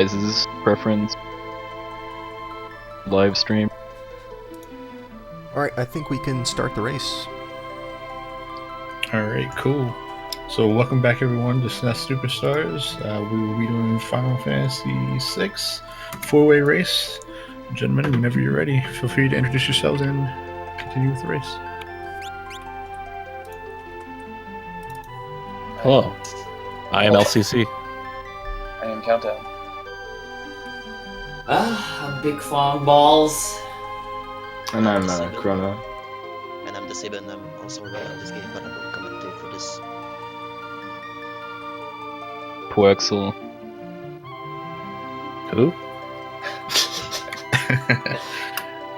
guys' preference? Live stream? Alright, I think we can start the race. Alright, cool. So welcome back everyone to SNES Superstars. We will be doing Final Fantasy VI 4-way race. Gentlemen, whenever you're ready, feel free to introduce yourselves and continue with the race. Hello, I am LCC. I am Countdown. I'm Bichphuongballz. And I'm Chrono. And I'm the Sibin. I'm also on this game, but I don't commentate for this. Poexel. Who?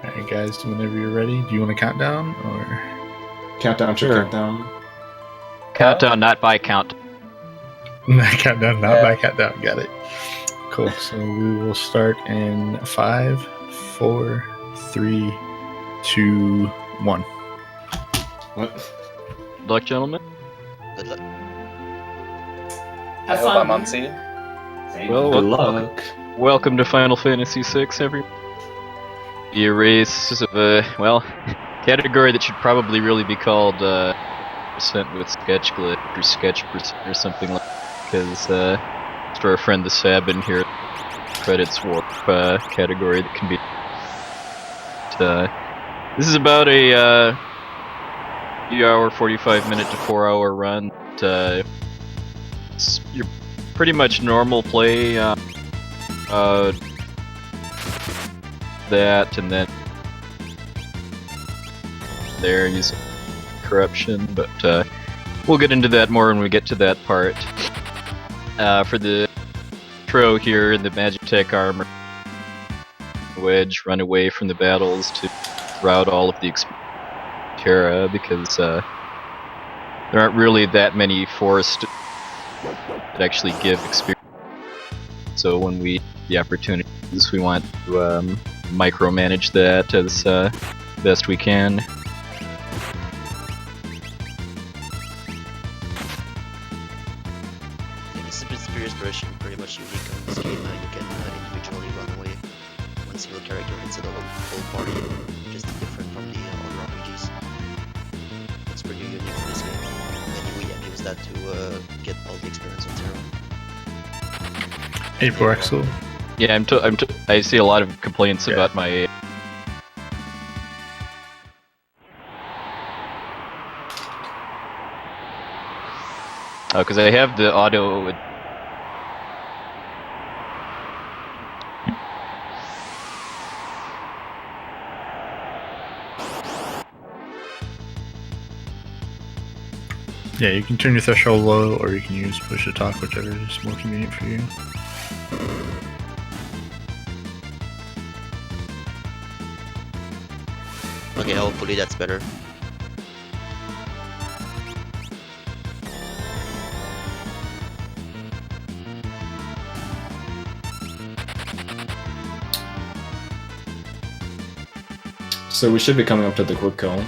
Alright guys, whenever you're ready, do you want to count down or? Countdown, Sure. countdown. Countdown, not by count. Countdown, not by countdown. Got it. Cool. So we will start in 5, 4, 3, 2, 1. What? Good luck, gentlemen. Good luck. I Have hope fun. I'm on scene. Well, Good luck. welcome to Final Fantasy VI, everyone. The race of well, category that should probably really be called percent with sketch glitch or sketch percent or something like that, because for our friend the Sabin here, credits warp category that can be. This is about a 3-hour, 45-minute to 4-hour run. You're pretty much normal play. That and then there using corruption, but we'll get into that more when we get to that part. For the intro here in the Magitech armor, Wedge run away from the battles to route all of the Terra because there aren't really that many forests that actually give experience. So when we the opportunities, we want to micromanage that as best we can. Yeah, this is the Superior's version, pretty much unique on this game. You can individually run away one single character instead of a whole party, just different from the other RPGs. It's pretty unique in this game. And we use that to get all the experience on Terra. Hey, Poexel. Yeah, I see a lot of complaints Yeah. about my. Oh, because I have the auto. Yeah, you can turn your threshold low, or you can use push to talk, whichever is more convenient for you. Okay, hopefully that's better. So we should be coming up to the quick kill.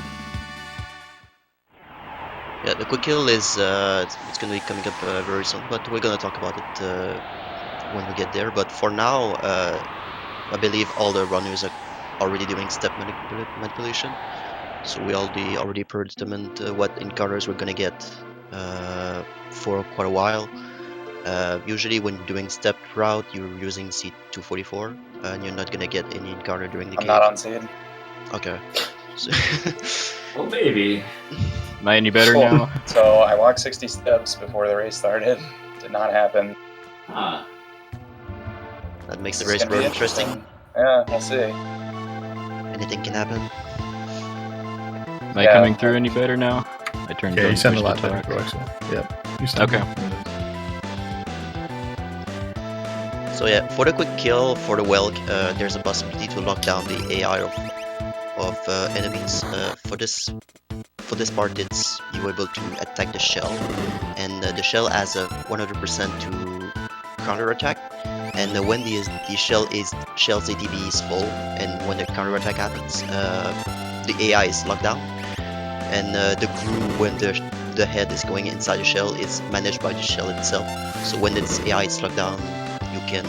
Yeah, the quick kill is it's gonna be coming up very soon, but we're gonna talk about it when we get there. But for now, I believe all the runners are already doing step manipulation, so we already predetermined what encounters we're gonna get for quite a while. Usually, when you're doing step route, you're using C244, and you're not gonna get any encounter during the I'm cave. not on scene. Okay. So Oh baby. Am I any better Cool. now? So I walked 60 steps before the race started. Did not happen. Huh. that makes the This is race gonna be very interesting. Yeah, we'll see. Anything can happen. Am I Yeah. coming through any better now? I turned Yeah, on you sound a push lot to better, talk. Poexel. Yep. You sound Okay. So yeah, for the quick kill, for the Welk, there's a possibility to lock down the AI of enemies. For this part, it's you're able to attack the shell, and the shell has a 100% to counter attack. And when the shell's ATB is full, and when the counter attack happens, the AI is locked down, and the crew when the head is going inside the shell is managed by the shell itself. So when its AI is locked down, you can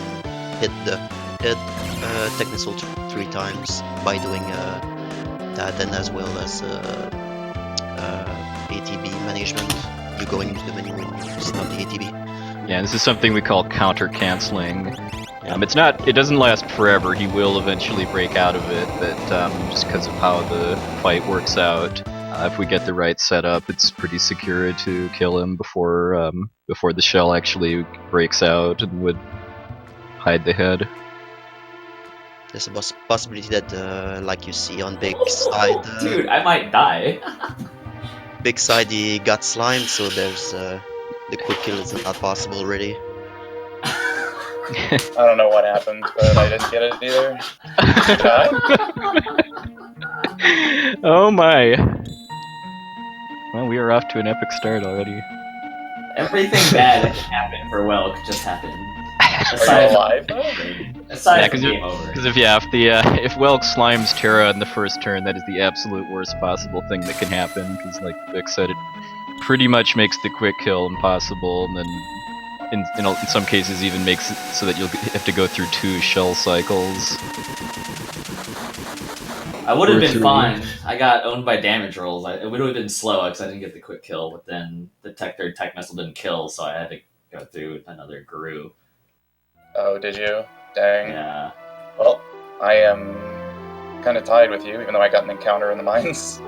hit the head Technisol 3 times by doing that, and as well as ATB management. You going into the menu when you start the ATB. Yeah, this is something we call counter canceling. It doesn't last forever. He will eventually break out of it, but just because of how the fight works out, if we get the right setup, it's pretty secure to kill him before the shell actually breaks out and would hide the head. There's a possibility that, like you see on Big Side, Dude, I might die. Big Side he got slimed, so there's the quick kill is not possible already. I don't know what happened, but I didn't get it either. Did I? Oh my! Well, we are off to an epic start already. Everything bad that can happen for Welk just happened. Are you alive? Aside from game over. Because if Welk slimes Terra in the first turn, that is the absolute worst possible thing that can happen. Because, like Vic said, it pretty much makes the quick kill impossible, and then in some cases even makes it so that you'll have to go through 2 shell cycles. I would have been fine. I got owned by damage rolls. It would have been slow because I didn't get the quick kill, but then the third tech missile didn't kill, so I had to go through another Guru. Oh, did you? Dang. Yeah. Well, I am kind of tied with you, even though I got an encounter in the mines.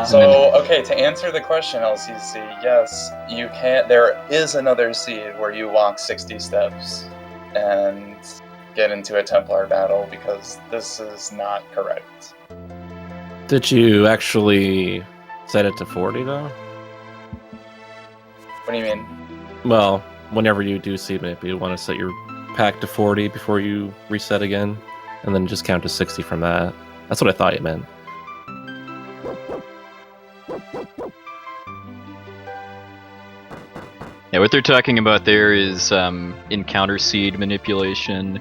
So, okay, to answer the question, LCC, yes, you can. There is another seed where you walk 60 steps and get into a Templar battle, because this is not correct. Did you actually set it to 40 though? What do you mean? Well, whenever you do see maybe you want to set your pack to 40 before you reset again, and then just count to 60 from that. That's what I thought you meant. Yeah, what they're talking about there is encounter seed manipulation,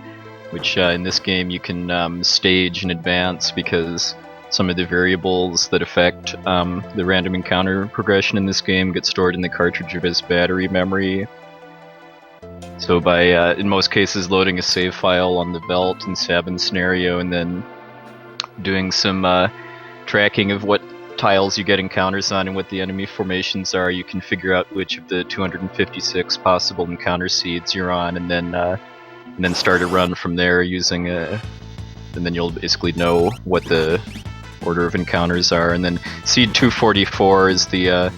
which in this game you can stage in advance because some of the variables that affect the random encounter progression in this game get stored in the cartridge of its battery memory. So by, in most cases, loading a save file on the Velt and Sabin scenario and then doing some tracking of what tiles you get encounters on and what the enemy formations are, you can figure out which of the 256 possible encounter seeds you're on, and then start a run from there using and then you'll basically know what the order of encounters are. And then seed 244 is the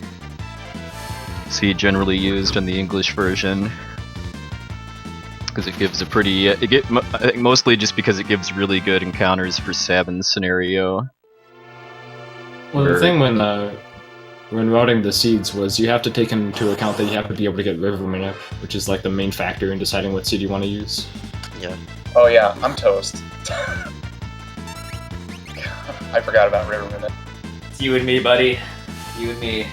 seed generally used in the English version because it gives a pretty I think mostly just because it gives really good encounters for Sabin's scenario. Well, the thing when routing the seeds was you have to take into account that you have to be able to get river manip, which is like the main factor in deciding what seed you want to use. Yeah. Oh yeah, I'm toast. I forgot about river manip. It's you and me, buddy. You and me.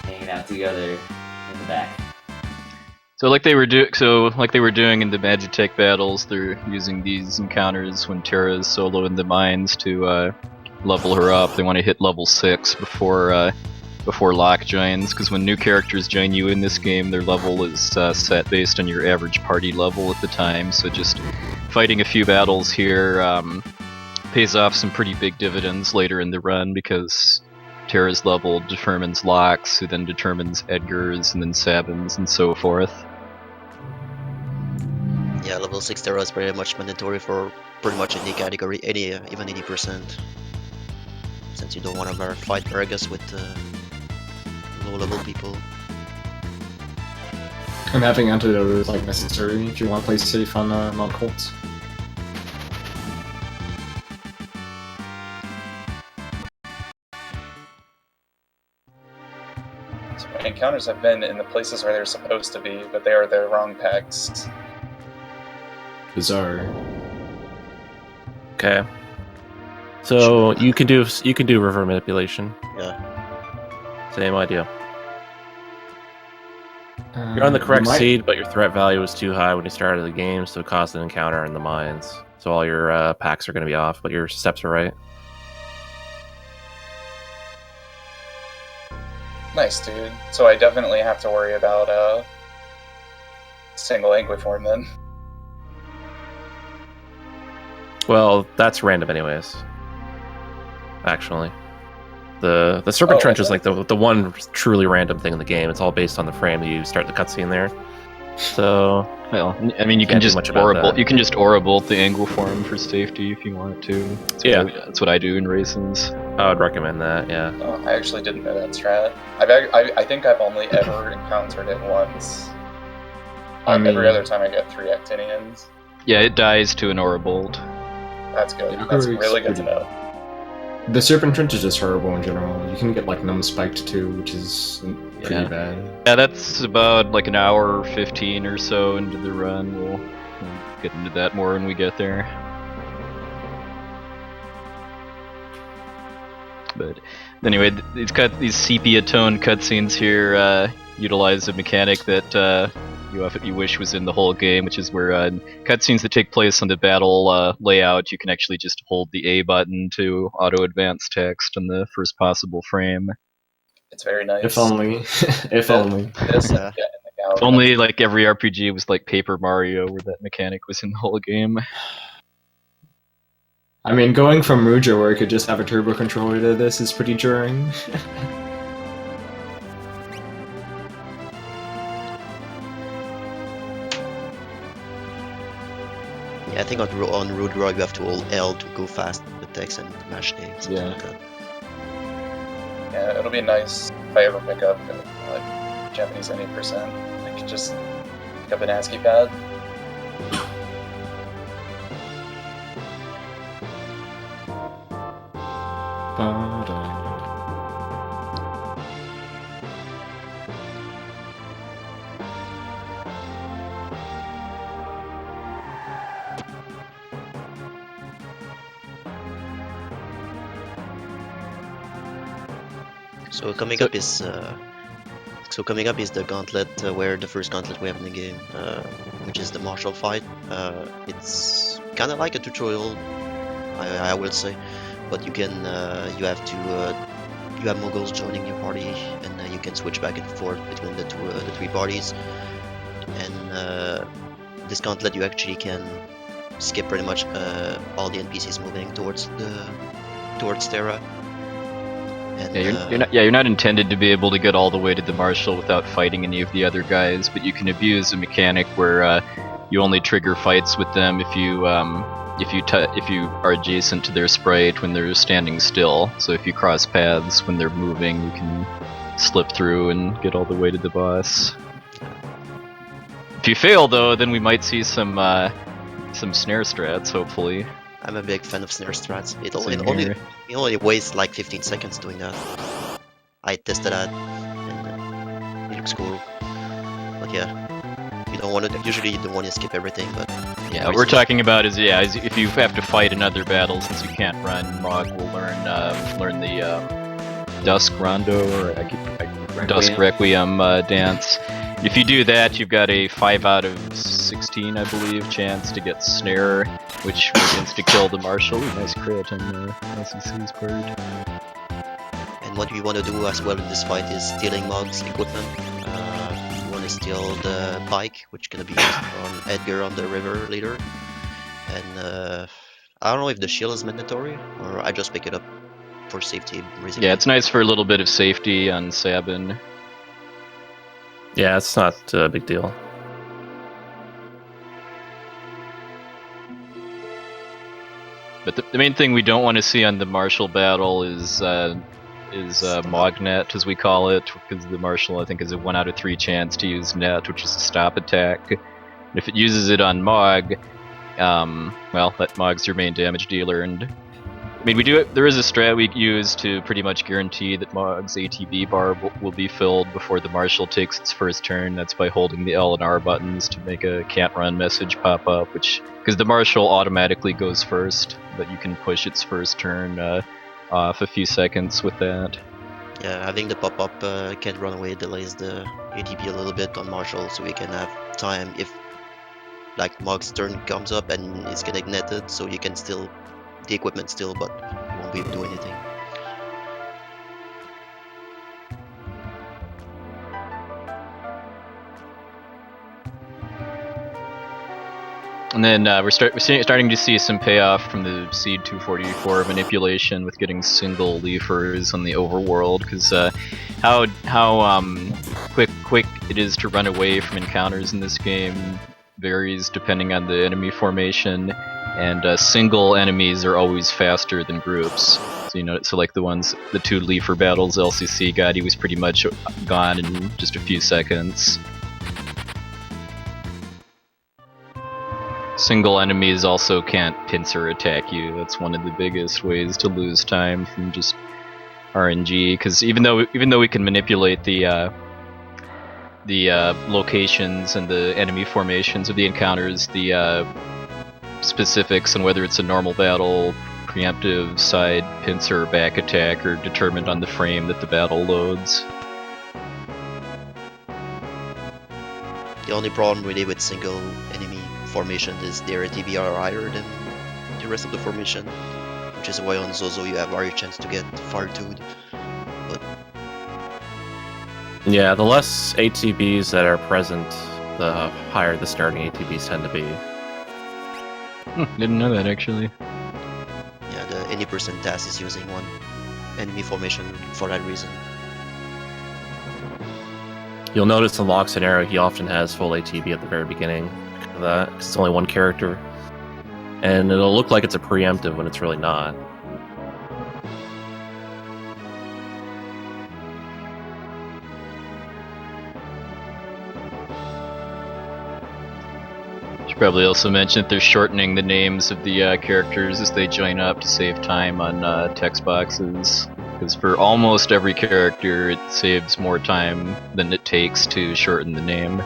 Hanging out together in the back. So like they were doing in the Magitech battles, they're using these encounters when Terra is solo in the mines to level her up. They want to hit level 6 before Locke joins, because when new characters join you in this game, their level is set based on your average party level at the time. So just fighting a few battles here pays off some pretty big dividends later in the run, because Terra's level determines Locke's, who then determines Edgar's, and then Sabin's, and so forth. Yeah, level 6 Terra is pretty much mandatory for pretty much any category, even 80%. Since you don't want to fight Argus with low level people. And having antidote is like necessary if you want to play safe on Mount Colts. So my encounters have been in the places where they're supposed to be, but they are the wrong packs. Bizarre. Okay. So you can do river manipulation. Yeah. Same idea. You're on the correct seed, but your threat value was too high when you started the game, so it caused an encounter in the mines. So all your packs are going to be off, but your steps are right. Nice, dude. So I definitely have to worry about single Anguiform then. Well, that's random anyways. Actually. The Serpent Trench is like the one truly random thing in the game. It's all based on the frame that you start the cutscene there. So, well, I mean, you can just Aura-bolt. You can just Aura-bolt the Anguiform for safety if you want to. That's what I do in races. I would recommend that. Yeah. Oh, I actually didn't know that strat. I think I've only ever encountered it once. Every other time I get 3 Actinians. Yeah, it dies to an Aura-bolt. That's good. That's really good to know. The Serpent Trench is just horrible in general. You can get like Spiked too, which is pretty bad. Yeah, that's about like an hour 15 or so into the run. We'll get into that more when we get there. But anyway, these sepia-toned cutscenes here utilize a mechanic that you wish was in the whole game, which is where cutscenes that take place on the battle layout, you can actually just hold the A button to auto-advance text in the first possible frame. It's very nice. If only. If only. If only like every RPG was like Paper Mario, where that mechanic was in the whole game. I mean, going from Ruja, where you could just have a turbo controller, to this is pretty jarring. Yeah, I think on Road Rug you have to hold L to go fast with text and mash names. Yeah. Like that. Yeah, it'll be nice if I ever pick up Japanese 90%. I could just pick up an ASCII pad. So coming up is the gauntlet, where the first gauntlet we have in the game, which is the martial fight. It's kind of like a tutorial, I will say, but you can you have Moguls joining your party, and you can switch back and forth between the 3 parties. And this gauntlet you actually can skip pretty much all the NPCs moving towards Terra. And, you're not intended to be able to get all the way to the Marshal without fighting any of the other guys, but you can abuse a mechanic where you only trigger fights with them if you are adjacent to their sprite when they're standing still. So if you cross paths when they're moving, you can slip through and get all the way to the boss. If you fail, though, then we might see some snare strats, hopefully. I'm a big fan of snare strats. It only wastes like 15 seconds doing that. I tested that, and it looks cool. But yeah, you don't want to. Usually, you don't want to skip everything. But yeah, what we're talking about is if you have to fight another battle, since you can't run, Mog will learn the Dusk Rondo or Dusk Requiem dance. If you do that, you've got a 5 out of 16, I believe, chance to get Snare, which begins to kill the Marshal. Ooh, nice crit on the LCC's part. And what we want to do as well in this fight is stealing Mog's equipment. We want to steal the bike, which is going to be used on Edgar on the river later. And I don't know if the shield is mandatory, or I just pick it up for safety reasons. Yeah, it's nice for a little bit of safety on Sabin. Yeah, it's not a big deal. But the main thing we don't want to see on the Marshal battle is Mognet, as we call it, because the Marshal, I think, has a 1 out of 3 chance to use Net, which is a stop attack. If it uses it on Mog, well, that Mog's your main damage dealer, and I mean, there is a strat we use to pretty much guarantee that Mog's ATB bar will be filled before the Marshal takes its first turn. That's by holding the L and R buttons to make a can't run message pop up, because the Marshal automatically goes first, but you can push its first turn off a few seconds with that. Yeah, having the pop-up can't run away delays the ATB a little bit on Marshal, so we can have time if like Mog's turn comes up and it's getting netted, so you can still the equipment still, but you won't be able to do anything. And then we're starting to see some payoff from the Seed 244 manipulation with getting single leafers on the overworld, because how quick it is to run away from encounters in this game varies depending on the enemy formation, and single enemies are always faster than groups. So like the 2 leafer battles LCC got, he was pretty much gone in just a few seconds. Single enemies also can't pincer attack you. That's one of the biggest ways to lose time from just RNG. Because even though we can manipulate the locations and the enemy formations of the encounters, the specifics and whether it's a normal battle, preemptive, side, pincer, or back attack are determined on the frame that the battle loads. The only problem really with single enemy formation is their DB are higher than the rest of the formation, which is why on Zozo you have higher chance to get far-tooed. But Yeah, the less ATBs that are present, the higher the starting ATBs tend to be. Didn't know that actually. yeah, the any person task is using one enemy formation for that reason. You'll notice in Lock Scenario, he often has full ATB at the very beginning of that, 'cause it's only one character. And it'll look like it's a preemptive when it's really not. Should probably also mention that they're shortening the names of the characters as they join up to save time on text boxes. Because for almost every character, it saves more time than it takes to shorten the name.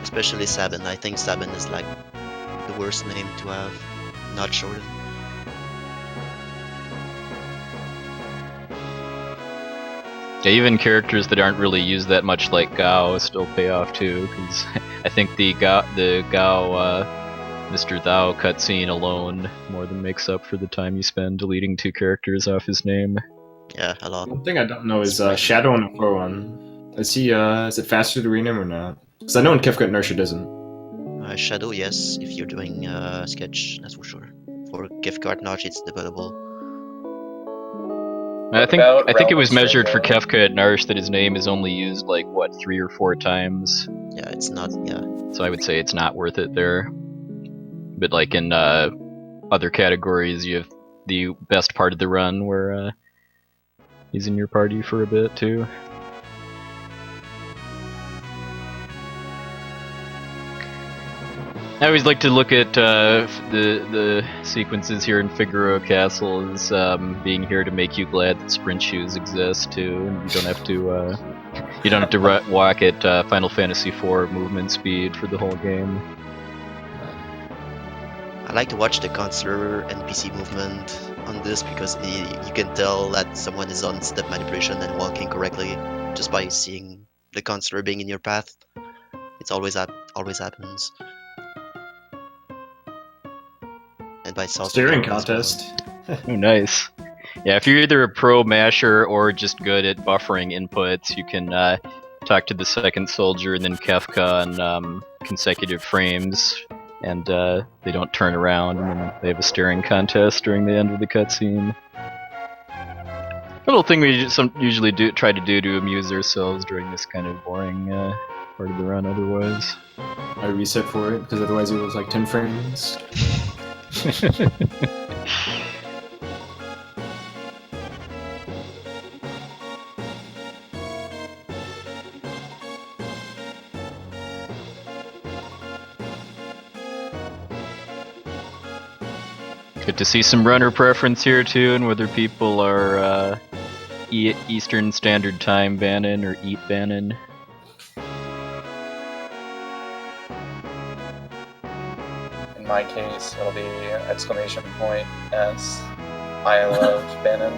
Especially Sabin. I think Sabin is like the worst name to have not shortened. Yeah, even characters that aren't really used that much, like Gao, still pay off too. Because I think the Gao Mr. Thou cutscene alone more than makes up for the time you spend deleting 2 characters off his name. Yeah, a lot. One thing I don't know is Shadow in the Pro one. Is it faster to rename or not? Because I know in Kefka Inertia it isn't. Shadow, yes, if you're doing sketch, that's for sure. For gift card notch, it's developable. I think it was Realm measured for Australia? Kefka at Narsh that his name is only used like 3 or 4 times. Yeah, it's not. Yeah, So I would say it's not worth it there. But like in other categories, you have the best part of the run where he's in your party for a bit too. I always like to look at the sequences here in Figaro Castle as being here to make you glad that sprint shoes exist too, and you don't have to walk at Final Fantasy IV movement speed for the whole game. I like to watch the consular NPC movement on this because you can tell that someone is on step manipulation and walking correctly just by seeing the consular being in your path. It's always happens. And by Steering contest. Oh, nice. Yeah, if you're either a pro masher or just good at buffering inputs, you can talk to the second soldier and then Kefka on consecutive frames, and they don't turn around, and then they have a steering contest during the end of the cutscene. A little thing we usually try to do to amuse ourselves during this kind of boring part of the run otherwise. I reset for it, because otherwise it was like 10 frames. Good to see some runner preference here too, and whether people are Eastern Standard Time Bannon or Eat Bannon. In my case, it'll be exclamation point S. I love Bannon.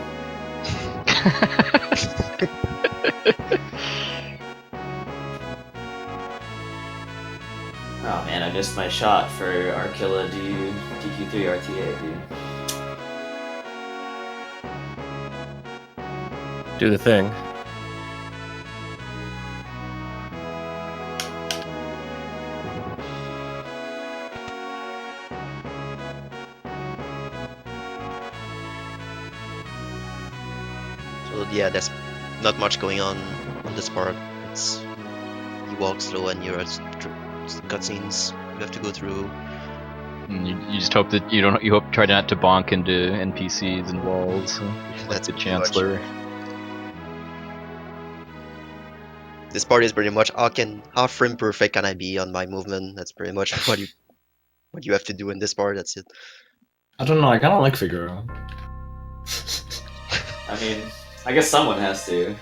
Oh man, I missed my shot for Arkilla dude, DQ3 RTA dude. Do the thing. So yeah, there's not much going on this part. It's you walk slow and you're at cutscenes you have to go through. And you just hope that you hope try not to bonk into NPCs and walls. Like That's the pretty much- Chancellor. This part is pretty much how frame perfect can I be on my movement. That's pretty much what you have to do in this part. That's it. I don't know. I kind of like Figaro. I mean, I guess someone has to.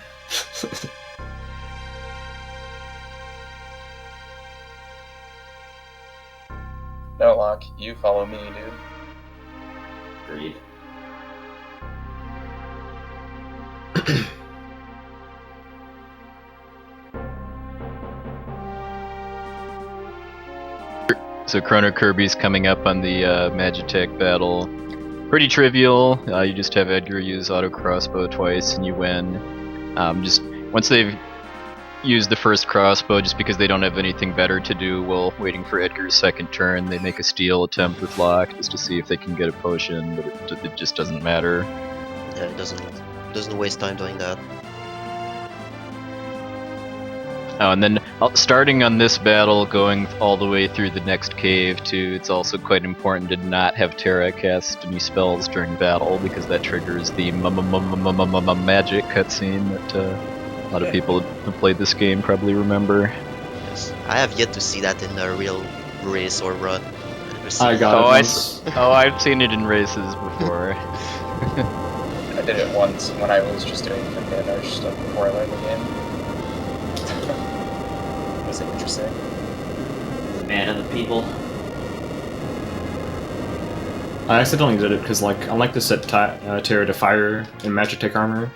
No, Locke, you follow me, dude. Agreed. So CronoKirby's coming up on the Magitech battle. Pretty trivial. You just have Edgar use auto crossbow twice and you win. Just once they've used the first crossbow, just because they don't have anything better to do while waiting for Edgar's second turn, they make a steal attempt with Locke just to see if they can get a potion, but it just doesn't matter. Yeah, it doesn't waste time doing that. Oh, and then starting on this battle, going all the way through the next cave too, it's also quite important to not have Terra cast any spells during battle, because that triggers the magic cutscene that a lot of people who played this game probably remember. Yes. I have yet to see that in a real race or run. I've never seen I it. got Oh, it I once. I've seen it in races before. I did it once when I was just doing commander stuff before I learned the game. It was interesting. The man and the people. I accidentally did it because, like, I like to set Terra to fire in Magitech armor,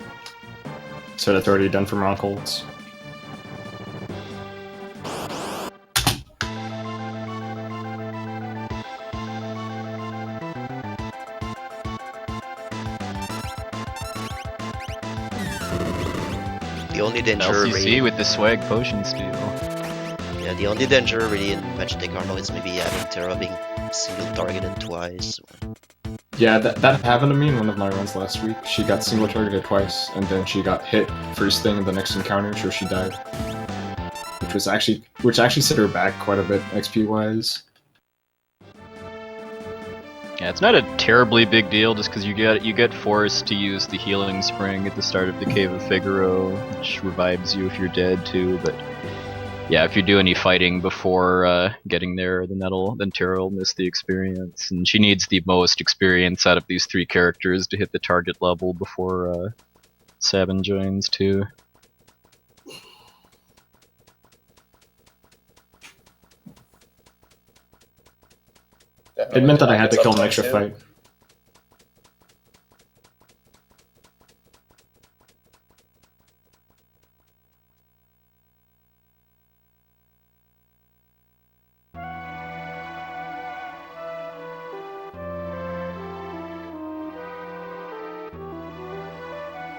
so that's already done for Monocolds. The only danger LCC really, with the swag potion steal. yeah, the only danger really in Magitech armor is maybe having Terra being single targeted twice. Yeah, that happened to me in one of my runs last week. She got single targeted twice, and then she got hit first thing in the next encounter, so she died. Which actually set her back quite a bit XP wise. Yeah, it's not a terribly big deal, just because you get forced to use the healing spring at the start of the Cave of Figaro, which revives you if you're dead too. But yeah, if you do any fighting before getting there, then Terra will miss the experience, and she needs the most experience out of these three characters to hit the target level before Sabin joins too. Definitely It meant that I had to it's kill up an extra too. fight.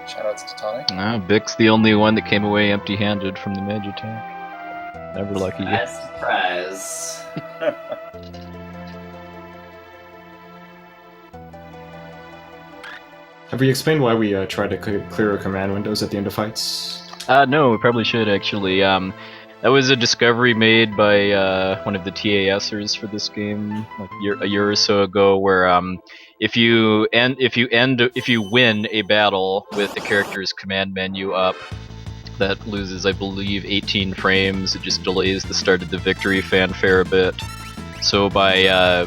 Shoutouts to Tonic. No, Bic's the only one that came away empty-handed from the Magitech. Never lucky. Surprise. Have we explained why we try to clear our command windows at the end of fights? No, we probably should actually. That was a discovery made by one of the TASers for this game like a year or so ago, where if you win a battle with the character's command menu up, that loses, I believe, 18 frames. It just delays the start of the victory fanfare a bit. So by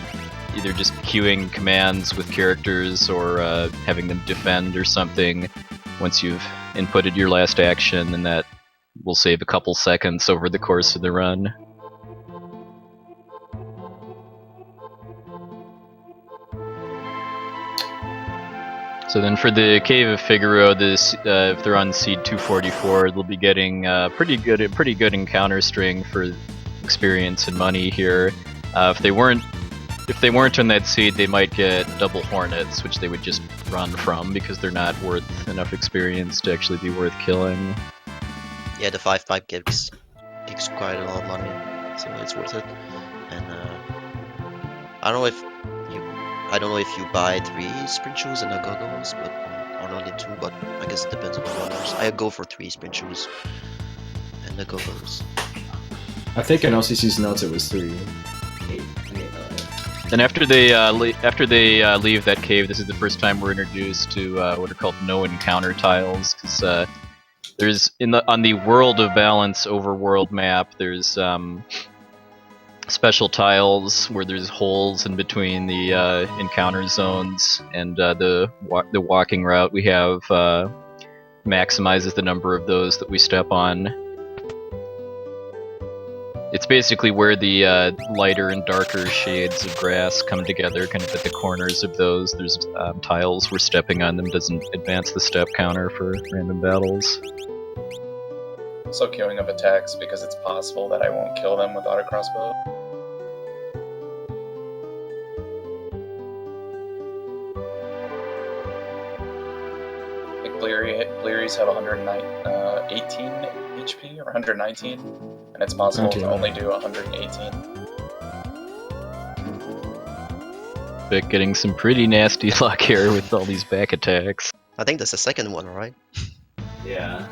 either just queuing commands with characters or having them defend or something, once you've inputted your last action, and that will save a couple seconds over the course of the run. So then for the Cave of Figaro, if they're on seed 244, they'll be getting a pretty good encounter string for experience and money here. If they weren't on that seed, they might get double hornets, which they would just run from because they're not worth enough experience to actually be worth killing. Yeah, the 5 gives quite a lot of money, so it's worth it. And I don't know if you buy 3 sprint shoes and the goggles, but or only 2, but I guess it depends on the runners. I go for 3 sprint shoes and the goggles. I think in LCC's notes it was 3. And after they leave that cave, this is the first time we're introduced to what are called no encounter tiles. Because there's on the World of Balance overworld map, there's special tiles where there's holes in between the encounter zones, and the walking route we have maximizes the number of those that we step on. It's basically where the lighter and darker shades of grass come together, kind of at the corners of those. There's tiles where stepping on them doesn't advance the step counter for random battles. Also queuing up attacks because it's possible that I won't kill them without a crossbow. Like Blearies have 118 HP or 119, and it's possible to only do 118. But getting some pretty nasty luck here with all these back attacks. I think that's the second one, right? Yeah.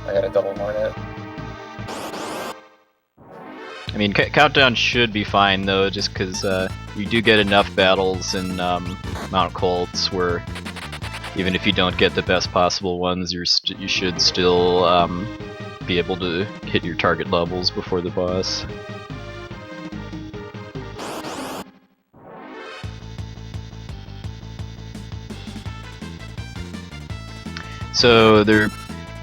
I got a double Marnet. I mean, Countdown should be fine though, just because we do get enough battles in Mount Colts where even if you don't get the best possible ones, you should still be able to hit your target levels before the boss. So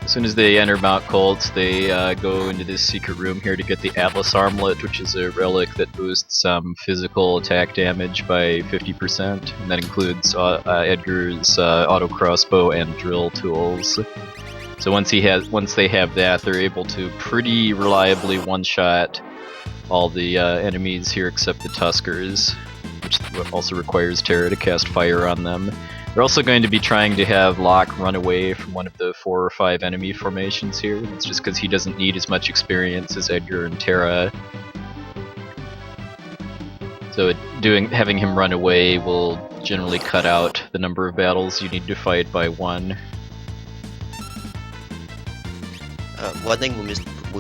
as soon as they enter Mount Colts, they go into this secret room here to get the Atlas Armlet, which is a relic that boosts physical attack damage by 50%, and that includes Edgar's auto crossbow and drill tools. So once they have that, they're able to pretty reliably one-shot all the enemies here except the Tuskers, which also requires Terra to cast fire on them. They're also going to be trying to have Locke run away from one of the 4 or 5 enemy formations here. It's just because he doesn't need as much experience as Edgar and Terra. So having him run away will generally cut out the number of battles you need to fight by 1. One thing we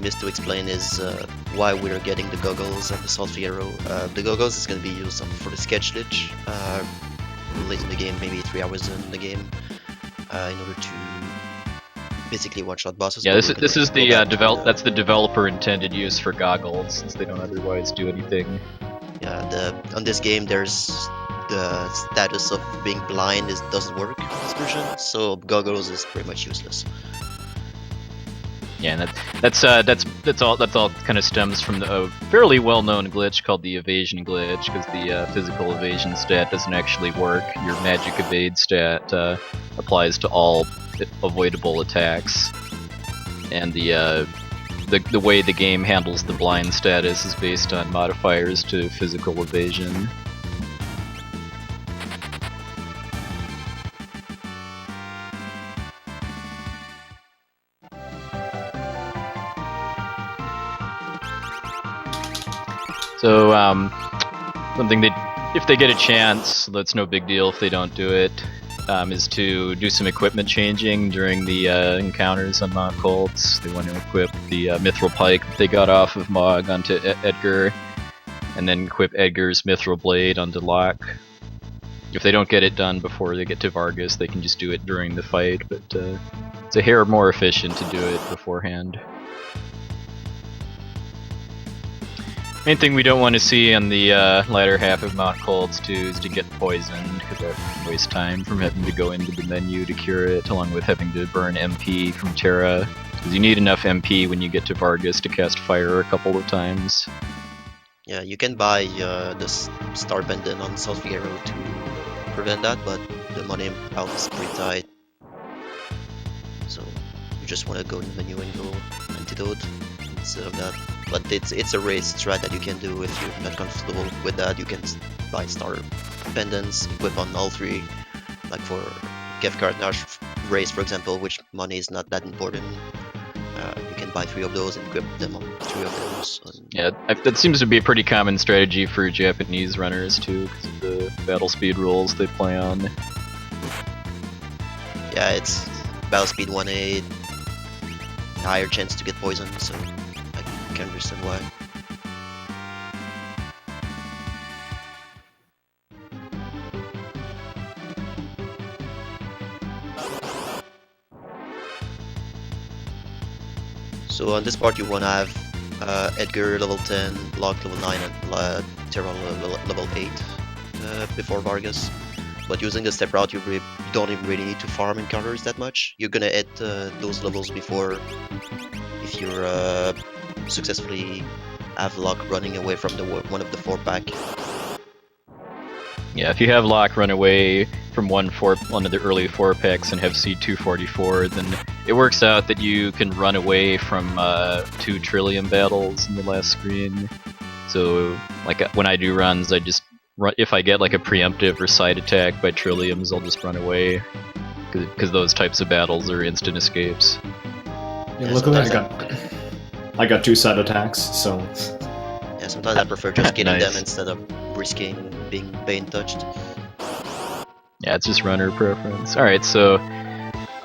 missed to explain is why we're getting the goggles and the Salt Figaro. The goggles is going to be used for the sketch glitch. Late in the game, maybe 3 hours in the game, in order to basically one-shot bosses. Yeah, this is the that's the developer intended use for goggles, since they don't otherwise do anything. Yeah, on this game, there's the status of being blind doesn't work in this version, so goggles is pretty much useless. Yeah, and that's all kind of stems from a fairly well-known glitch called the evasion glitch, because the physical evasion stat doesn't actually work. Your magic evade stat applies to all avoidable attacks, and the way the game handles the blind status is based on modifiers to physical evasion. So, something if they get a chance, that's no big deal if they don't do it, is to do some equipment changing during the encounters on Mount Colts. They want to equip the Mithril Pike that they got off of Mog onto Edgar, and then equip Edgar's Mithril Blade onto Locke. If they don't get it done before they get to Vargas, they can just do it during the fight, but it's a hair more efficient to do it beforehand. Main thing we don't want to see on the latter half of Mount Colts too is to get poisoned, because that wastes time from having to go into the menu to cure it, along with having to burn MP from Terra, because you need enough MP when you get to Vargas to cast fire a couple of times. Yeah, you can buy the Star Pendant on Salt Figaro to prevent that, but the money out is pretty tight. So you just want to go in the menu and go Antidote instead of that. But it's a race strat that you can do if you're not comfortable with that. You can buy Star Pendants, equip on all 3, like for gift card Nash race, for example, which money is not that important. You can buy 3 of those and equip them on 3 of those. Yeah, that seems to be a pretty common strategy for Japanese runners too, because of the battle speed rules they play on. Yeah, it's battle speed 1-8, higher chance to get poisoned, so I can understand why. So on this part you wanna have Edgar level 10, Locke level 9, and Terran level 8 before Vargas. But using the step route, you don't even really need to farm encounters that much. You're gonna hit those levels before if you're successfully have Locke running away from one of the 4-pack. Yeah, if you have Locke run away from one of the early 4-packs and have seed 244, then it works out that you can run away from 2 Trillium battles in the last screen. So, like when I do runs, I just if I get like a preemptive or side attack by Trilliums, I'll just run away because those types of battles are instant escapes. Yeah, luckily I got 2 side attacks, so. Yeah, sometimes I prefer just getting Nice. them instead of risking being bane touched. Yeah, it's just runner preference. Alright, so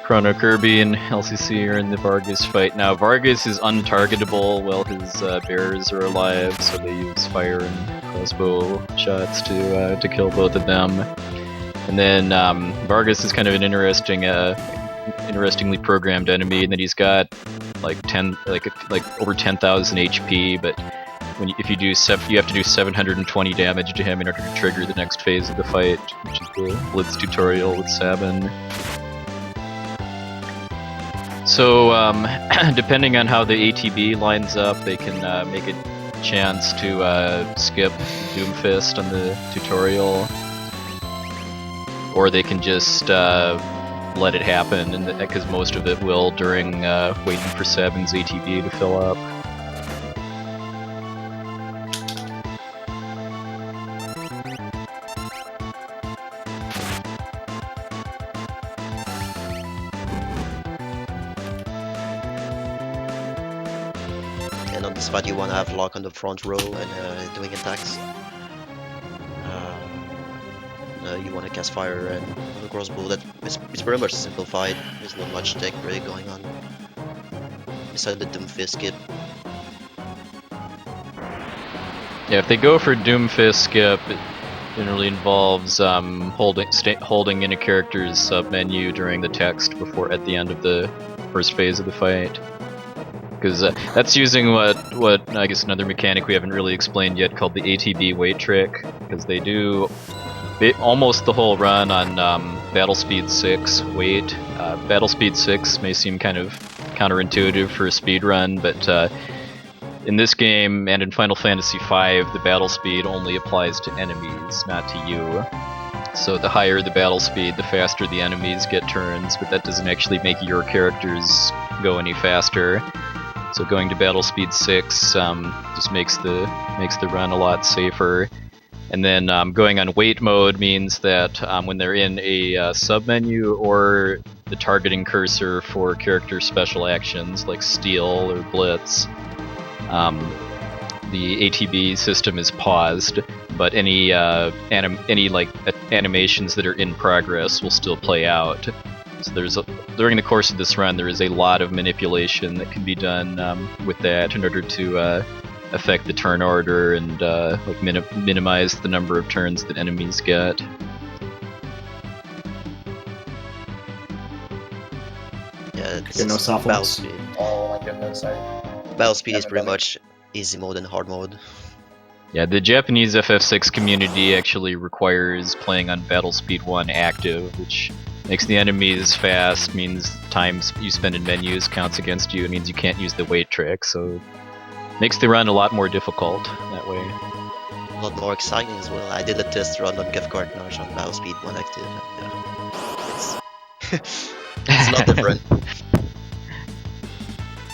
CronoKirby and LCC are in the Vargas fight. Now, Vargas is untargetable while his bears are alive, so they use fire and crossbow shots to kill both of them. And then Vargas is kind of an interestingly programmed enemy, and that he's got like over 10,000 HP, but if you do you have to do 720 damage to him in order to trigger the next phase of the fight, which is the Blitz tutorial with Sabin. So depending on how the ATB lines up, they can make a chance to skip Doomfist on the tutorial, or they can just let it happen, because most of it will during waiting for Sabin's ATB to fill up. And on this fight you wanna have Locke on the front row and doing attacks. You wanna cast fire and the crossbow. It's very much a simple fight. There's not much tech really going on. Besides the Doomfist skip. Yeah, if they go for Doomfist skip, it generally involves holding in a character's submenu during the text at the end of the first phase of the fight. Because that's using what I guess another mechanic we haven't really explained yet called the ATB wait trick. Because they do almost the whole run on Battle Speed 6 wait. Battle Speed 6 may seem kind of counterintuitive for a speedrun, but in this game and in Final Fantasy V, the battle speed only applies to enemies, not to you. So the higher the battle speed, the faster the enemies get turns, but that doesn't actually make your characters go any faster. So going to battle speed 6 just makes the run a lot safer. And then going on wait mode means that when they're in a submenu or the targeting cursor for character special actions like Steal or Blitz, the ATB system is paused, but any animations that are in progress will still play out. So during the course of this run, there is a lot of manipulation that can be done with that in order to affect the turn order and minimize the number of turns that enemies get. Yeah, this Okay, no is soft battle ones. speed. Oh my goodness, Battle speed is haven't pretty done it. much easy mode and hard mode. Yeah, the Japanese FF6 community actually requires playing on Battle Speed 1 active, which makes the enemies fast, means time you spend in menus counts against you, it means you can't use the wait trick, so makes the run a lot more difficult that way. A lot more exciting as well. I did a test run on Gevkart Nash on battle speed 1 active. It's a lot different.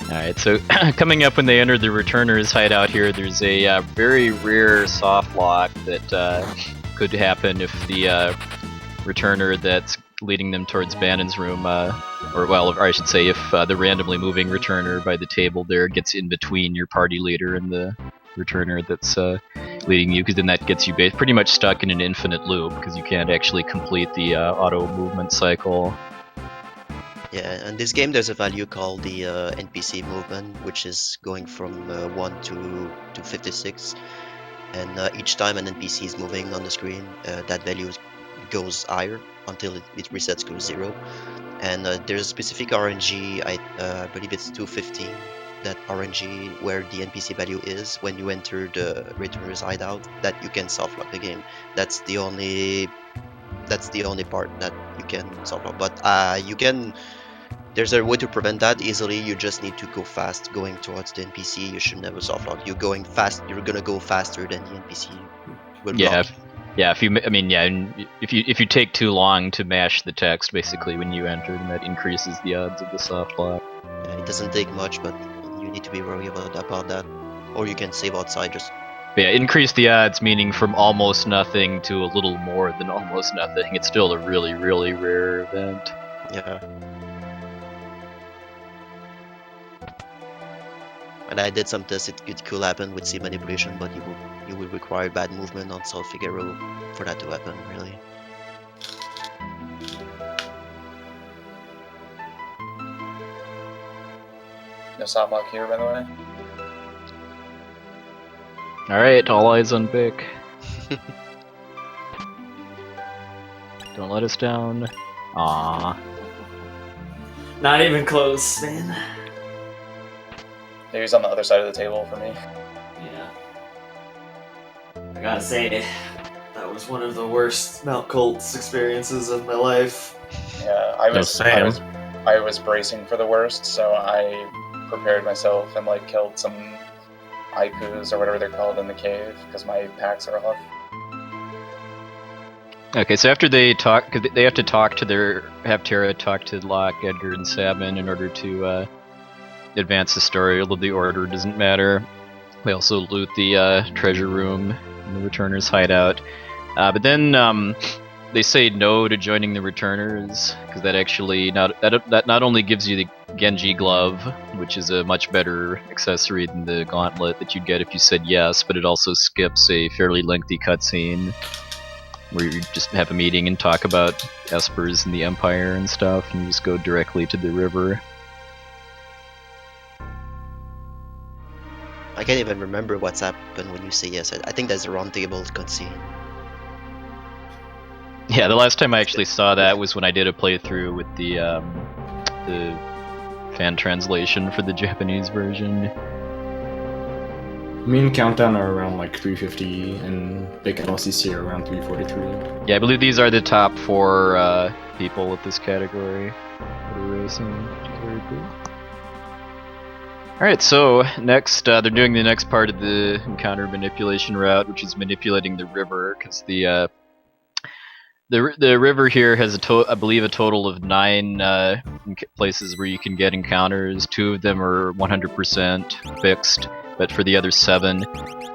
Alright, so coming up when they enter the Returner's hideout here, there's a very rare soft lock that could happen if the Returner that's leading them towards Bannon's room, or I should say if the randomly moving Returner by the table there gets in between your party leader and the Returner that's leading you, because then that gets you pretty much stuck in an infinite loop, because you can't actually complete the auto movement cycle. Yeah, in this game there's a value called the NPC movement, which is going from 1 to 56, and each time an NPC is moving on the screen, that value goes higher until it resets to 0. And there's a specific RNG, I believe it's 215, that RNG where the NPC value is when you enter the returner's hideout, that you can soft lock the game. That's the only part that you can soft lock. But there's a way to prevent that easily. You just need to go fast going towards the NPC. You should never soft lock. You're gonna go faster than the NPC will Yeah, block. if you take too long to mash the text, basically when you enter, then that increases the odds of the soft lock. It doesn't take much, but you need to be worried about that. Or you can save outside. Just But yeah, increase the odds, meaning from almost nothing to a little more than almost nothing. It's still a really, really rare event. yeah. And I did some tests. It could happen with seed manipulation, but you will require bad movement on South Figaro for that to happen. Really. No soft lock here, by the way. Alright, all eyes on Vic. Don't let us down. Aww. Not even close, man. He's on the other side of the table for me. Yeah. I gotta say, that was one of the worst Mount Colts experiences of my life. Yeah, I was bracing for the worst, so I prepared myself and like killed some Aikus or whatever they're called in the cave because my packs are off. Okay, so after they talk, cause they have to have Terra talk to Locke, Edgar, and Sabin in order to advance the story, although the order doesn't matter. They also loot the treasure room in the Returners' hideout. But then they say no to joining the Returners, because that actually that not only gives you the Genji glove, which is a much better accessory than the gauntlet that you'd get if you said yes, but it also skips a fairly lengthy cutscene where you just have a meeting and talk about Espers and the Empire and stuff, and you just go directly to the river. I can't even remember what's happened when you say yes. I think there's a round table cutscene. Yeah, the last time I actually saw that was when I did a playthrough with the fan translation for the Japanese version. Me and Countdown are around like 350, and Big and LCC are around 343. Yeah, I believe these are the top 4 people with this category that are racing, which is very cool. Alright, so next, they're doing the next part of the encounter manipulation route, which is manipulating the river, because the river here has I believe a total of 9 places where you can get encounters. 2 of them are 100% fixed, but for the other 7,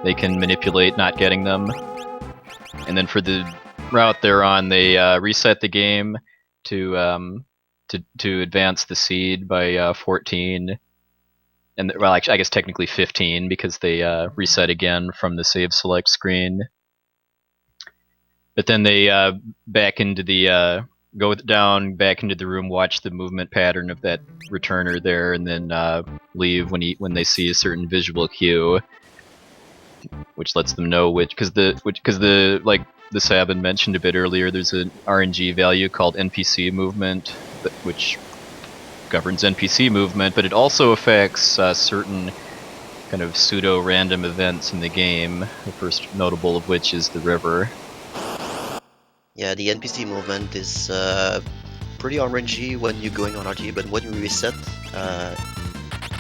they can manipulate not getting them. And then for the route they're on, they reset the game to advance the seed by 14. And well, actually, I guess technically 15 because they reset again from the save select screen. But then they go down back into the room, watch the movement pattern of that returner there, and then leave when they see a certain visual cue, which lets them know because like the Sabin mentioned a bit earlier, there's an RNG value called NPC movement, which governs NPC movement, but it also affects certain kind of pseudo-random events in the game, the first notable of which is the river. Yeah, the NPC movement is pretty RNG when you're going on RG, but when you reset,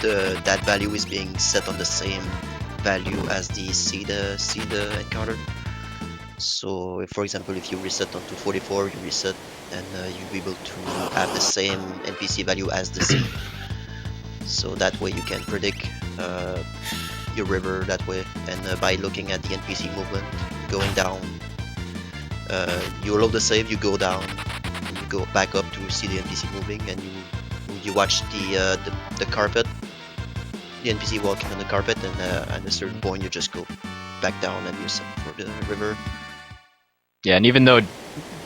that value is being set on the same value as the seed encounter. So, for example, if you reset onto 44, you reset, and you'll be able to have the same NPC value as the seed. So that way you can predict your river that way, and by looking at the NPC movement going down, you load the save, you go down, and you go back up to see the NPC moving, and you watch the carpet, the NPC walking on the carpet, and at a certain point you just go back down and you set for the river. Yeah, and even though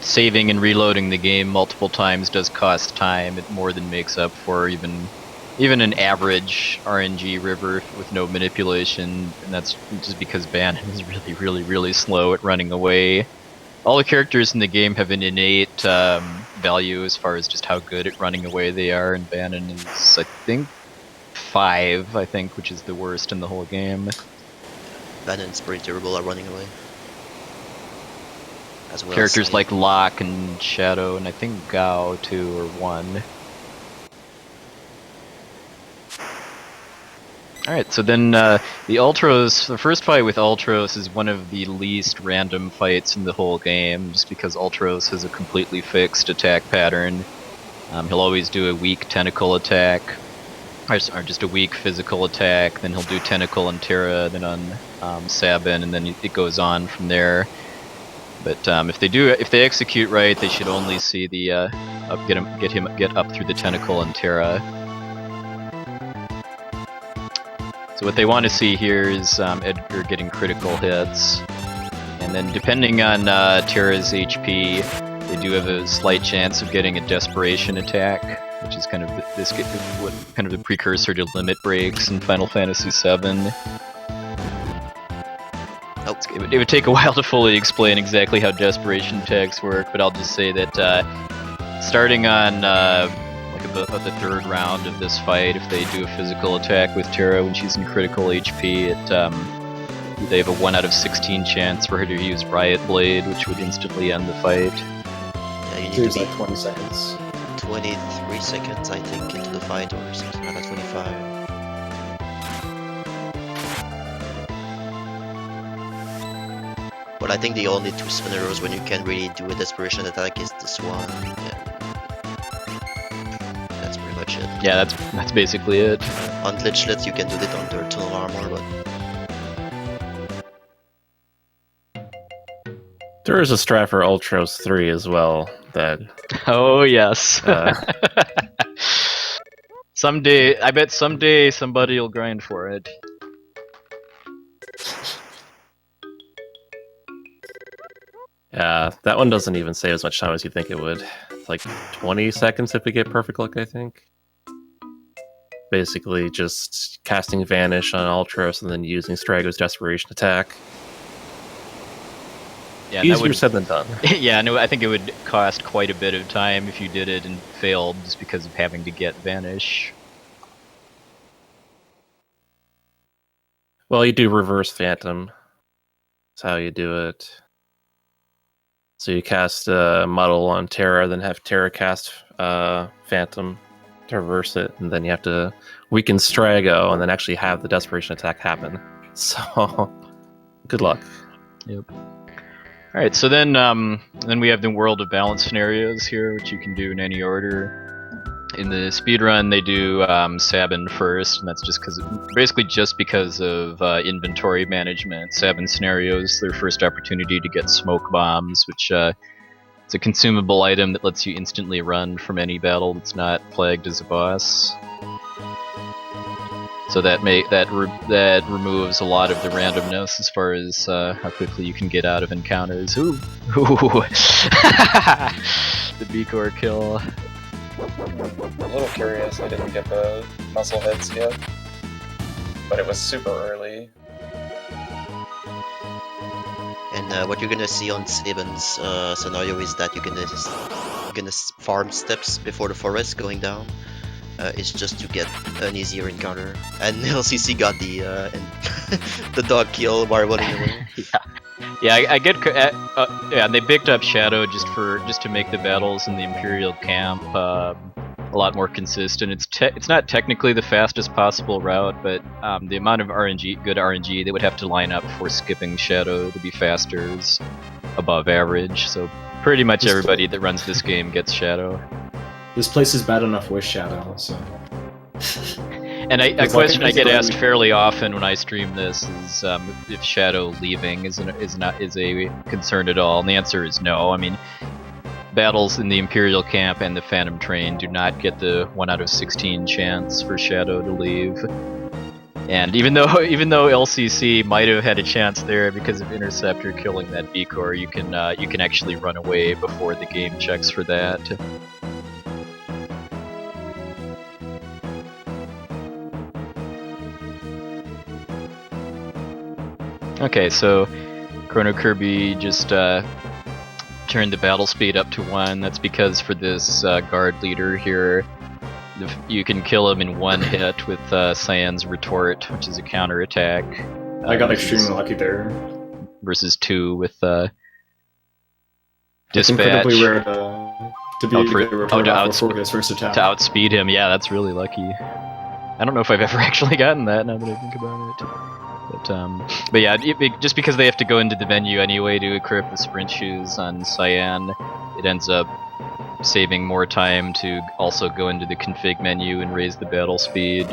saving and reloading the game multiple times does cost time, it more than makes up for even an average RNG river with no manipulation, and that's just because Bannon is really slow at running away. All the characters in the game have an innate value as far as just how good at running away they are, and Bannon is, I think, 5, which is the worst in the whole game. Bannon's pretty terrible at running away. As well Characters as like Locke and Shadow, and I think Gao too, or 1. Alright, so then the first fight with Ultros is one of the least random fights in the whole game, just because Ultros has a completely fixed attack pattern. He'll always do a weak tentacle attack, or just a weak physical attack, then he'll do tentacle on Terra, then on Sabin, and then it goes on from there. But if they execute right, they should only see the get up through the tentacle on Terra. So what they want to see here is Edgar getting critical hits, and then depending on Terra's HP, they do have a slight chance of getting a desperation attack, which is kind of the precursor to limit breaks in Final Fantasy VII. Nope. It would take a while to fully explain exactly how desperation attacks work, but I'll just say that starting on about the 3rd round of this fight, if they do a physical attack with Terra when she's in critical HP, they have a 1 out of 16 chance for her to use Riot Blade, which would instantly end the fight. Yeah, you need There's to be like 20 seconds. 23 seconds, I think, into the fight, or something like that, 25. But I think the only 2 scenarios when you can really do a desperation attack is this one. Yeah. That's pretty much it. Yeah, that's basically it. On glitchlets you can do it under tunnel armor, but There is a strat for Ultros 3 as well that Oh yes. I bet someday somebody will grind for it. yeah, that one doesn't even save as much time as you think it would. It's like 20 seconds if we get perfect luck, I think. Basically just casting Vanish on Ultros and then using Strago's Desperation attack. Yeah, and that Easier would, said than done. yeah, no, I think it would cost quite a bit of time if you did it and failed just because of having to get Vanish. Well, you do reverse Phantom. That's how you do it. So you cast Muddle on Terra, then have Terra cast Phantom to reverse it, and then you have to weaken Strago, and then actually have the Desperation attack happen. So, good luck. Yep. Alright, so then we have the World of Balance scenarios here, which you can do in any order. In the speedrun, they do Sabin first, and that's basically just because of inventory management. Sabin scenarios, their first opportunity to get smoke bombs, which it's a consumable item that lets you instantly run from any battle that's not flagged as a boss. So that removes a lot of the randomness as far as how quickly you can get out of encounters. Ooh, the B-core kill. I'm a little curious, I didn't get the muscle hits yet. But it was super early. and what you're gonna see on Sabin's scenario is that you're gonna farm steps before the forest going down. It's just to get an easier encounter. And LCC got the the dog kill while running away. Yeah, I get. Yeah, they picked up Shadow just to make the battles in the Imperial camp a lot more consistent. It's not technically the fastest possible route, but the amount of good RNG they would have to line up for skipping Shadow to be faster is above average. So pretty much everybody that runs this game gets Shadow. This place is bad enough with Shadow, so. And a question I get asked fairly often when I stream this is if Shadow leaving is a concern at all, and the answer is no. I mean, battles in the Imperial camp and the Phantom Train do not get the 1 out of 16 chance for Shadow to leave. And even though LCC might have had a chance there because of Interceptor killing that B-core, you can actually run away before the game checks for that. Okay, so CronoKirby just turned the battle speed up to 1. That's because for this guard leader here, you can kill him in 1 hit with Cyan's retort, which is a counterattack. I got extremely lucky there. Versus 2 with It's dispatch. incredibly rare to be before his first attack. To outspeed him, yeah, that's really lucky. I don't know if I've ever actually gotten that now that I think about it. But yeah, just because they have to go into the menu anyway to equip the sprint shoes on Cyan, it ends up saving more time to also go into the config menu and raise the battle speed.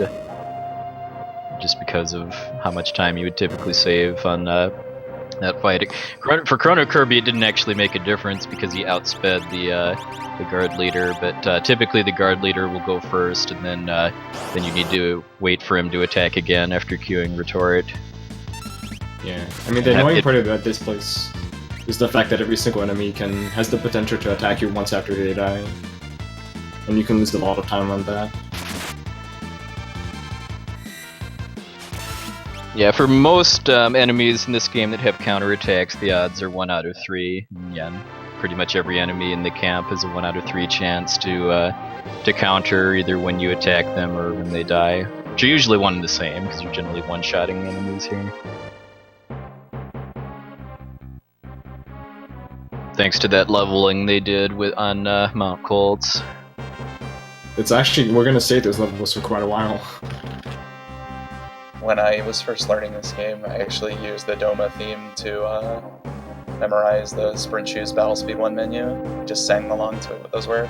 Just because of how much time you would typically save on that fight. For CronoKirby, it didn't actually make a difference because he outsped the guard leader, but typically the guard leader will go first, and then you need to wait for him to attack again after queuing retort. Yeah, I mean the annoying part about this place is the fact that every single enemy has the potential to attack you once after they die, and you can lose a lot of time on that. Yeah, for most enemies in this game that have counterattacks, the odds are 1 out of 3. And yeah, pretty much every enemy in the camp has a 1 out of 3 chance to counter either when you attack them or when they die, which are usually one and the same because you're generally one-shotting enemies here. Thanks to that leveling they did on Mount Colts. It's actually, we're gonna stay at those levels for quite a while. When I was first learning this game, I actually used the Doma theme to memorize the Sprint Shoes Battle Speed 1 menu. I just sang along to it with those words.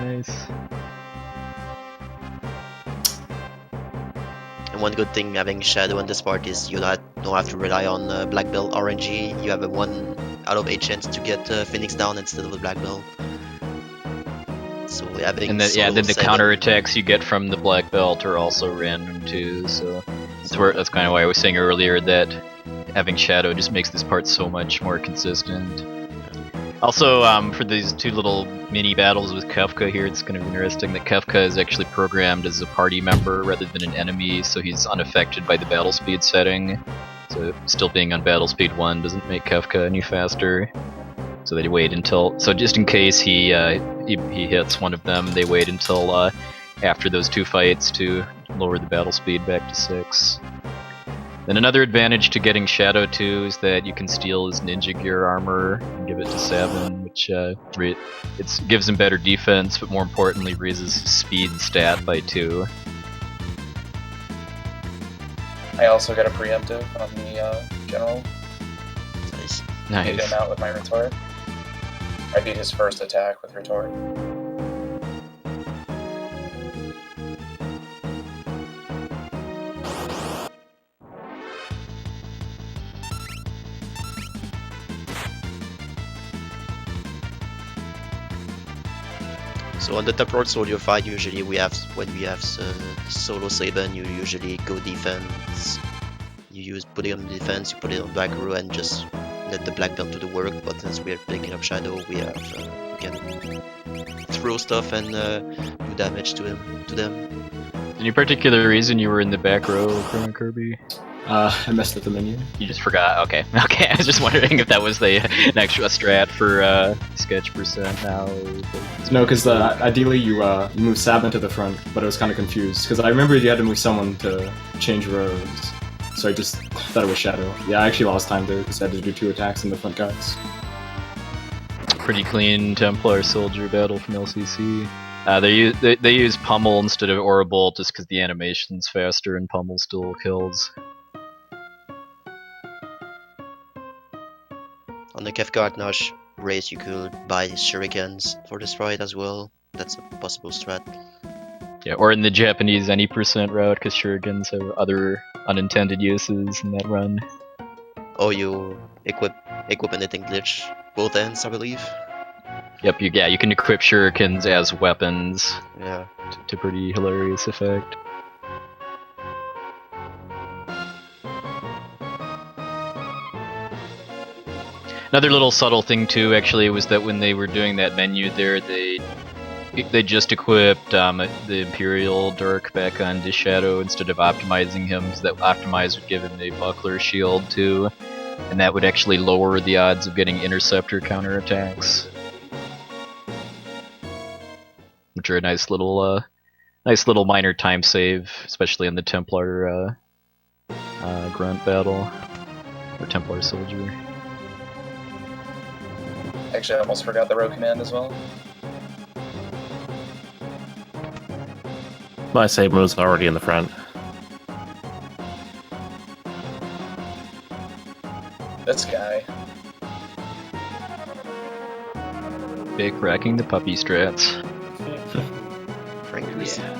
Nice. And one good thing having Shadow in this part is you don't have to rely on Black Belt RNG. You have a 1 out of 8 chance to get Phoenix down instead of a Black Belt. So having then the counterattacks you get from the Black Belt are also random too, so that's kind of why I was saying earlier that having Shadow just makes this part so much more consistent. Also, for these 2 little mini battles with Kefka here, it's kind of interesting that Kefka is actually programmed as a party member rather than an enemy, so he's unaffected by the battle speed setting. So still being on battle speed 1 doesn't make Kefka any faster. So they wait until, just in case he hits one of them, they wait until after those 2 fights to lower the battle speed back to 6. Then another advantage to getting Shadow 2 is that you can steal his ninja gear armor and give it to 7, which it gives him better defense, but more importantly raises his speed stat by 2. I also got a preemptive on the general. Nice. Beat him out with my retort. I beat his first attack with retort. So on the top road soldier fight, usually when we have solo Saban, you usually go defense. You put it on defense, you put it on back row, and just let the black belt do the work. But since we are picking up Shadow, we can throw stuff and do damage to them. Any particular reason you were in the back row, CronoKirby? I messed up the menu. You just forgot. Okay. I was just wondering if that was an extra strat for sketch percent now. No, because ideally you move Sabin to the front, but I was kind of confused because I remember you had to move someone to change rows. So I just thought it was Shadow. Yeah, I actually lost time there because I had to do 2 attacks in the front guys. Pretty clean Templar soldier battle from LCC. They use Pummel instead of Orbolt just because the animation's faster and Pummel still kills. On the Kefka Nash race, you could buy shurikens for this ride as well. That's a possible strat. Yeah, or in the Japanese any percent route, because shurikens have other unintended uses in that run. Oh, you equip anything glitch both ends, I believe. Yep, you can equip shurikens as weapons. Yeah. To pretty hilarious effect. Another little subtle thing too, actually, was that when they were doing that menu there, they just equipped the Imperial Dirk back onto Shadow instead of optimizing him, so that optimize would give him a buckler shield too, and that would actually lower the odds of getting interceptor counterattacks, which are a nice little minor time save, especially in the Templar grunt battle or Templar soldier. Actually, I almost forgot the row command as well. My save move's already in the front. This guy. Big wrecking the puppy strats. Frankly, Yeah.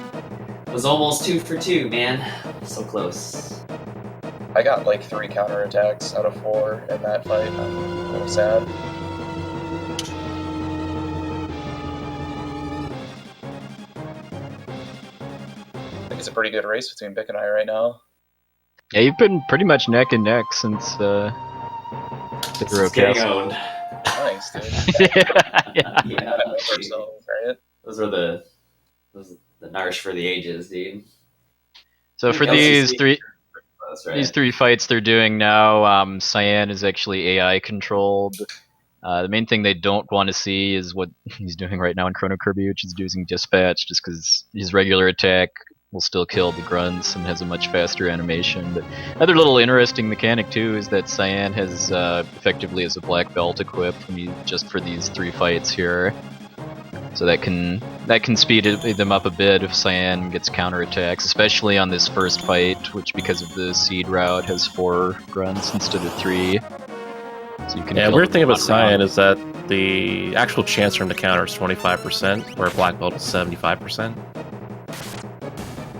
It was almost 2 for 2, man. So close. I got like 3 counterattacks out of 4 in that fight. I'm a little sad. I think it's a pretty good race between Bick and I right now. Yeah, you've been pretty much neck and neck since the Hero It's getting Castle. owned. Nice, dude. Yeah. Yeah. Ourselves, right? Those are the Narsh for the ages, dude. So for LCC these three That's right. these 3 fights they're doing now, Cyan is actually AI controlled. The main thing they don't want to see is what he's doing right now in CronoKirby, which is using Dispatch, just because his regular attack will still kill the grunts and has a much faster animation. But another little interesting mechanic too is that Cyan has effectively as a black belt equipped just for these 3 fights here. So that can speed them up a bit if Cyan gets counterattacks, especially on this first fight, which because of the seed route has 4 grunts instead of 3. So you can Yeah, kill weird them thing about one Cyan round. is that the actual chance for him to counter is 25%, where Black Belt is 75%.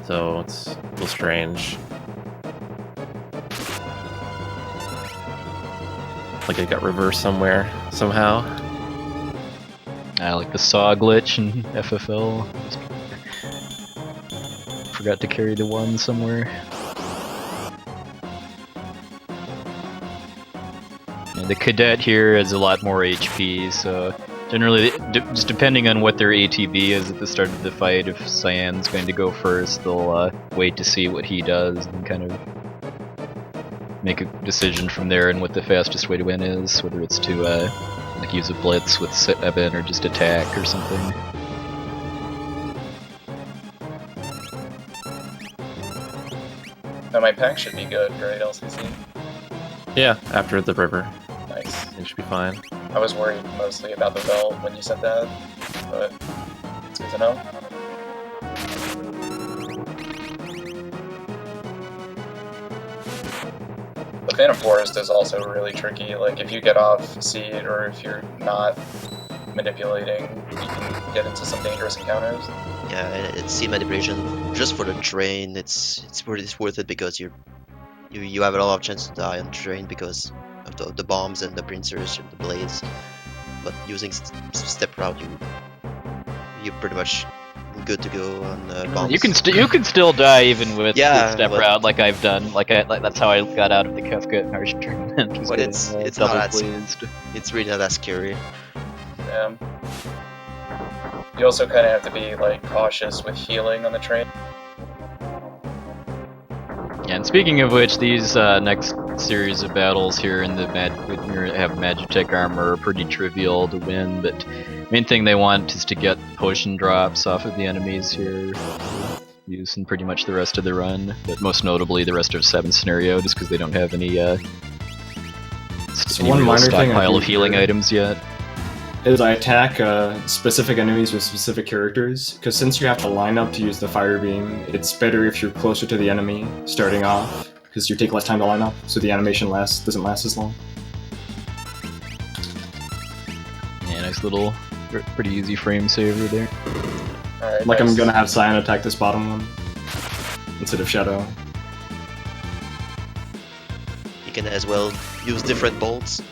So it's a little strange. Like it got reversed somewhere, somehow. Like the saw glitch in FFL. Forgot to carry the 1 somewhere. And the cadet here has a lot more HP, so generally, just depending on what their ATB is at the start of the fight, if Cyan's going to go first, they'll wait to see what he does and kind of make a decision from there and what the fastest way to win is, whether it's to like use a blitz with Eben or just attack or something. Now my pack should be good, right, LCC? Yeah, after the river, Nice. it should be fine. I was worried mostly about the belt when you said that, but it's good to know. The Phantom Forest is also really tricky. Like, if you get off seed or if you're not manipulating, you can get into some dangerous encounters. yeah, and it's seed manipulation just for the train. It's worth it because you have a lot of chance to die on the train because of the bombs and the pincers and the blades. But using step route, you're pretty much good to go on bombs. You can still die even with Yeah, the step but- route like I've done. Like that's how I got out of the Kefka and Harsh tournament. was But getting, it's double not that blazed. It's really not that scary. You also kind of have to be like cautious with healing on the train. Yeah, and speaking of which, these next series of battles here in the have Magitech armor are pretty trivial to win, but main thing they want is to get potion drops off of the enemies here, using pretty much the rest of the run, but most notably the rest of 7 scenario, just because they don't have any one real minor thing I stockpile do of healing here items yet. is I attack specific enemies with specific characters, because since you have to line up to use the fire beam, it's better if you're closer to the enemy starting off, because you take less time to line up, so the animation doesn't last as long. Yeah, nice little, pretty easy frame saver there. Alright, Like nice. I'm gonna have Cyan attack this bottom one instead of Shadow. You can as well use different bolts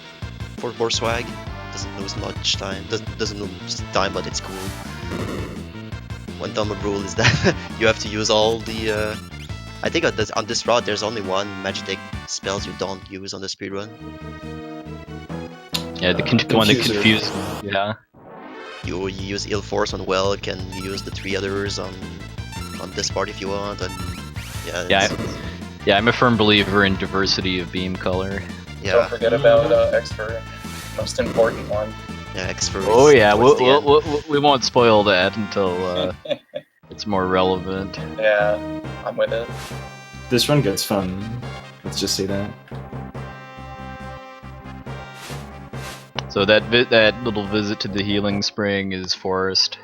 for more swag. Doesn't lose much time. Doesn't lose time, but it's cool. One dumb rule is that you have to use all the. I think on this route there's only one Magitech spells you don't use on the speedrun. Yeah, the one that Confuser. confused me. Yeah. You use ill force on Welk, and you use the 3 others on this part if you want, and yeah. Yeah, it's- Yeah, I'm a firm believer in diversity of beam color. yeah. Don't forget about Expert, most important one. Yeah, X-Fur Oh is yeah, towards the end. we won't spoil that until it's more relevant. Yeah, I'm with it. This run gets fun. Let's just say that. So that little visit to the healing spring is forest.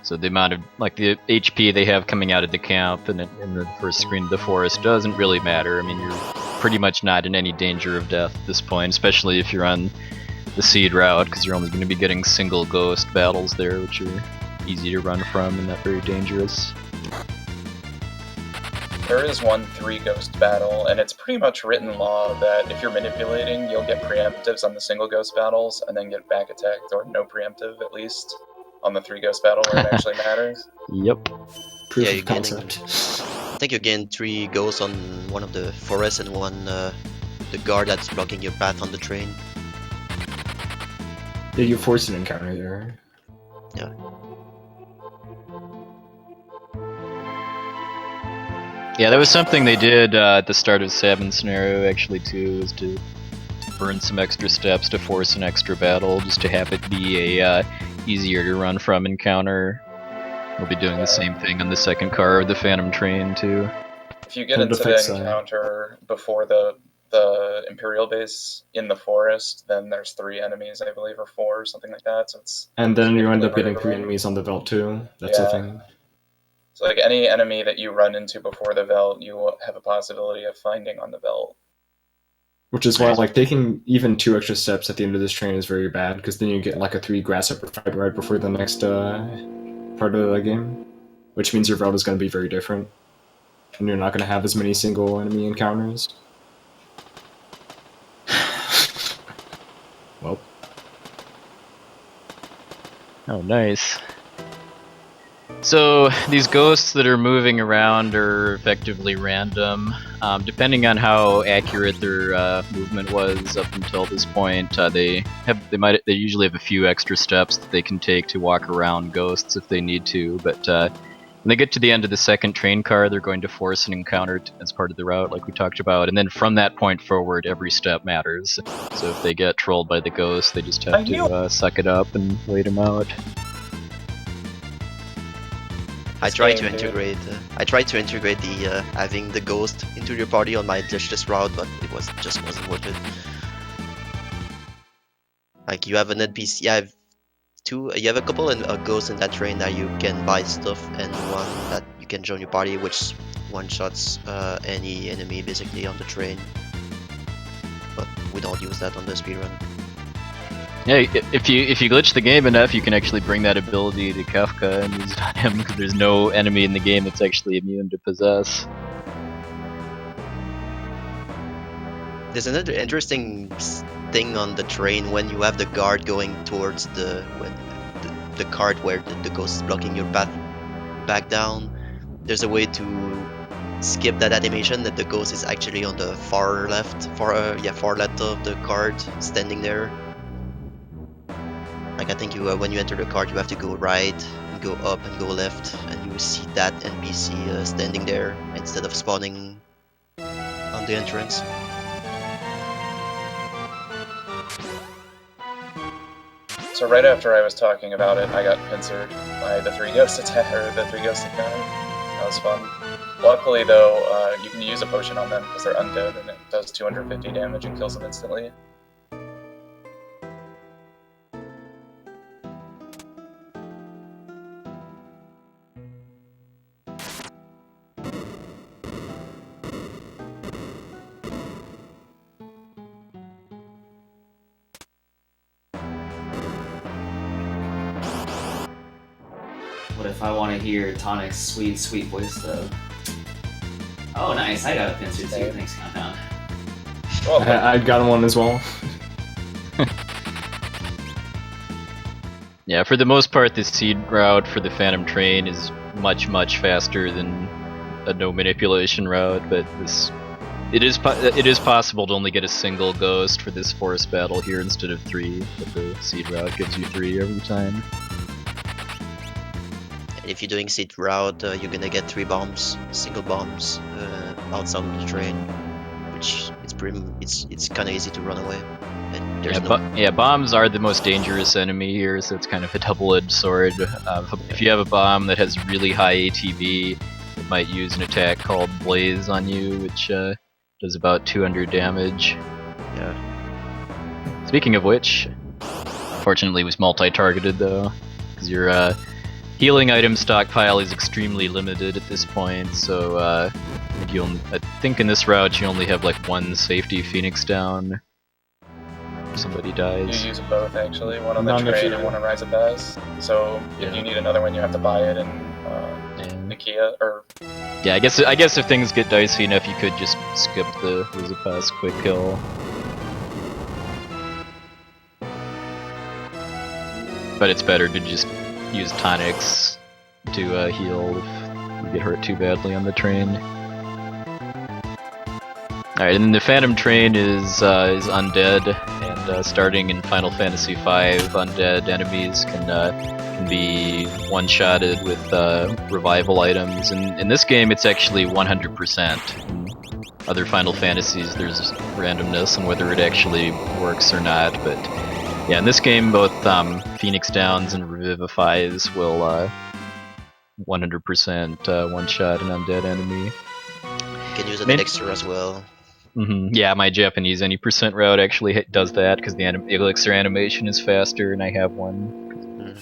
So the amount of the HP they have coming out of the camp and in the first screen of the forest doesn't really matter. I mean, you're pretty much not in any danger of death at this point, especially if you're on the seed route, because you're only going to be getting single ghost battles there, which are easy to run from and not very dangerous. There is one 3 ghost battle, and it's pretty much written law that if you're manipulating, you'll get preemptives on the single ghost battles, and then get back attacked, or no preemptive at least, on the 3 ghost battle where it actually matters. Yep. Proof Yeah, of you're getting- concept. I think you gain 3 ghosts on one of the forests and one the guard that's blocking your path on the train. Yeah, you force an encounter there. Yeah, that was something they did at the start of Sabin scenario actually too, was to burn some extra steps to force an extra battle, just to have it be a easier to run from encounter. We'll be doing the same thing on the second car of the Phantom Train too. If you get On the into flip the side. encounter before the Imperial base in the forest, then there's 3 enemies, I believe, or 4, or something like that. So it's And then you end up significantly getting harder 3 to run. enemies on the Veld too. That's Yeah. a thing. So like any enemy that you run into before the Veld, you will have a possibility of finding on the Veld. Which is why, taking even 2 extra steps at the end of this train is very bad, because then you get a 3 grasshopper fight right before the next part of the game. Which means your Veld is going to be very different. And you're not going to have as many single enemy encounters. Well. Oh, nice. So these ghosts that are moving around are effectively random. Depending on how accurate their movement was up until this point, they usually have a few extra steps that they can take to walk around ghosts if they need to. But when they get to the end of the second train car, they're going to force an encounter as part of the route, like we talked about. And then from that point forward, every step matters. So if they get trolled by the ghost, they just have to suck it up and wait them out. I tried to integrate the having the ghost into your party on my dishless route, but it just wasn't worth it. Like you have an NPC, you have a couple of ghosts in that train that you can buy stuff, and one that you can join your party, which one-shots any enemy basically on the train. But we don't use that on the speedrun. Yeah, if you glitch the game enough, you can actually bring that ability to Kafka and use it on him, because there's no enemy in the game that's actually immune to possess. There's another interesting thing on the train when you have the guard going towards the cart where the ghost is blocking your path back down. There's a way to skip that animation that the ghost is actually on the far left of the cart, standing there. Like I think you when you enter the cart, you have to go right, and go up, and go left, and you see that NPC standing there instead of spawning on the entrance. So right after I was talking about it, I got pincered by the 3 ghost attack, or the 3 ghost encounter. That was fun. Luckily though, you can use a potion on them because they're undead, and it does 250 damage and kills them instantly. What if I want to hear Tonic's sweet, sweet voice though? Oh, nice! I got a pincer too. Thanks, Countdown. Well, I got one as well. Yeah, for the most part, the seed route for the Phantom Train is much, much faster than a no manipulation route, but this It is possible to only get a single ghost for this forest battle here instead of 3, but the seed route gives you 3 every time. And if you're doing seed route, you're gonna get 3 bombs, single bombs, outside of the train, which it's kind of easy to run away. And there's Bombs are the most dangerous enemy here, so it's kind of a double-edged sword. If you have a bomb that has really high ATB, it might use an attack called Blaze on you, which does about 200 damage. Yeah. Speaking of which, unfortunately it was multi-targeted though, because your healing item stockpile is extremely limited at this point, so I think in this route you only have like 1 safety Phoenix down. If somebody dies. You use both actually, one on the Not train necessarily. and one on Rise of Bass. So if you need another one, you have to buy it in Nikia or. Yeah, I guess if things get dicey enough, you could just skip the Rizapass quick kill. But it's better to just use tonics to heal if you get hurt too badly on the train. Alright, and then the Phantom Train is undead, and starting in Final Fantasy V, undead enemies can be one-shotted with revival items. And in this game, it's actually 100%. In other Final Fantasies, there's randomness on whether it actually works or not, but yeah, in this game, both Phoenix Downs and Revivifies will 100% one-shot an undead enemy. You can use an elixir as well. Yeah, my Japanese any percent route actually does that because the elixir animation is faster, and I have one.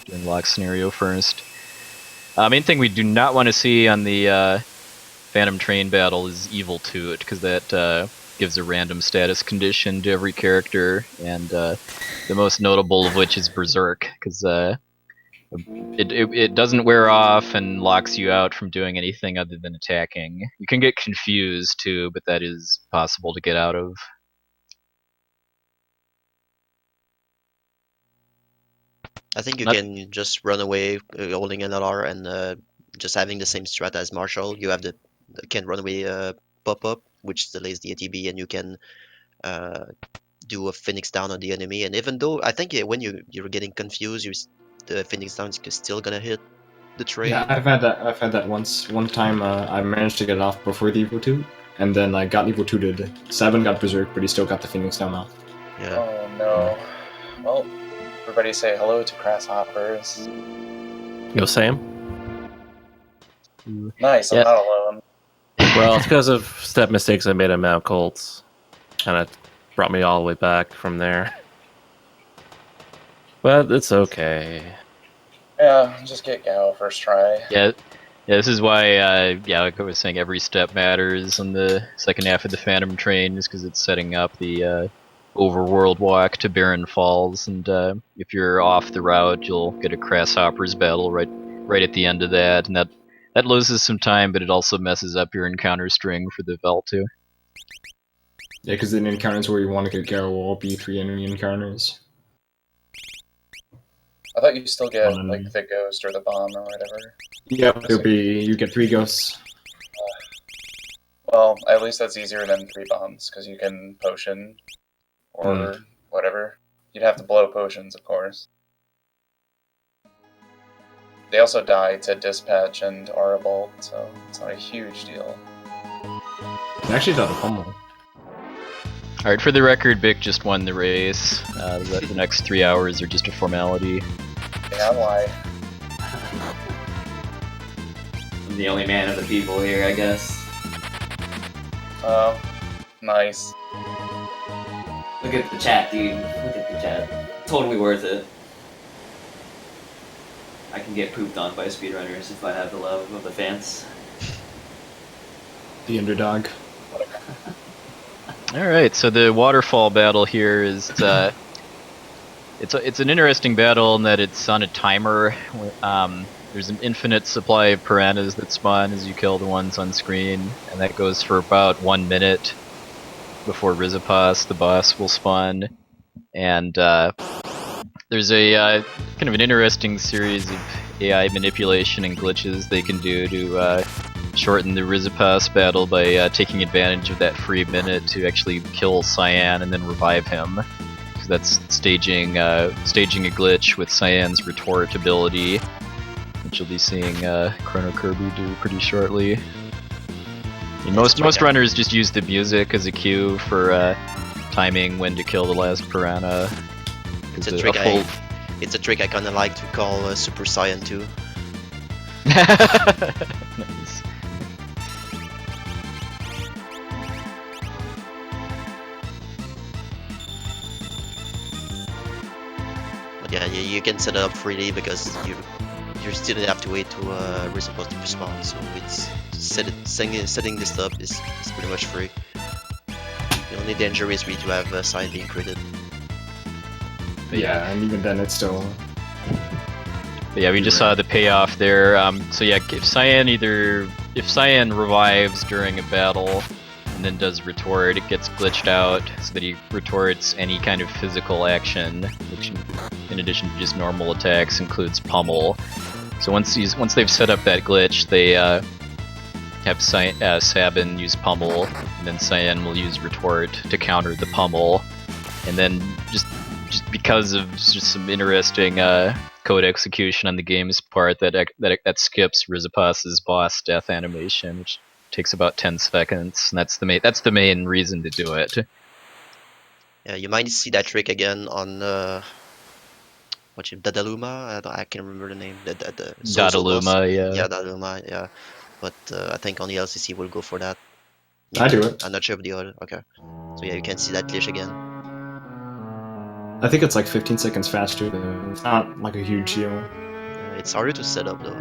Doing lock scenario first. Main thing we do not want to see on the Phantom Train battle is Evil Toot, because that gives a random status condition to every character, and the most notable of which is Berserk, because it doesn't wear off and locks you out from doing anything other than attacking. You can get confused too, but that is possible to get out of. I think you can just run away holding an LR and just having the same strat as Marshall. You have the can run away pop-up, which delays the ATB, and you can do a Phoenix Down on the enemy. And even though I think when you're getting confused, the Phoenix Down is still gonna hit the train. Yeah, I've had that once. One time I managed to get it off before the Evo 2, and then I got Evo 2'd. Sabin got Berserk, but he still got the Phoenix Down off. Yeah. Oh no. Well, everybody say hello to Grasshoppers. Yo, Sam? Nice, I'm Yeah. not alone. Well, it's because of step mistakes I made on Mount Colts. Kind of brought me all the way back from there. But it's okay. Yeah, just get Gao first try. Yeah, this is why, like I was saying, every step matters on the second half of the Phantom Train, is because it's setting up the overworld walk to Barren Falls, and if you're off the route, you'll get a Grasshoppers battle right at the end of that, and that loses some time, but it also messes up your encounter string for the Vel too. Yeah, because the encounters where you want to get Garo will all be 3 enemy encounters. I thought you still get One like enemy. the ghost or the bomb or whatever. Yep, it'll be you get 3 ghosts. Well, at least that's easier than 3 bombs, because you can potion or whatever. You'd have to blow potions, of course. They also die to Dispatch and Aurabolt, so it's not a huge deal. It actually does a pummel. Alright, for the record, Bic just won the race. The next 3 hours are just a formality. Yeah, why? I'm the only man of the people here, I guess. Oh, nice. Look at the chat, dude. Look at the chat. Totally worth it. I can get pooped on by speedrunners if I have the love of the fans. The underdog. Alright, so the waterfall battle here is it's an interesting battle in that it's on a timer. There's an infinite supply of piranhas that spawn as you kill the ones on screen, and that goes for about 1 minute before Rizapass, the boss, will spawn. And there's a kind of an interesting series of AI manipulation and glitches they can do to shorten the Rizipas battle by taking advantage of that free minute to actually kill Cyan and then revive him. So that's staging a glitch with Cyan's retort ability, which you'll be seeing CronoKirby do pretty shortly. And most runners just use the music as a cue for timing when to kill the last piranha. It's a trick. It's a trick I kind of like to call Super Saiyan 2. Nice. But yeah, you can set it up freely because you still have to wait to Rizipas to respawn. So it's setting this up is pretty much free. The only danger is we do have Saiyan being critted. Yeah, and even then it's still... But yeah, we just saw the payoff there. So yeah, if Cyan revives during a battle and then does retort, it gets glitched out so that he retorts any kind of physical action, which in addition to just normal attacks includes pummel. So once they've set up that glitch, they have Sabin use pummel, and then Cyan will use retort to counter the pummel, and then just because of just some interesting code execution on the game's part, that skips Rizipas's boss death animation, which takes about 10 seconds, and that's the main reason to do it. Yeah, you might see that trick again on Dadaluma. I can't remember the name. The Dadaluma, yeah. Yeah, Dadaluma, yeah. But I think on the LCC we'll go for that. I do it. I'm not sure of the other. Okay. So yeah, you can see that glitch again. I think it's like 15 seconds faster, though. It's not like a huge deal. It's harder to set up though.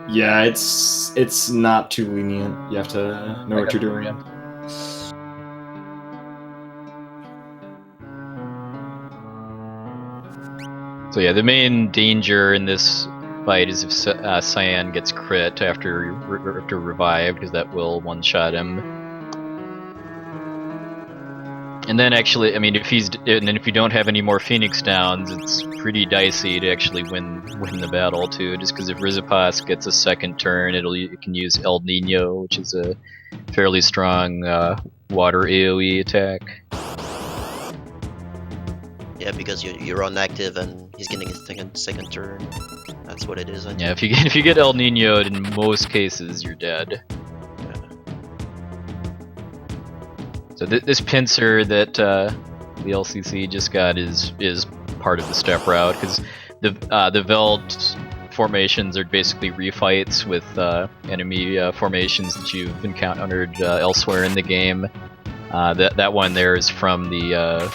Yeah, it's not too lenient. You have to know what you're doing. So yeah, the main danger in this fight is if Cyan gets crit after revive, because that will one-shot him. And then actually, I mean, if you don't have any more Phoenix Downs, it's pretty dicey to actually win the battle too. Just because if Rizipas gets a second turn, it can use El Nino, which is a fairly strong water AOE attack. Yeah, because you're inactive and he's getting his second turn. That's what it is. I think. Yeah, if you get El Nino'd, in most cases you're dead. So this pincer that the LCC just got is part of the step route, because the Veld formations are basically refights with enemy formations that you've encountered elsewhere in the game. That one there is from the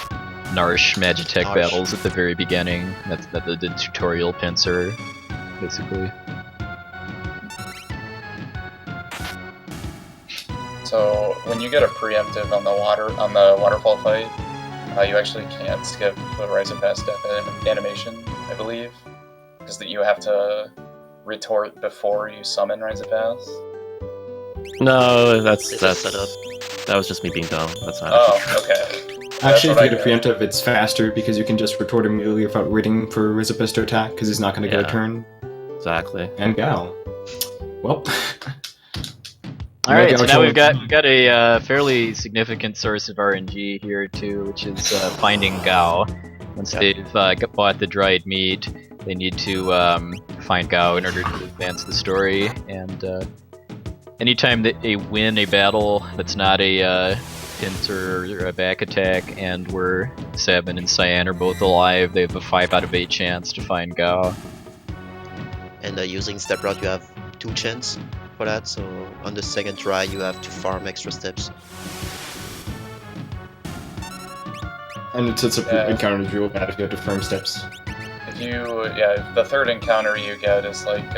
Narsh Magitech battles at the very beginning. That's the tutorial pincer, basically. So when you get a preemptive on the waterfall fight, you actually can't skip the Rise of Past Death animation, I believe, because you have to retort before you summon Rise of Past. No, that's set up. That was just me being dumb. That's not. Oh, okay. Actually, if you get a preemptive, it's faster because you can just retort immediately without waiting for Rizipus to attack, because he's not going to get a turn. Exactly. And Gal. Well. Alright, so now we've got a fairly significant source of RNG here too, which is finding Gao. Once they've bought the dried meat, they need to find Gao in order to advance the story. And anytime that they win a battle that's not a pincer or a back attack, and where Sabin and Cyan are both alive, they have a 5 out of 8 chance to find Gao. And using step route, you have 2 chances for that, so on the second try you have to farm extra steps. And it's a encounter is real bad if you have to farm steps. If the third encounter you get is like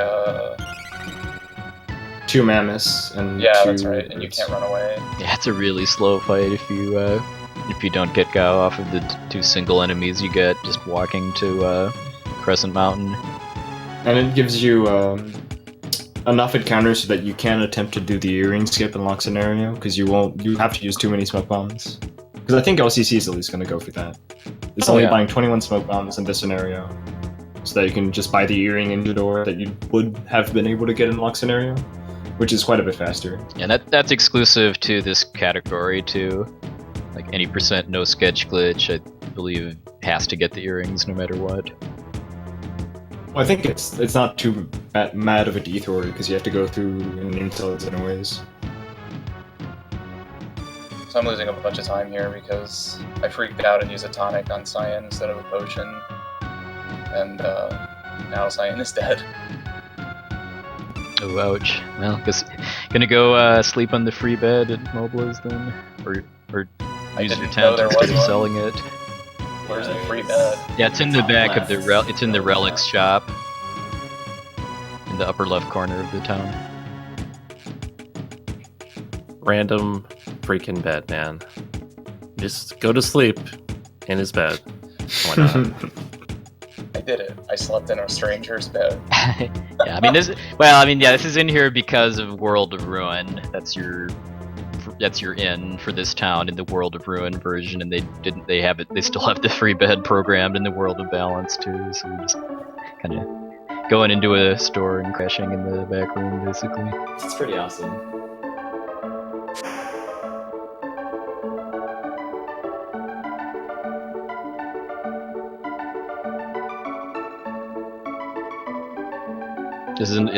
2 mammoths and that's right, and you can't run away. Yeah, it's a really slow fight if you don't get Gao off of the 2 single enemies you get just walking to Crescent Mountain. And it gives you enough encounters so that you can attempt to do the earring skip and lock scenario, because you have to use too many smoke bombs. Because I think LCC is at least going to go for that. It's only buying 21 smoke bombs in this scenario, so that you can just buy the earring in the door that you would have been able to get in lock scenario. which is quite a bit faster. And that's exclusive to this category too. Like any percent no sketch glitch, I believe has to get the earrings no matter what. Well, I think it's not too mad of a detour because you have to go through an intelligence anyways. So I'm losing a bunch of time here because I freaked out and used a tonic on Cyan instead of a potion. And now Cyan is dead. Oh, ouch. Well, guess gonna go sleep on the free bed at Moblez then? Or use your didn't know tent there instead was of one. selling it? Where's the free bed? Yeah, it's in the Top back of left. it's in the relics shop. In the upper left corner of the town. Random freaking bed, man. Just go to sleep in his bed. Why not? I did it. I slept in a stranger's bed. Yeah, I mean this. Well, I mean, yeah, this is in here because of World of Ruin. That's your inn for this town in the World of Ruin version, and they have it. They still have the free bed programmed in the World of Balance too. So you're just kind of going into a store and crashing in the back room, basically. It's pretty awesome.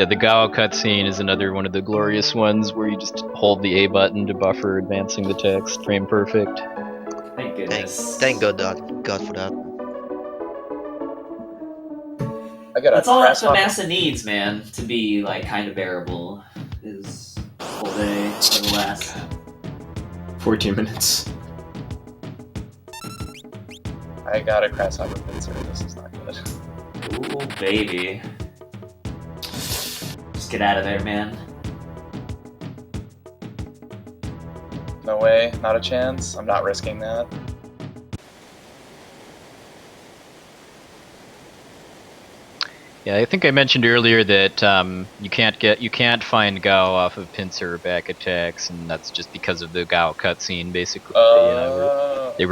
The Gao cutscene is another one of the glorious ones where you just hold the A button to buffer advancing the text, frame perfect. Thank goodness. Thank God for that. I got That's a all that grasshopper. Massa needs, man, to be like kind of bearable. Is whole day for the last. 14 minutes. I got a grasshopper pincer. This is not good. Ooh, baby. Just get out of there, man. No way. Not a chance. I'm not risking that. Yeah, I think I mentioned earlier that you can't find Gao off of pincer or back attacks, and that's just because of the Gao cutscene, basically. They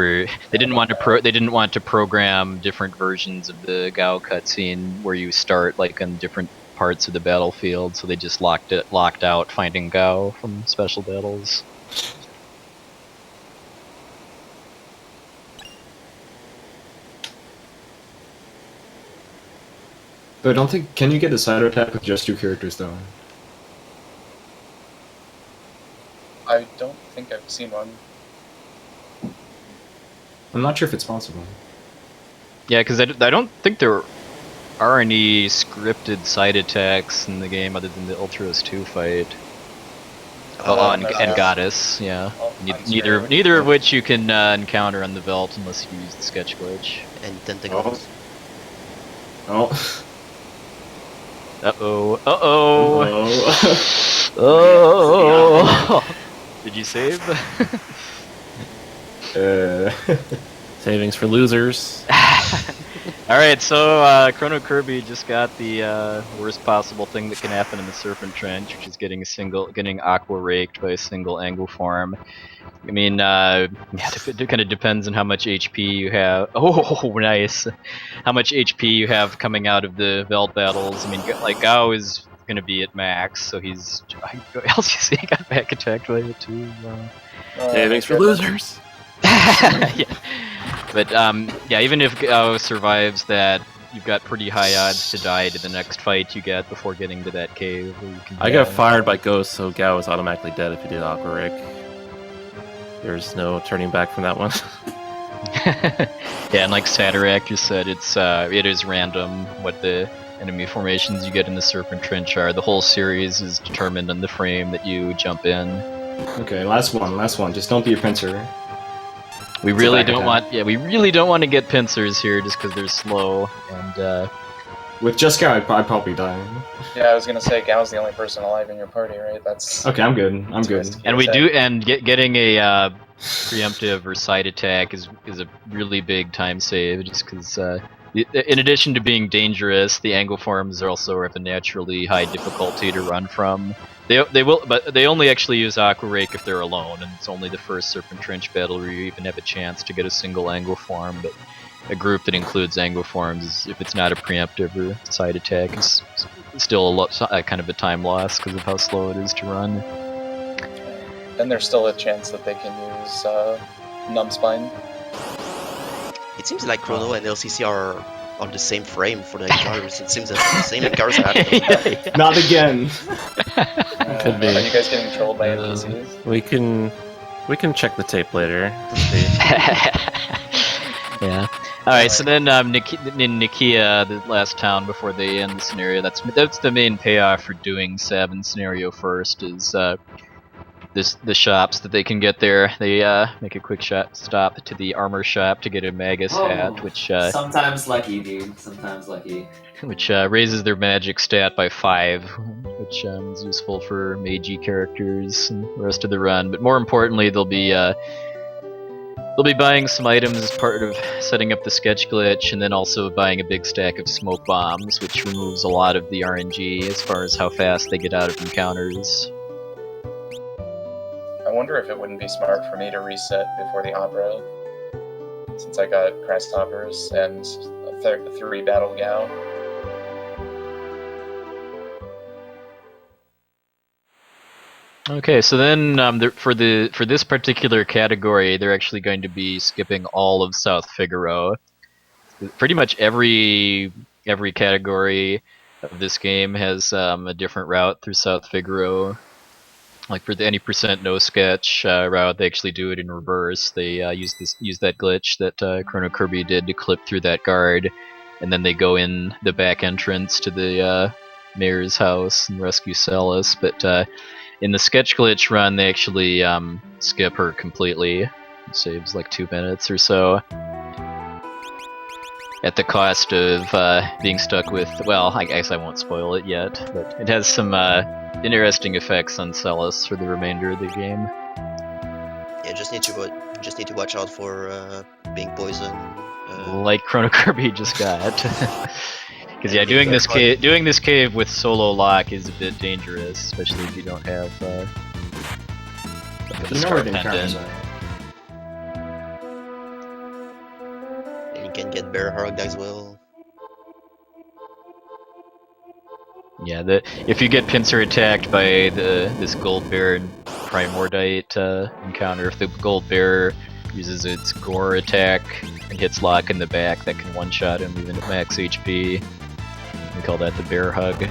didn't want to program different versions of the Gao cutscene where you start like on different parts of the battlefield, so they just locked out finding Gao from special battles. But I don't think. Can you get a side attack with just 2 characters though? I don't think I've seen one. I'm not sure if it's possible. Yeah, because I don't think there are any scripted side attacks in the game other than the Ultros 2 fight. And Goddess, yeah. Neither of which you can encounter on the Veldt unless you use the sketch glitch. And tentacles. Oh. Uh-oh. Oh. Oh! Did you save? Savings for losers. Alright, so CronoKirby just got the worst possible thing that can happen in the Serpent Trench, which is getting aqua raked by a single angle form. I mean, it kind of depends on how much HP you have. Oh, nice! How much HP you have coming out of the Veldt battles. I mean, like Gao is going to be at max, so he's. LCC got back attacked by it too. Savings for losers. Yeah. But yeah, even if Gao survives that, you've got pretty high odds to die to the next fight you get before getting to that cave. Where you can I got fired by Ghost, so Gao was automatically dead if he did Aqua Rig. There's no turning back from that one. Yeah, and like Satarak just said, it is random what the enemy formations you get in the Serpent Trench are. The whole series is determined on the frame that you jump in. Okay, last one. Just don't be a pincer. We really don't want to get pincers here just because they're slow and. With just Gao, I'd probably die. Yeah, I was gonna say Gao's the only person alive in your party, right? That's Okay, I'm good. And getting a preemptive or side attack is a really big time save, just because in addition to being dangerous, the angle forms are also have a naturally high difficulty to run from. But they only actually use Aqua Rake if they're alone, and it's only the first Serpent Trench battle where you even have a chance to get a single angle form. But a group that includes angle forms, if it's not a preemptive or side attack, is still kind of a time loss because of how slow it is to run. And there's still a chance that they can use Numbspine. It seems like Chrono and LCC are on the same frame for the cars. It seems that the same cars are happening. Not again. Could be. Are you guys getting trolled by NPCs? We can check the tape later to see. Yeah. All right. So then, in Nikia, the last town before they end the scenario, that's the main payoff for doing Sabin scenario first. Is the shops that they can get there. They make a quick stop to the armor shop to get a Magus hat, which sometimes lucky, dude. Sometimes lucky. Which raises their magic stat by 5, which is useful for magey characters and the rest of the run. But more importantly, they'll be buying some items as part of setting up the sketch glitch, and then also buying a big stack of smoke bombs, which removes a lot of the RNG as far as how fast they get out of encounters. I wonder if it wouldn't be smart for me to reset before the opera, since I got Grasshoppers and 3 Battle Gow. Okay, so then for this particular category, they're actually going to be skipping all of South Figaro. Pretty much every category of this game has a different route through South Figaro. Like for the any % no sketch route, they actually do it in reverse. They use that glitch that CronoKirby did to clip through that guard, and then they go in the back entrance to the mayor's house and rescue Celis. But in the sketch glitch run, they actually skip her completely. It saves like 2 minutes or so. At the cost of being stuck with, well, I guess I won't spoil it yet, but it has some interesting effects on Celis for the remainder of the game. Yeah, just need to watch out for being poisoned. Like CronoKirby just got. Because yeah, doing this cave with solo lock is a bit dangerous, especially if you don't have like a star pendant. And you can get bear hugged as well. Yeah, if you get pincer attacked by this gold bear primordite encounter, if the gold bear uses its gore attack and hits lock in the back, that can one-shot him even at max HP. We call that the bear hug.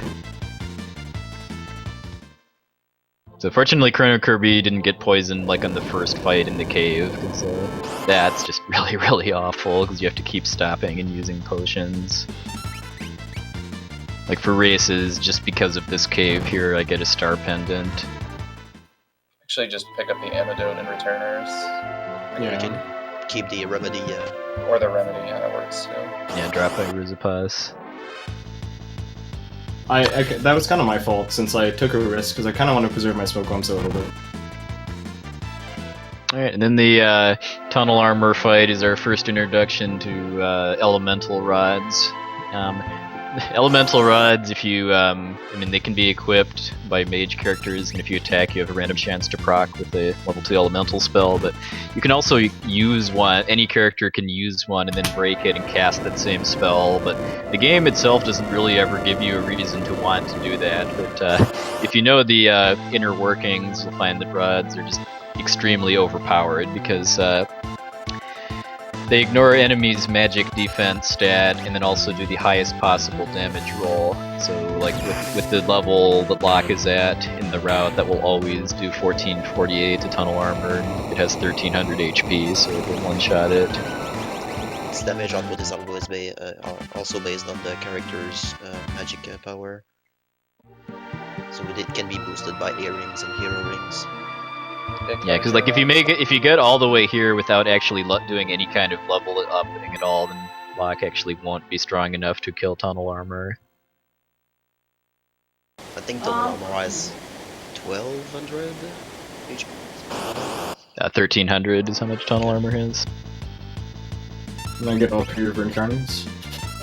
So fortunately CronoKirby didn't get poisoned like on the first fight in the cave, because that's just really, really awful, because you have to keep stopping and using potions. Like for races, just because of this cave here, I get a star pendant. Actually, just pick up the antidote and returners. You can keep the remedy. Or the remedy, yeah, that works too. Yeah, drop by Ruzapas. That was kind of my fault, since I took a risk, because I kind of want to preserve my smoke bombs a little bit. Alright, and then the tunnel armor fight is our first introduction to elemental rods. Elemental rods, if you, they can be equipped by mage characters, and if you attack, you have a random chance to proc with a level 2 elemental spell, but you can also use one, any character can use one and then break it and cast that same spell, but the game itself doesn't really ever give you a reason to want to do that, but if you know the inner workings, you'll find that rods are just extremely overpowered, because they ignore enemies' magic defense stat, and then also do the highest possible damage roll. So, like with the level that Locke is at in the route, that will always do 1448 to tunnel armor. It has 1300 HP, so it will one-shot it. Its damage output is always also based on the character's magic power. So it can be boosted by earrings and hero rings. Yeah, because like if you get all the way here without actually doing any kind of level upping at all, then Locke actually won't be strong enough to kill tunnel armor. I think tunnel armor has 1200 HP. 1300 is how much tunnel armor has. And I get all pure encounters.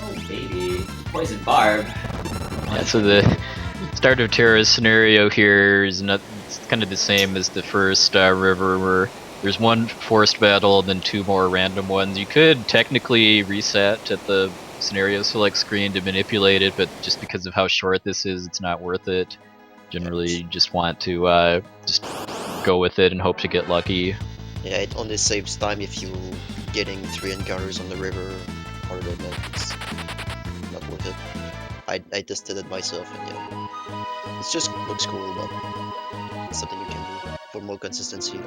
Oh baby, poison barb. Yeah, so the Start of Terra's scenario here is it's kind of the same as the first river, where there's one forced battle and then 2 more random ones. You could technically reset at the scenario select screen to manipulate it, but just because of how short this is, it's not worth it. Generally, you just want to just go with it and hope to get lucky. Yeah, it only saves time if you getting 3 encounters on the river. Other than that, it's not worth it. I tested it myself, and yeah, it just looks cool, but it's something you can do for more consistency.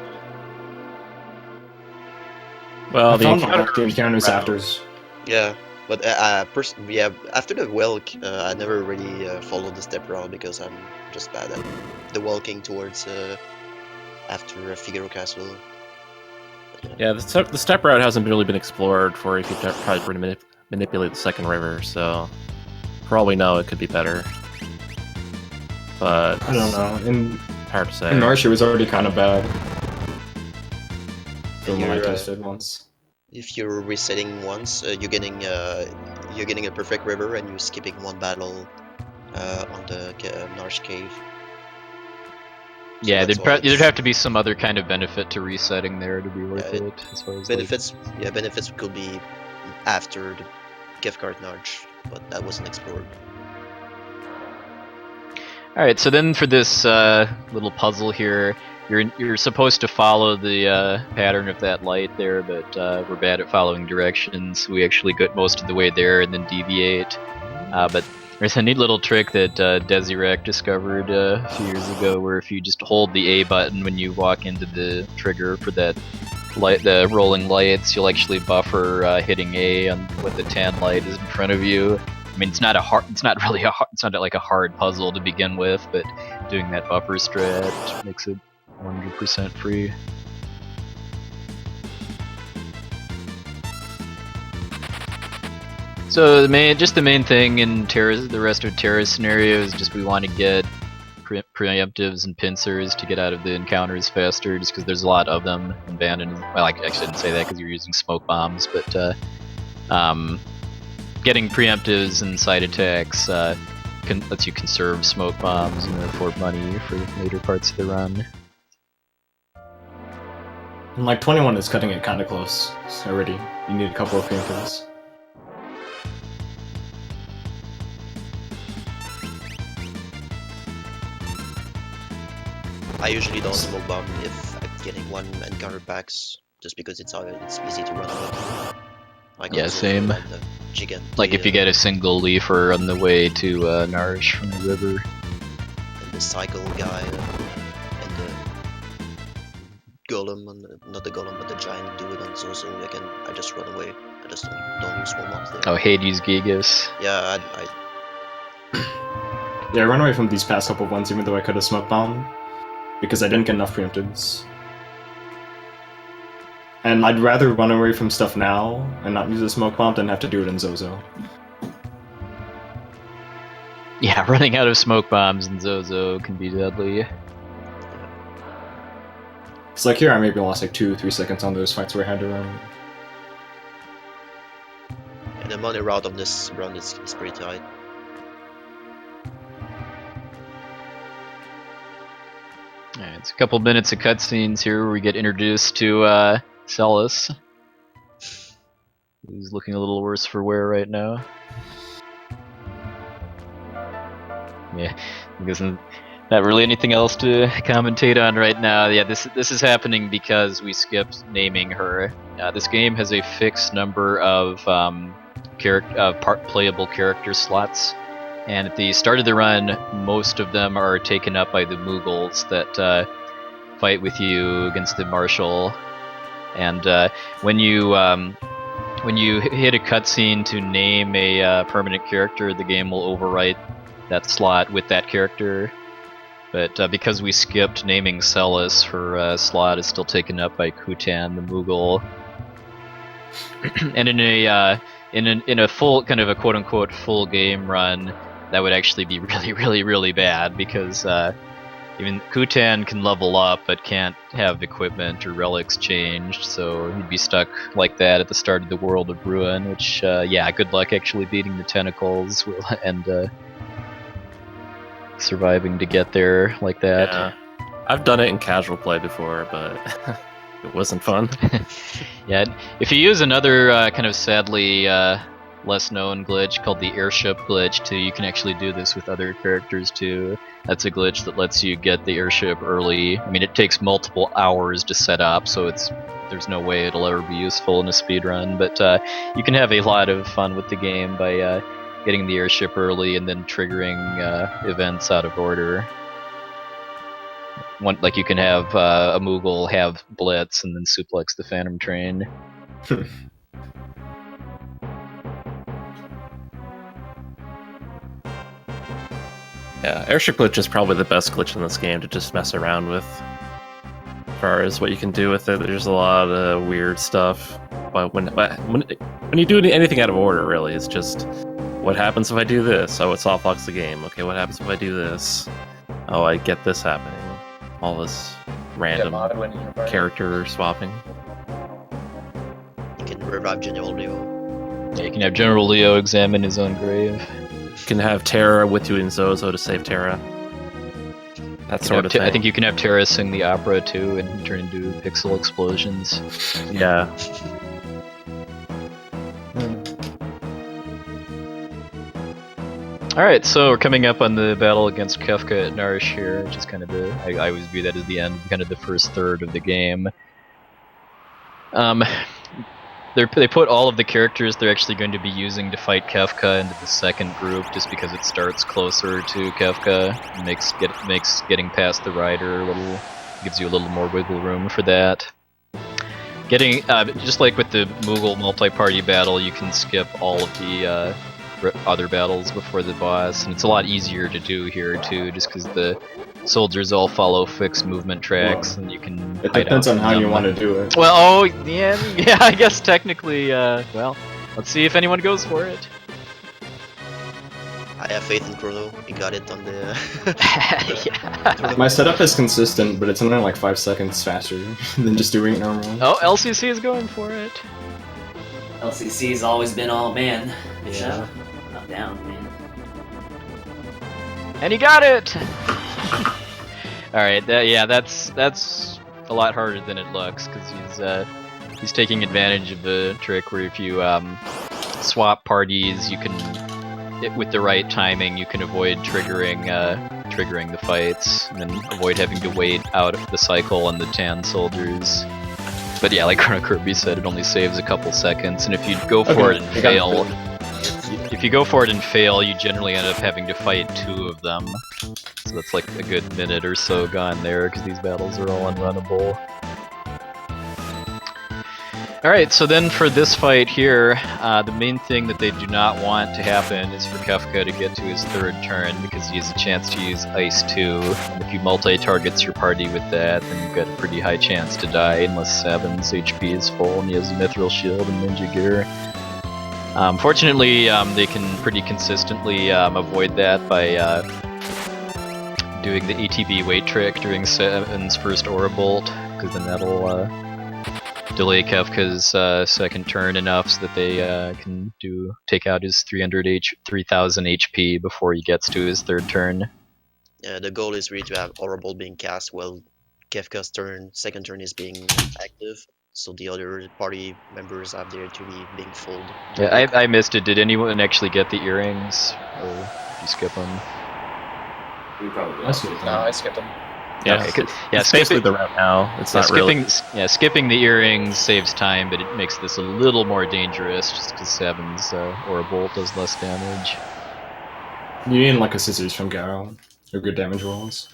Well, I the found encounter the encounters route- afters. Yeah, but yeah, after the Welk, I never really followed the step route because I'm just bad at the walking towards after Figaro Castle. But Yeah, the step route hasn't really been explored for if you try to manipulate the second river, so for all we know, it could be better. But I don't know. In hard to say. Narsh, it was already kind of bad. From when I you're, tested once. if you're resetting once, you're getting a perfect river and you're skipping one battle on the Narsh cave. So Yeah, that's why there'd have to be some other kind of benefit to resetting there to be worth Yeah, it, as far as benefits. Yeah, benefits could be after the gift card Narsh, but that wasn't explored. Alright, so then for this little puzzle here, you're supposed to follow the pattern of that light there, but we're bad at following directions. We actually get most of the way there and then deviate. But there's a neat little trick that Desirec discovered a few years ago, where if you just hold the A button when you walk into the trigger for that light, the rolling lights, you'll actually buffer hitting A on when the tan light is in front of you. I mean, it's not like a hard puzzle to begin with, but doing that buffer strat makes it 100% free. So the main thing in the rest of Terra's scenario is just we want to get preemptives and pincers to get out of the encounters faster, just because there's a lot of them. And Bandon, well, I shouldn't say that because you're using smoke bombs, but getting preemptives and side attacks lets you conserve smoke bombs and therefore money for later parts of the run. And like 21 is cutting it kind of close already. You need a couple of preemptives. I usually don't smoke bomb if I'm getting 1 encounter packs, just because it's easy to run away. Like Yeah, also same. like the Gigant, Like if you get a single leafer on the way to Nourish from the river. and the cycle guy and the golem, not the golem but the giant do it on Zozo. I just run away. I just don't use smoke bombs there. Oh, Hades Gigas. Yeah, Yeah, I ran away from these past couple of ones even though I could have smoke bombed, because I didn't get enough preemptives. And I'd rather run away from stuff now and not use a smoke bomb than have to do it in Zozo. Yeah, running out of smoke bombs in Zozo can be deadly. It's like here I maybe lost like 2-3 seconds on those fights where I had to run. and the money route of this run is pretty tight. Alright, it's a couple minutes of cutscenes here where we get introduced to Celis, who's looking a little worse for wear right now. Yeah, I guess not really anything else to commentate on right now. Yeah, this is happening because we skipped naming her. This game has a fixed number of playable character slots, and at the start of the run, most of them are taken up by the Mughals that fight with you against the Marshal. And when you hit a cutscene to name a permanent character, the game will overwrite that slot with that character. But because we skipped naming Celis, her slot is still taken up by Kutan, the Mughal. And in a full kind of a quote unquote full game run, that would actually be really bad, because even Kutan can level up but can't have equipment or relics changed, so he'd be stuck like that at the start of the World of Ruin, which yeah, good luck actually beating the tentacles and surviving to get there like that. Yeah. I've done it in casual play before, but it wasn't fun. Yeah, if you use another kind of sadly less known glitch called the airship glitch too. You can actually do this with other characters too. That's a glitch that lets you get the airship early. I mean, it takes multiple hours to set up, so there's no way it'll ever be useful in a speedrun, but you can have a lot of fun with the game by getting the airship early and then triggering events out of order. Like you can have a Moogle have Blitz and then suplex the Phantom Train. Yeah, airship glitch is probably the best glitch in this game to just mess around with. As far as what you can do with it, there's a lot of weird stuff. But when you do anything out of order, really, it's just what happens if I do this? Oh, it softlocks the game. Okay, what happens if I do this? Oh, I get this happening. All this random character swapping. You can revive General Leo. Yeah, you can have General Leo examine his own grave. You can have Terra with you in Zozo to save Terra. That sort of thing. I think you can have Terra sing the opera too and turn into pixel explosions. Yeah. Alright, so we're coming up on the battle against Kefka at Narish here, which is kind of I always view that as the end, kind of the first third of the game. They put all of the characters they're actually going to be using to fight Kefka into the second group, just because it starts closer to Kefka, and makes getting past the rider gives you a little more wiggle room for that. Getting just like with the Moogle multi-party battle, you can skip all of the other battles before the boss, and it's a lot easier to do here too, just because the soldiers all follow fixed movement tracks, and you can. It depends on how you want to do it. Well, yeah, I guess technically. Well, let's see if anyone goes for it. I have faith in Chrono. He got it on the. Yeah. My setup is consistent, but it's only like 5 seconds faster than just doing it normal. Oh, LCC is going for it. LCC's always been all man. Yeah. Not down, man. And he got it! Alright, that's a lot harder than it looks, because he's taking advantage of the trick where if you swap parties, you can, with the right timing, you can avoid triggering the fights, and then avoid having to wait out the cycle on the tan soldiers. But yeah, like CronoKirby said, it only saves a couple seconds, and if you go for it and fail, you generally end up having to fight 2 of them. So that's like a good minute or so gone there, because these battles are all unrunnable. Alright, so then for this fight here, the main thing that they do not want to happen is for Kefka to get to his 3rd turn, because he has a chance to use Ice 2, and if you multi-targets your party with that, then you've got a pretty high chance to die, unless Sabin's HP is full and he has a Mithril Shield and Ninja Gear. Fortunately, they can pretty consistently avoid that by doing the ATB wait trick during Sabin's first Aura Bolt, because then that'll delay Kefka's 2nd turn enough so that they can take out his 3000 HP before he gets to his 3rd turn. Yeah, the goal is really to have Aura Bolt being cast while Kefka's 2nd turn is being active, so the other party members have their to be being full. Yeah, I missed it. Did anyone actually get the earrings, or did you skip them? We probably I skipped them. No, I skipped them. Yeah, Okay, it's basically the route now. It's not really. Skipping the earrings saves time, but it makes this a little more dangerous, just because Sabin's Aura Bolt does less damage. You need like a Scissors from Garo, or good damage rolls.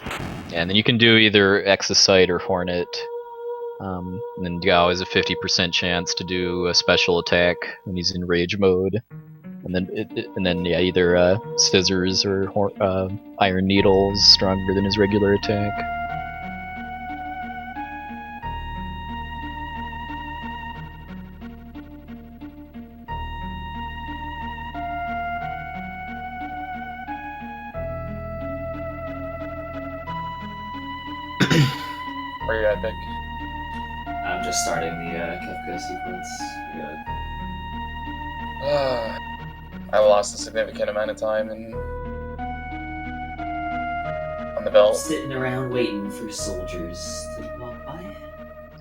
Yeah, and then you can do either Exocite or Hornet. And then Gao has a 50% chance to do a special attack when he's in rage mode. And then yeah, either Scissors or Iron Needle is stronger than his regular attack. Where you at, Vic? I'm just starting the Kefka sequence. I lost a significant amount of time on the belt. Sitting around waiting for soldiers to walk by.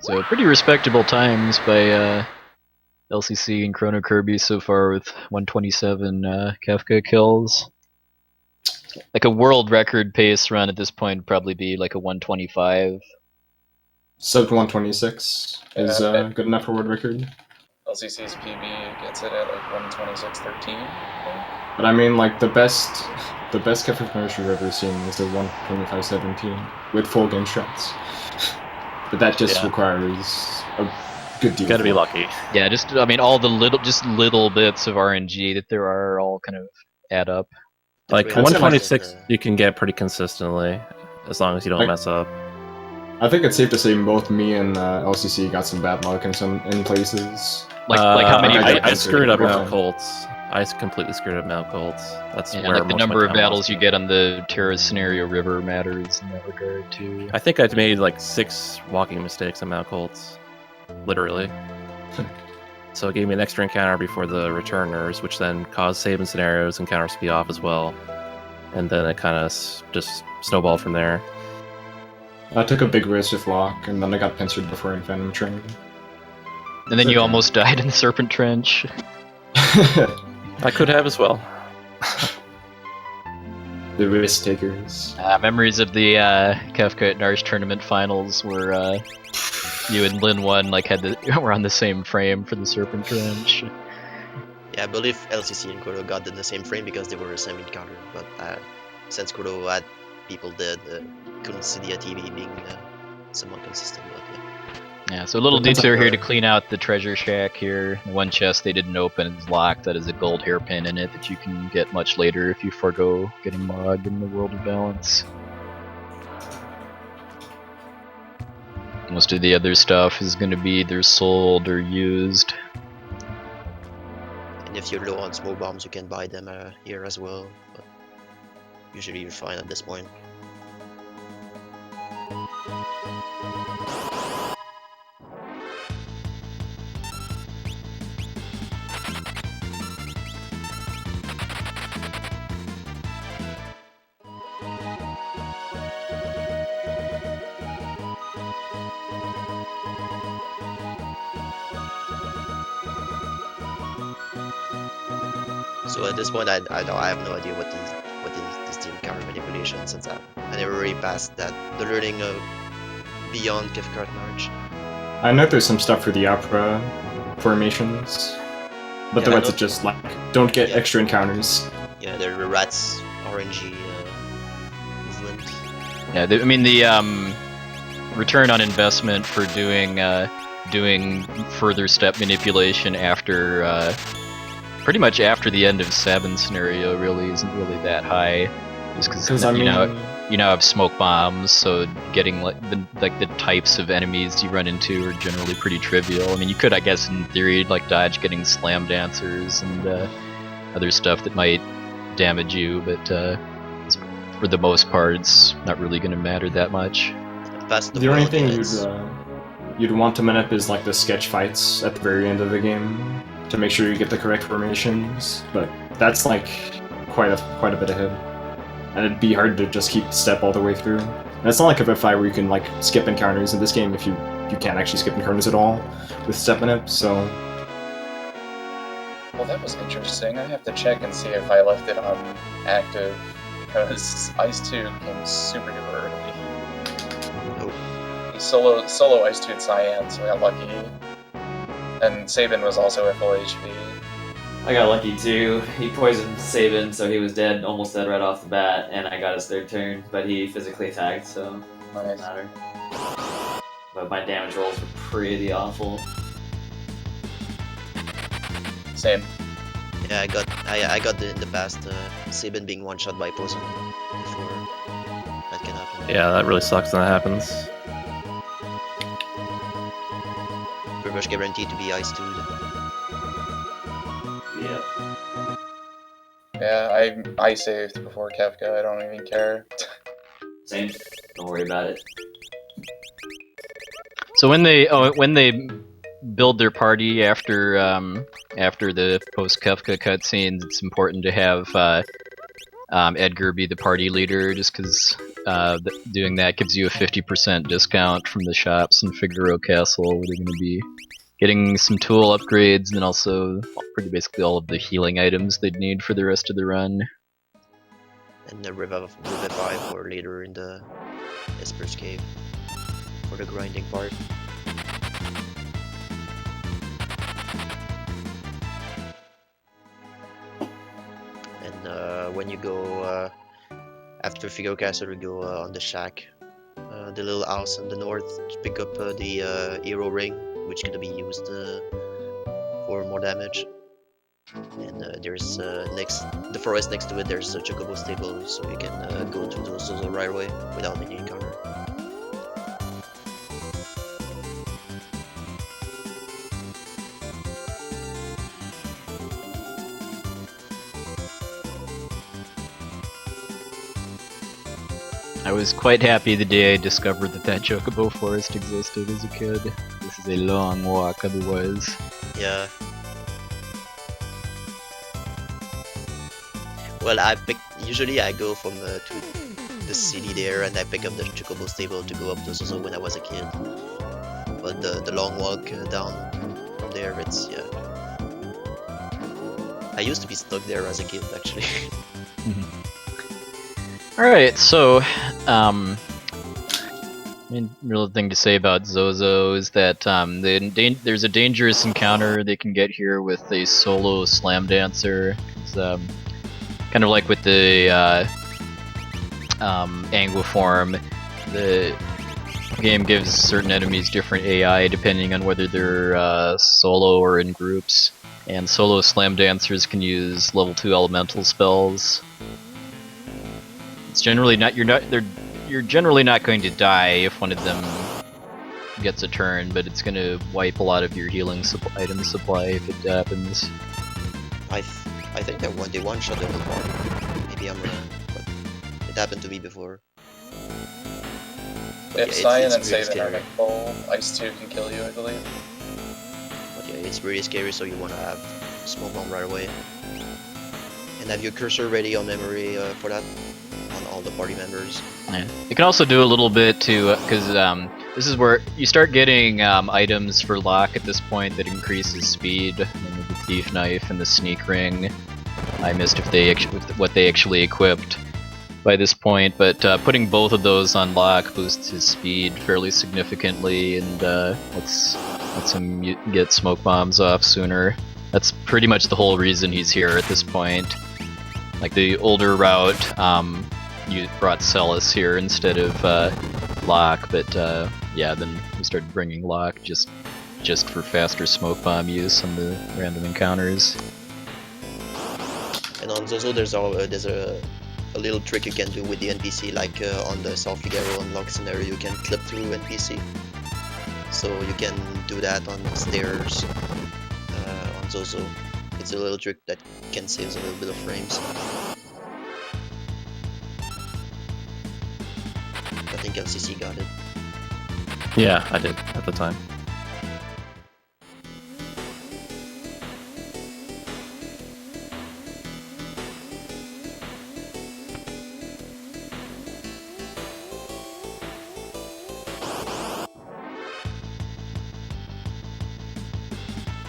So pretty respectable times by LCC and CronoKirby so far with 127 Kefka kills. Like a world record pace run at this point would probably be like a 125. Sub 126 is good enough for world record. LCC's PB gets it at like 126.13. But I mean, like the best Kefka finish we've ever seen is the 125-17 with full game strats. But that just requires a good deal. Gotta be lucky. Yeah, just I mean all the little bits of RNG that there are all kind of add up. Like That's 126, like, you can get pretty consistently, as long as you don't Like- mess up. I think it's safe to say both me and LCC got some bad luck in places. Like how many? I screwed up Yeah. Mount Colts. I completely screwed up Mount Colts. That's Yeah, where like the most number my of time battles was. you get on the Terra Scenario River matters in that regard too. I think I'd made like 6 walking mistakes on Mount Colts, literally. So it gave me an extra encounter before the returners, which then caused save and scenarios and counters to be off as well. And then it kind of just snowballed from there. I took a big risk with Lock, and then I got pincered before in Phantom Train. And then you almost died in Serpent Trench. I could have as well. The risk takers. Memories of the Kefka at Narsh tournament finals where you and Lin One like were on the same frame for the Serpent Trench. Yeah, I believe LCC and Kodo got in the same frame because they were the same encounter. But since Kodo had people dead, couldn't see the TV being somewhat consistent. But yeah. Yeah, so a little But that's detour like here to clean out the treasure shack here. One chest they didn't open is locked. That is a gold hairpin in it that you can get much later if you forego getting mogged in the World of Balance. Most of the other stuff is going to be either sold or used. And if you're low on smoke bombs, you can buy them here as well. But usually you're fine at this point. So at this point, I have no idea what is the encounter manipulation, since I never really passed that the learning of beyond Kefka March. I know there's some stuff for the opera formations, but the Yeah, I rest know- is just like, don't get Yeah. extra encounters. Yeah, the rats RNG movement. Yeah, I mean the return on investment for doing further step manipulation after pretty much after the end of Sabin scenario really isn't really that high, just because I mean, you now have smoke bombs, so getting the types of enemies you run into are generally pretty trivial. I mean, you could, I guess, in theory, like dodge getting slam dancers and other stuff that might damage you, but for the most part, it's not really going to matter that much. Past the only world, thing yeah, it's- you'd want to manip is like the sketch fights at the very end of the game to make sure you get the correct formations, but that's like quite a bit ahead, and it'd be hard to just keep step all the way through. And it's not like a FF5 where you can like skip encounters. In this game, if you can't actually skip encounters at all with step manip, so Well, that was interesting. I have to check and see if I left it on active, because Ice 2 came super duper early. Nope. He solo Ice 2 Cyan, so I got lucky. And Sabin was also at full HP. I got lucky too. He poisoned Sabin, so he was dead, almost dead right off the bat, and I got his third turn, but he physically tagged, so it Nice. doesn't matter. But my damage rolls were pretty awful. Same. Yeah, I got the past Sabin being one shot by poison before that can happen. Yeah, that really sucks when that happens. Pretty much guaranteed to be ice 2. Yeah. Yeah, I saved before Kefka, I don't even care. Same. Don't worry about it. So when they build their party after the post Kefka cutscenes, it's important to have Edgar be the party leader, just because doing that gives you a 50% discount from the shops in Figaro Castle, where they're going to be getting some tool upgrades, and then also pretty basically all of the healing items they'd need for the rest of the run. And the revive for later in the Esper's Cave for the grinding part. And when you go after Figo Castle, you go on the shack, the little house in the north, to pick up the hero ring, which can be used for more damage. And there's the forest next to it. There's a chocobo stable, so you can go to those right away without any encounter. I was quite happy the day I discovered that chocobo forest existed as a kid. This is a long walk otherwise. Yeah. Well, usually I go from to the city there, and I pick up the chocobo stable to go up to Zozo when I was a kid. But the long walk down from there, it's yeah. I used to be stuck there as a kid, actually. Alright, so, main real thing to say about Zozo is that there's a dangerous encounter they can get here with a solo slam dancer. It's kind of like with the Angloform, the game gives certain enemies different AI depending on whether they're solo or in groups. And solo slam dancers can use level 2 elemental spells. It's generally not you're generally not going to die if one of them gets a turn, but it's going to wipe a lot of your healing item supply if it happens. I think that they one-shot the whole party. Maybe I'm wrong, but it happened to me before. But If yeah, Cyan and it's really Saban are scary. full, Ice 2 can kill you, I believe. But yeah, it's really scary, so you want to have smoke bomb right away. And have your cursor ready on memory for that, on all the party members. Yeah. You can also do a little bit to, because this is where you start getting items for lock at this point that increases speed. The thief knife and the sneak ring. I missed what they actually equipped by this point, but putting both of those on lock boosts his speed fairly significantly and lets him get smoke bombs off sooner. That's pretty much the whole reason he's here at this point. Like the older route, you brought Celis here instead of Locke, but yeah, then we started bringing Locke just for faster smoke bomb use on the random encounters. And on Zozo, there's a little trick you can do with the NPC, like on the South Figaro unlock scenario, you can clip through NPC. So you can do that on the stairs on Zozo. It's a little trick that can save a little bit of frames. I think LCC got it. Yeah, I did at the time.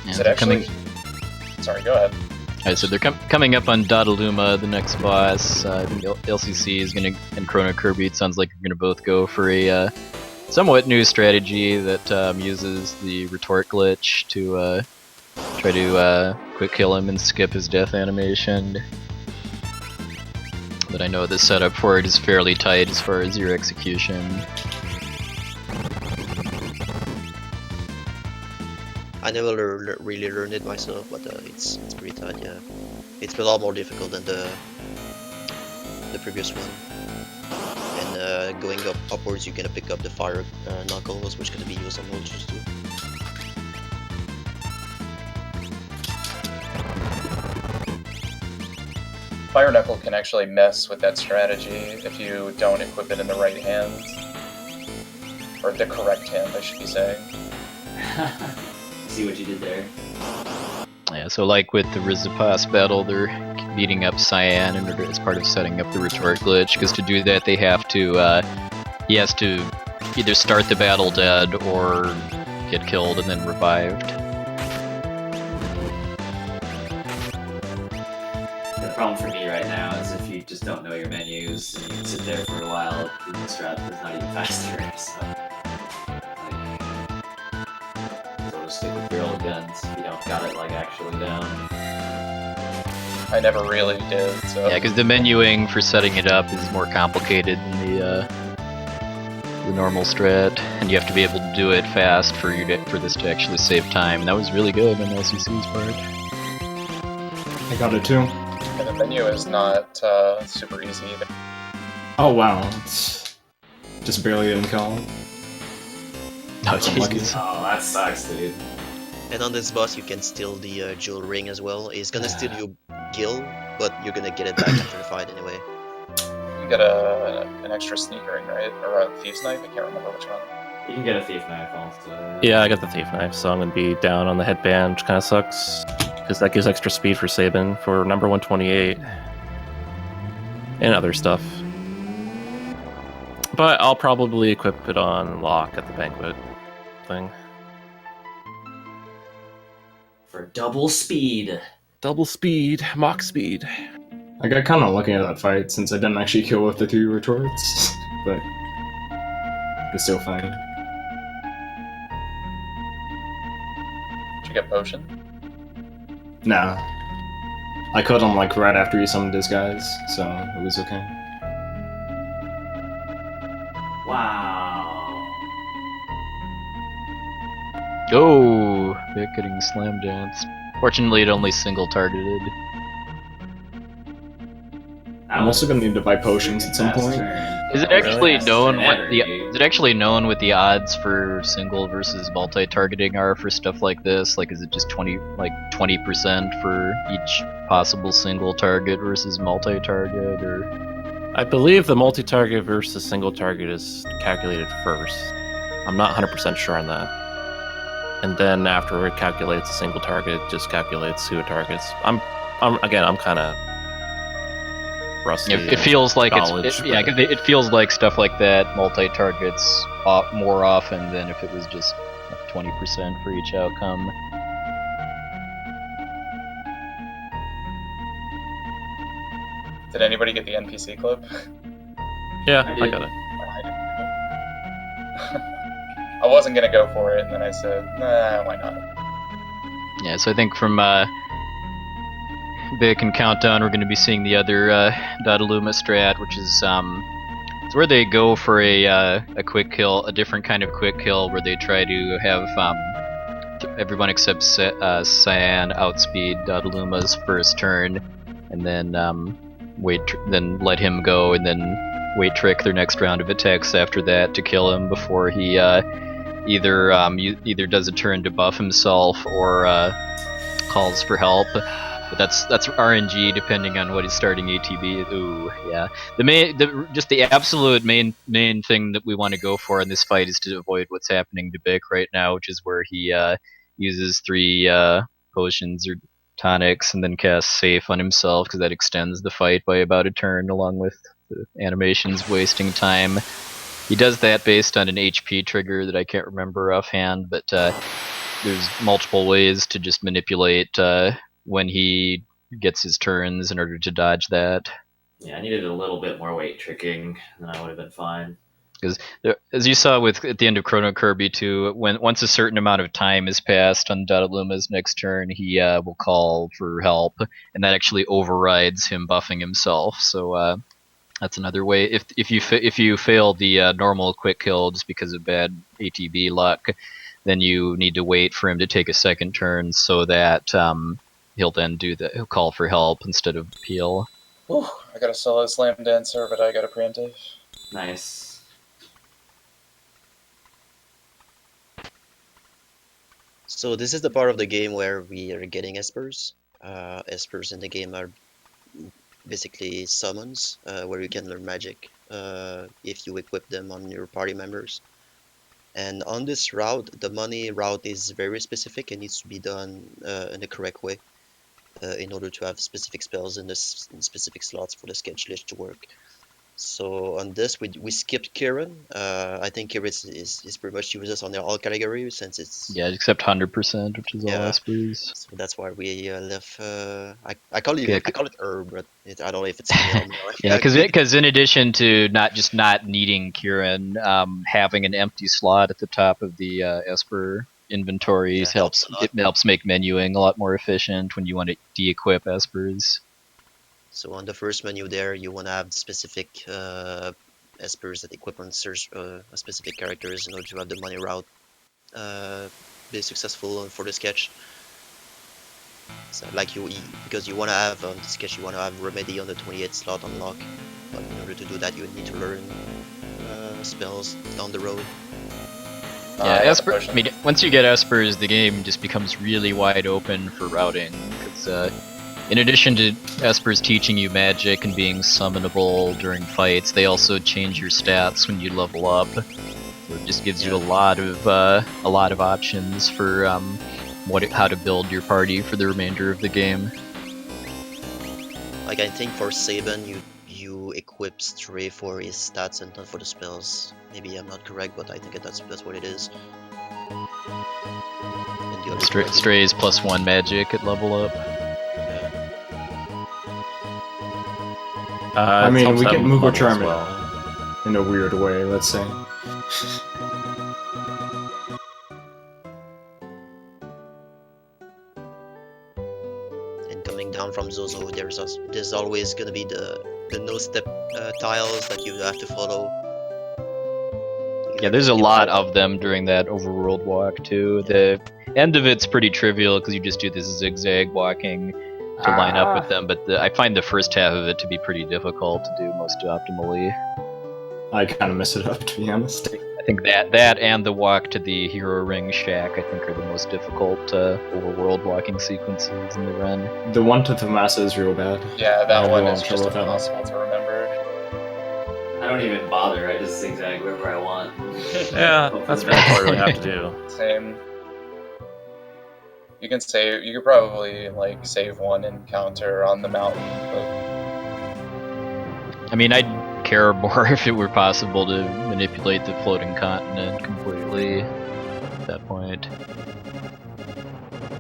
Is it actually... Sorry, go ahead. Alright, so they're coming up on Dodaluma, the next boss. I think LCC is gonna, and CronoKirby, it sounds like you're gonna both go for a somewhat new strategy that uses the retort glitch to try to quick kill him and skip his death animation. But I know the setup for it is fairly tight as far as your execution. I never really learned it myself, but it's pretty tight, yeah. It's a lot more difficult than the previous one. And going upwards, you're gonna pick up the fire knuckles, which gonna be used on monsters too. Fire Knuckle can actually mess with that strategy if you don't equip it in the right hand. Or the correct hand, I should be saying. See what you did there. Yeah, so like with the Rizipas battle, they're beating up Cyan in order as part of setting up the retort glitch, because to do that they have to, he has to either start the battle dead or get killed and then revived. The problem for me right now is if you just don't know your menus and you can sit there for a while, the strat is not even faster. So just stick with your old guns if you don't got it like actually down. I never really did. So Yeah, because the menuing for setting it up is more complicated than the normal strat, and you have to be able to do it fast for this to actually save time. And that was really good on LCC's part. I got it too. And the menu is not super easy either. Oh wow, it's just barely didn't kill. Oh, Unlucky. Jesus. Oh, that sucks, dude. And on this boss, you can steal the jewel ring as well. He's gonna steal your gil, but you're gonna get it back after the fight anyway. You get an extra sneak ring, right? Or a thief's knife? I can't remember which one. You can get a thief knife also. Yeah, I got the thief knife, so I'm gonna be down on the headband, which kind of sucks because that gives extra speed for Sabin for number 128 and other stuff. But I'll probably equip it on lock at the banquet thing. For double speed. Double speed, mock speed. I got kind of lucky at that fight since I didn't actually kill with the 2 retorts, but it's still fine. Did you get potion? Nah. I killed him like right after he summoned his guys, so it was okay. Wow. Oh, Vic getting slam danced. Fortunately, it only single targeted. I'm also gonna need to buy potions at some point. Is it actually known what is it actually known what the odds for single versus multi-targeting are for stuff like this? Like, is it just 20% for each possible single target versus multi-target, or? I believe the multi-target versus single target is calculated first. I'm not 100% sure on that. And then after it calculates a single target, it just calculates 2 targets. I'm kind of rusty. It feels like knowledge, it feels like stuff like that multi-targets more often than if it was just 20% for each outcome. Did anybody get the NPC clip? Yeah, I I did. got it. I wasn't gonna go for it, and then I said, nah, why not? Yeah, so I think from Vic and Countdown, we're going to be seeing the other Dodaluma strat, which is it's where they go for a quick kill, a different kind of quick kill, where they try to have everyone except Cyan outspeed Dodaluma's first turn, and then then let him go, and then wait trick their next round of attacks after that to kill him before he either does a turn to buff himself or calls for help. But that's RNG depending on what his starting ATB. Ooh, yeah. Just the absolute main thing that we want to go for in this fight is to avoid what's happening to Bic right now, which is where he uses 3 potions or tonics and then casts safe on himself, because that extends the fight by about a turn, along with the animations wasting time. He does that based on an HP trigger that I can't remember offhand, but there's multiple ways to just manipulate when he gets his turns in order to dodge that. Yeah, I needed a little bit more weight tricking, and then I would have been fine. Because as you saw at the end of CronoKirby 2, once a certain amount of time has passed on Dodaluma's next turn, he will call for help, and that actually overrides him buffing himself. So that's another way. If you fail the normal quick kill just because of bad ATB luck, then you need to wait for him to take a second turn so that he'll then he'll call for help instead of peel. Whew, I got a solo slam dancer, but I got a preemptive. Nice. So this is the part of the game where we are getting espers. Espers in the game are basically summons, where you can learn magic if you equip them on your party members. And on this route, the money route is very specific and needs to be done in the correct way in order to have specific spells in specific slots for the sketch list to work. So on this, we skipped Kieran. I think Kieran is pretty much useless on all categories since it's Yeah, except 100%, which is all Yeah. espers. So that's why we left. I call it Yeah, I call it herb, but I don't know if it's male. Yeah, because in addition to not needing Kieran, having an empty slot at the top of the Esper inventories Yeah, helps a lot. It helps make menuing a lot more efficient when you want to de-equip Espers. So on the first menu there, you want to have specific espers that equip on a specific characters in order to have the money route be successful for the sketch. So like because you want to have on the sketch, you want to have remedy on the 28th slot unlock, but in order to do that, you need to learn spells down the road. Yeah, Esper. I mean, once you get Espers, the game just becomes really wide open for routing. Because in addition to Espers teaching you magic and being summonable during fights, they also change your stats when you level up. So it just gives you a lot of options for how to build your party for the remainder of the game. Like I think for Saban, you equip Stray for his stats and not for the spells. Maybe I'm not correct, but I think that's what it is. Stray's +1 magic at level up. I mean, we get Moogle Charm well. in a weird way, let's say. And coming down from Zozo, there's always gonna be the no-step tiles that you have to follow. Yeah, there's a lot of them during that overworld walk too. The end of it's pretty trivial because you just do this zigzag walking to line up with them, but I find the first half of it to be pretty difficult to do most optimally. I kind of mess it up, to be honest. I think that and the walk to the Hero Ring Shack I think are the most difficult overworld walking sequences in the run. The one to Tomasa is real bad. Yeah, that one is trouble just with that one. impossible to remember. I don't even bother. I just zigzag wherever I want. Yeah, that's really all you really have to do. Same. You can save. You could probably like save one encounter on the mountain. But... I mean, I'd care more if it were possible to manipulate the floating continent completely at that point.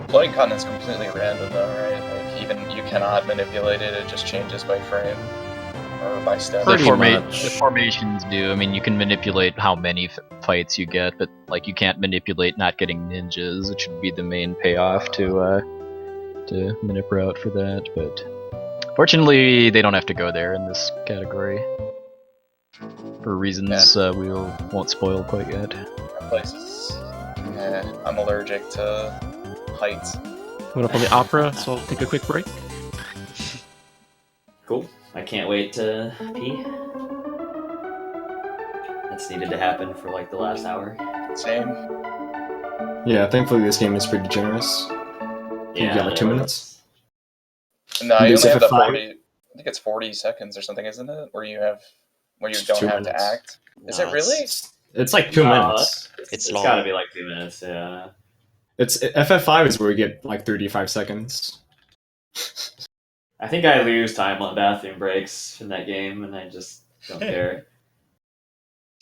Floating continent's completely random though, right? Like even you cannot manipulate it. It just changes by frame or by step. The much. formations do. I mean, you can manipulate how many fights you get, but like you can't manipulate not getting ninjas, which would be the main payoff to manip route for that. But fortunately, they don't have to go there in this category for reasons we won't spoil quite yet. That place is. I'm allergic to heights. Coming up on the opera, so I'll take a quick break. Cool. I can't wait to pee. That's needed to happen for like the last hour. Same. Yeah, thankfully this game is pretty generous. You got like 2 minutes. No, you only have the FF5? 40. I think it's 40 seconds or something, isn't it? Where you don't It's have 2 to minutes. act. Is it really? It's like 2 minutes. It's It's long. gotta be like 2 minutes, yeah. It's FF5 is where we get like 35 seconds. I think I lose time on bathroom breaks in that game, and I just don't care.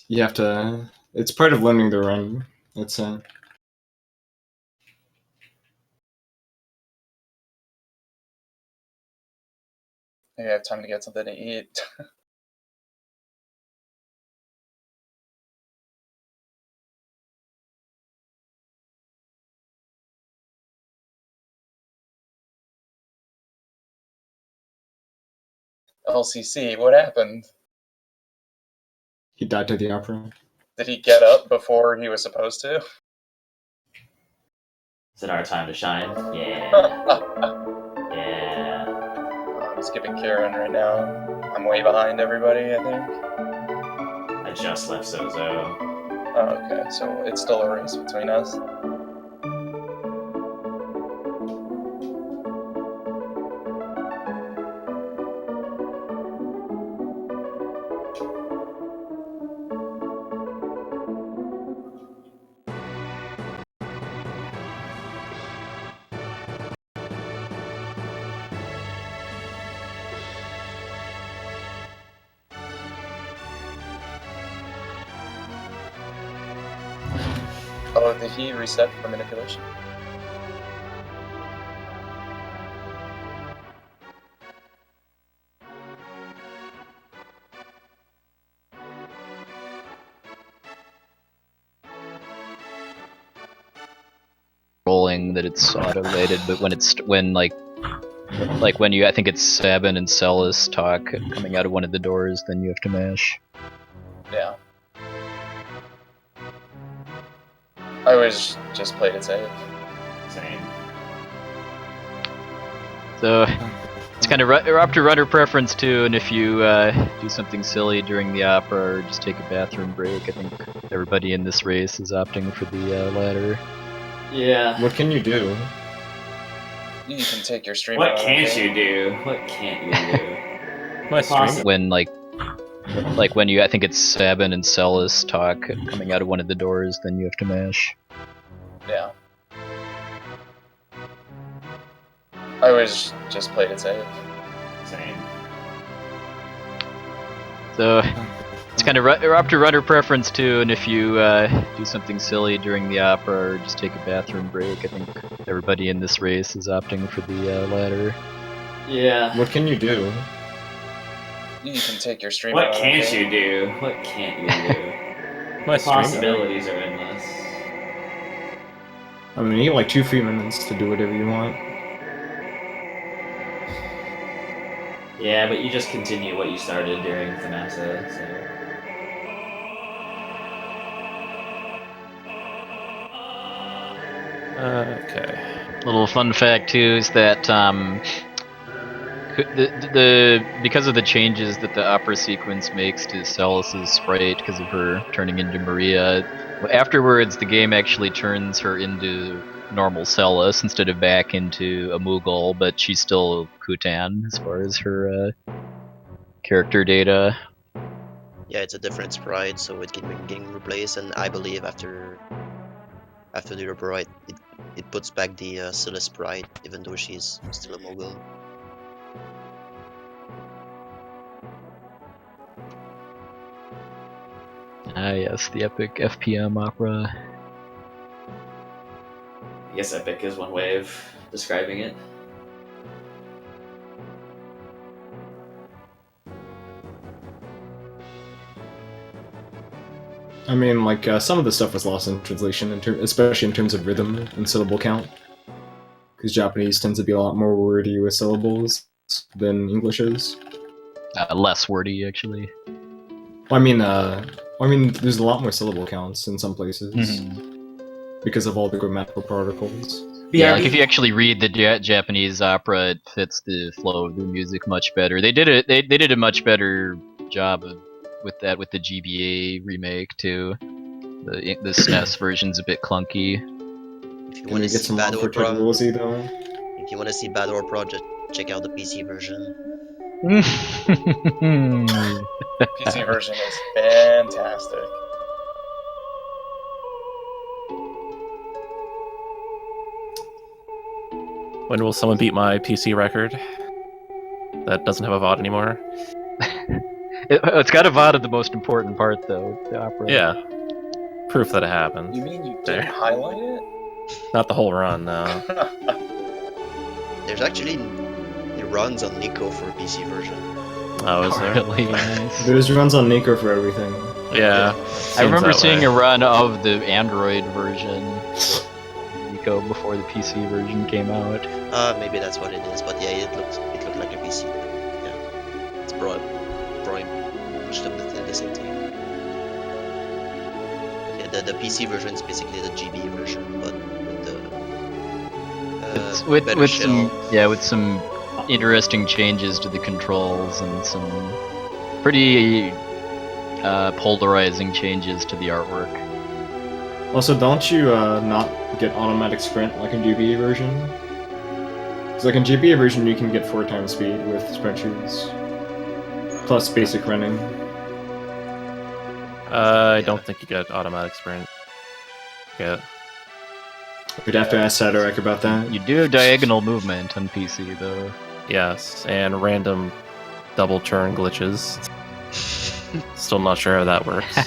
You have to. It's part of learning the run. It's Maybe I have time to get something to eat. LCC, what happened? he died to the opera. Did he get up before he was supposed to? Is it our time to shine? Yeah. Yeah. I'm skipping Kieran right now. I'm way behind everybody, I think. I just left Zozo. Oh, okay, so it's still a race between us. Oh, did he reset for manipulation? Rolling that it's automated, but when when you, I think it's Sabin and Celis talk coming out of one of the doors, then you have to mash. Yeah. I always just played it safe. Same. So it's kind of up to runner preference too, and if you do something silly during the opera or just take a bathroom break, I think everybody in this race is opting for the latter. Yeah. What can you do? You can take your stream. What out can't of you do? What can't you do? My stream. When when you, I think it's Sabin and Celis talk coming out of one of the doors, then you have to mash. Yeah. I always just played it safe. Same. So it's kind of up to runner preference too, and if you do something silly during the opera or just take a bathroom break, I think everybody in this race is opting for the latter. Yeah. What can you do? You can take your stream. What out of can't the you do? What can't you do? My stream. Possibilities are endless. I mean, you get like 2 free minutes to do whatever you want. Yeah, but you just continue what you started during Thanasa, so... Okay. Little fun fact too is that because of the changes that the opera sequence makes to Celis's sprite because of her turning into Maria, afterwards the game actually turns her into normal Celis instead of back into a Moogle, but she's still Kutan as far as her character data. Yeah, it's a different sprite, so it can be getting replaced, and I believe after the upgrade, it puts back the Scylla sprite, even though she's still a Mogul. Ah yes, the epic FPM opera. I guess epic is one way of describing it. I mean, like, some of the stuff was lost in translation, especially in terms of rhythm and syllable count. Because Japanese tends to be a lot more wordy with syllables than English is. Less wordy, actually. Well, I mean, there's a lot more syllable counts in some places. Because of all the grammatical particles. Yeah, like if you actually read the Japanese opera, it fits the flow of the music much better. They did a much better job with the GBA remake too. The SNES version's a bit clunky. If you Can want we to get see some bad more opera, Rosy though? if you want to see bad opera, just check out the PC version. PC version is fantastic. When will someone beat my PC record? That doesn't have a VOD anymore. It's got a VOD of the most important part though, the opera. Yeah. Proof that it happened. You mean you There. didn't highlight it? Not the whole run, no. There's actually it runs on Nico for PC version. Oh, is there? Really nice. There's runs on Nico for everything. Yeah. I remember seeing a a run of the Android version, Nico, before the PC version came out. Maybe that's what it is, but yeah, it looked like a PC. Yeah, it's probably pushed up the same thing. Yeah, the PC version is basically the GB version, but with the better shell. With some interesting changes to the controls and some pretty polarizing changes to the artwork. Also, don't you not get automatic sprint like in GBA version? Because like in GBA version you can get 4 times speed with sprint shoes. Plus basic running. I don't think you get automatic sprint. Yeah. We'd have to ask Sadorek about that. You do have diagonal movement on PC though. Yes, and random double turn glitches. Still not sure how that works.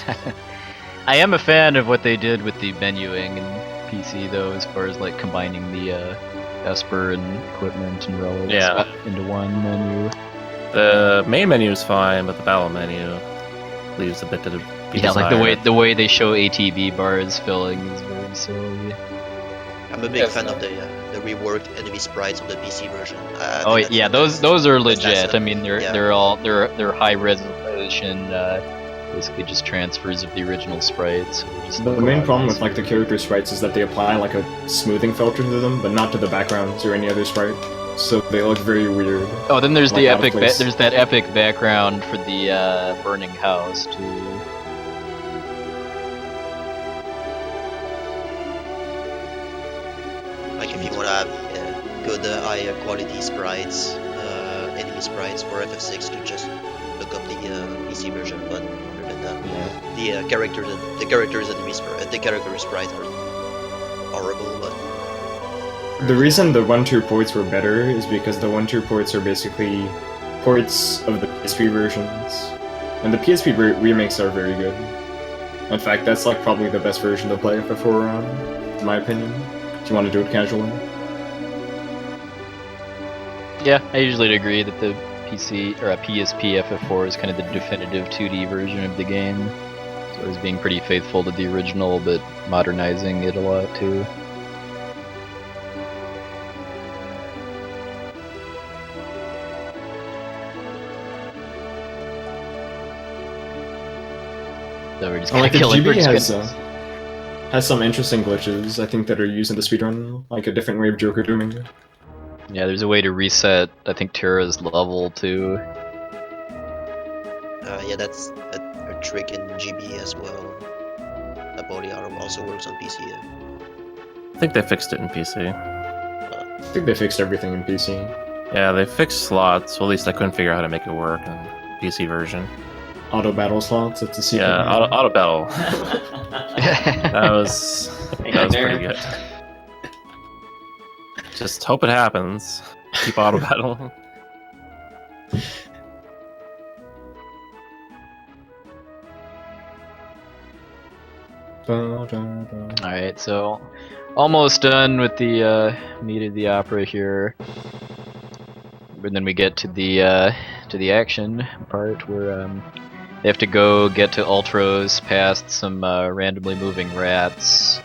I am a fan of what they did with the menuing in PC though, as far as like combining the Esper and equipment and relics Yeah. into one menu. The main menu is fine, but the battle menu leaves a bit to be Yeah, like desired. the way they show ATB bars filling is very silly. I'm a big fan of the reworked enemy sprites of the PC version. I Oh think that's yeah, the best. those are Best legit. asset. I mean, they're they're high resolution, basically just transfers of the original sprites. So they just The look a main lot problem with nicer. like the character sprites is that they apply like a smoothing filter to them, but not to the backgrounds or any other sprite. So they look very weird. Oh, then there's like, the out of epic. place. There's that epic background for the burning house too. Like if you want to have good high quality sprites, enemy sprites for FF6, to just look up the PC version. But other than that, the character sprites are horrible. But The reason the 1-2 ports were better is because the 1-2 ports are basically ports of the PSP versions, and the PSP remakes are very good. In fact, that's like probably the best version to play FF4 on, in my opinion. If you want to do it casually. Yeah, I usually agree that the PC or a PSP FF4 is kind of the definitive 2D version of the game. So it's being pretty faithful to the original, but modernizing it a lot too. So we're just And like kinda the killing. We're GB just gonna- has some interesting glitches, I think, that are used in the speedrun, like a different way of Joker doing it. Yeah, there's a way to reset, I think, Terra's level too. yeah, that's a trick in GB as well. That body armor also works on PC. I think they fixed it in PC. I think they fixed everything in PC. Yeah, they fixed slots. Well, at least I couldn't figure out how to make it work in the PC version. Auto battle slots, that's a secret. Yeah, auto battle. That was pretty good. Just hope it happens. Keep auto battle. Alright, so almost done with the meat of the opera here. And then we get to the action part where they have to go get to Ultros past some randomly moving rats.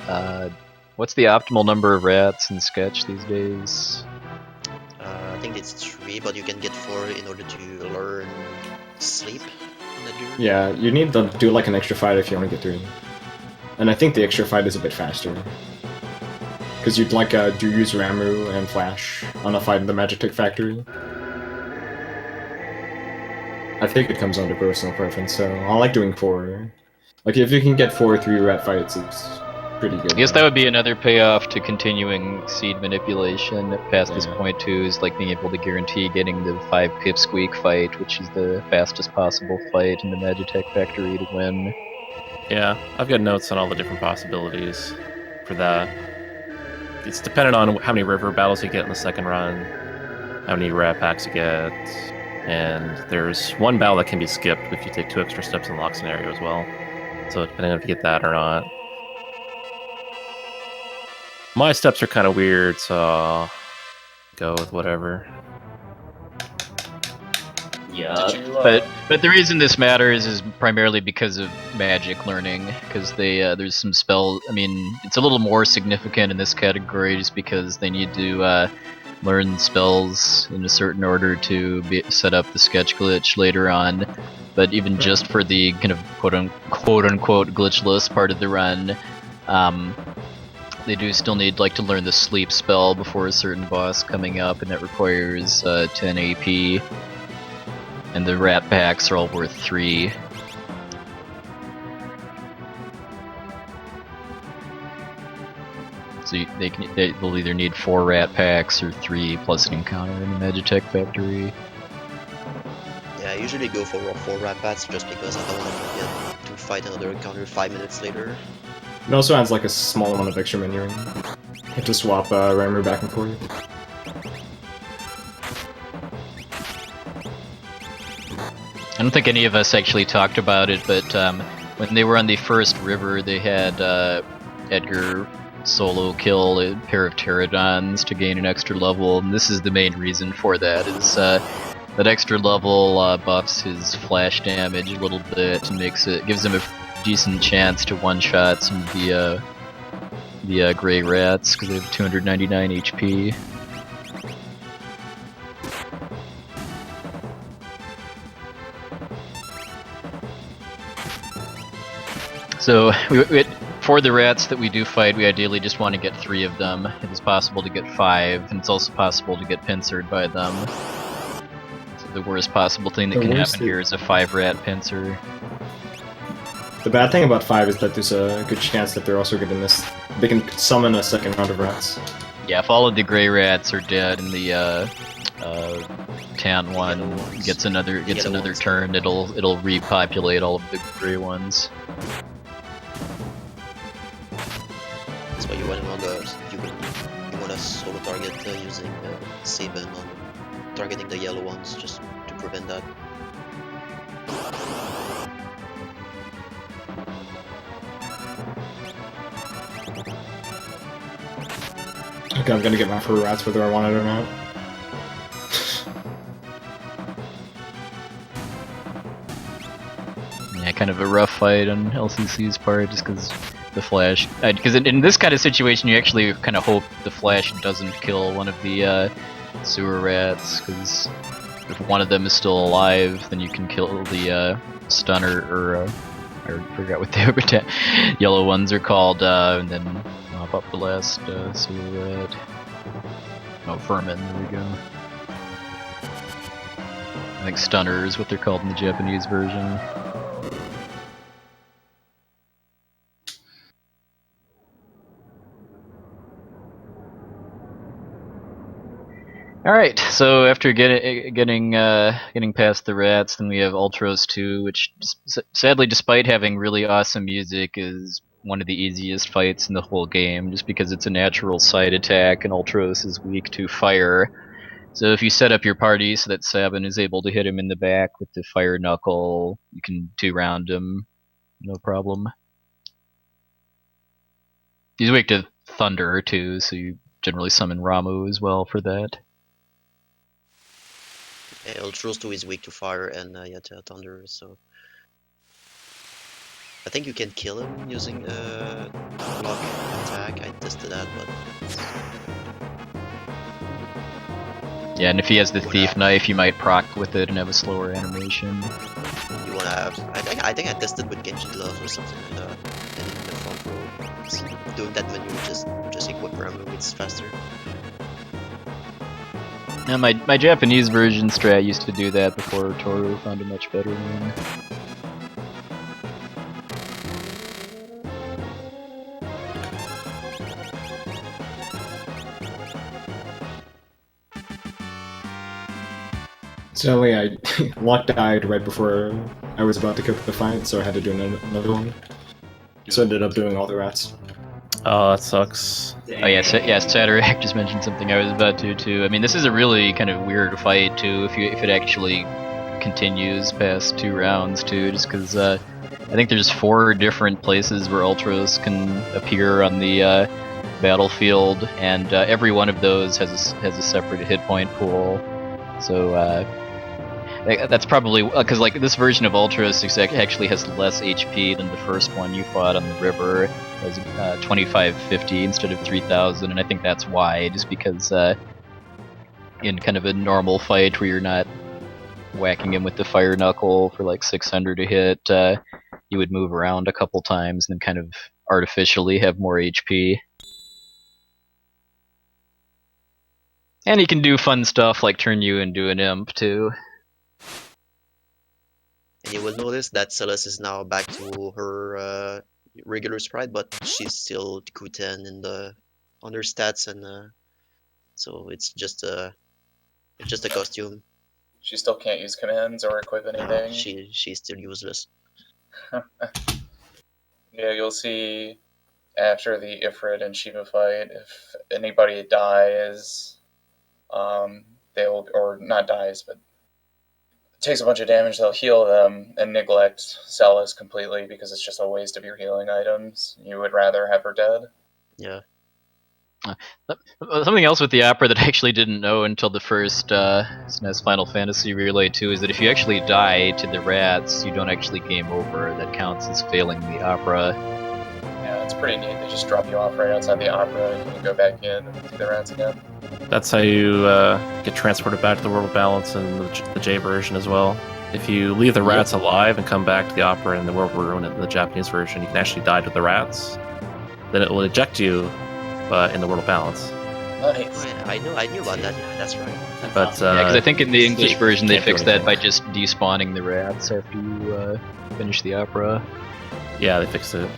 What's the optimal number of rats in Sketch these days? I think it's 3, but you can get 4 in order to learn sleep in that gear. Yeah, you need to do like an extra fight if you want to get through. And I think the extra fight is a bit faster. Because you'd like do use Ramu and Flash on a fight in the Magitech Factory. I think it comes down to personal preference, so I like doing 4. Like if you can get 4 3-rat fights, it's pretty good. I guess that would be another payoff to continuing seed manipulation past this point too, is like being able to guarantee getting the 5 Pipsqueak fight, which is the fastest possible fight in the Magitech Factory to win. Yeah, I've got notes on all the different possibilities for that. It's dependent on how many river battles you get in the second run, how many rat packs you get, and there's one battle that can be skipped if you take 2 extra steps in the lock scenario as well. So depending on if you get that or not. My steps are kind of weird, so I'll go with whatever. Yeah. Did you, But the reason this matters is primarily because of magic learning, because they there's some spell. I mean, it's a little more significant in this category just because they need to learn spells in a certain order to set up the sketch glitch later on. But even just for the kind of quote unquote glitchless part of the run, they do still need like to learn the sleep spell before a certain boss coming up, and that requires 10 AP. And the rat packs are all worth 3. So they'll either need 4 rat packs or 3 plus an encounter in the Magitech Factory. Yeah, I usually go for 4 rat bats just because I don't want to forget to fight another encounter 5 minutes later. It also adds like a small amount of extra menuing. You have to swap Ramu back and forth. I don't think any of us actually talked about it, but when they were on the first river, they had Edgar solo kill a pair of pterodons to gain an extra level, and this is the main reason for that. Is that extra level buffs his flash damage a little bit and gives him a decent chance to one-shot some of the gray rats because they have 299 HP. So for the rats that we do fight, we ideally just want to get 3 of them. It is possible to get 5, and it's also possible to get pincered by them. So the worst possible thing that can happen here is a 5-rat pincer. The bad thing about 5 is that there's a good chance that they're also getting this. They can summon a second round of rats. Yeah, if all of the gray rats are dead and the tan one gets another turn, it'll repopulate all of the gray ones. That's why you want to solo target using Saban on targeting the yellow ones, just to prevent that. Okay, I'm gonna get my fur rats whether I want it or not. Yeah, kind of a rough fight on LCC's part, just because the flash. Because in this kind of situation, you actually kind of hope the flash doesn't kill one of the sewer rats, because if one of them is still alive, then you can kill the stunner, or I forgot what the yellow ones are called, and then mop up the last sewer rat. Oh, vermin, there we go. I think stunner is what they're called in the Japanese version. Alright, so after getting past the rats, then we have Ultros 2, which sadly, despite having really awesome music, is one of the easiest fights in the whole game, just because it's a natural side attack and Ultros is weak to fire. So if you set up your party so that Sabin is able to hit him in the back with the fire knuckle, you can 2-round him, no problem. He's weak to thunder too, so you generally summon Ramu as well for that. Yeah, Ultros 2 is weak to fire and to thunder, so I think you can kill him using block attack. I tested that, but yeah, and if he has the thief knife, you might proc with it and have a slower animation. You wanna have? I think I tested with Genji Glove or something like that, and in the front row, doing that menu just equip Ramu, it's faster. Now, my Japanese version strat used to do that before Toru found a much better one. Sadly, Luck died right before I was about to kick the fight, so I had to do another one. So I ended up doing all the rats. Oh, that sucks. Oh yeah, Satarak just mentioned something I was about to too. I mean, this is a really kind of weird fight too, if it actually continues past 2 rounds too, just because I think there's 4 different places where Ultros can appear on the battlefield, and every one of those has a separate hit point pool. So that's probably because like this version of Ultros actually has less HP than the first one you fought on the river. It has 2550 instead of 3000, and I think that's why. Just because in kind of a normal fight where you're not whacking him with the fire knuckle for like 600 to hit, you would move around a couple times and then kind of artificially have more HP. And he can do fun stuff like turn you into an imp too. And you will notice that Celeste is now back to her regular sprite, but she's still Q10 in the on her stats, and so it's just a costume. She still can't use commands or equip anything. She's still useless. Yeah, you'll see after the Ifrit and Shiva fight, if anybody dies, they'll, or not dies, but takes a bunch of damage, they'll heal them and neglect Celis completely because it's just a waste of your healing items. You would rather have her dead. Yeah. Something else with the opera that I actually didn't know until the first SNES Final Fantasy Relay 2 is that if you actually die to the rats, you don't actually game over. That counts as failing the opera. Yeah, it's pretty neat. They just drop you off right outside the opera and you can go back in and do the rats again. That's how you get transported back to the World of Balance in the J version as well. If you leave the rats alive and come back to the opera in the World of Ruin in the Japanese version, you can actually die to the rats. Then it will eject you, but in the World of Balance. Nice. Oh, yeah, I knew about that. Yeah, that's right. But Because I think in the English you version they can't do fixed that anything. by just despawning the rats after you finish the opera. Yeah, they fixed it.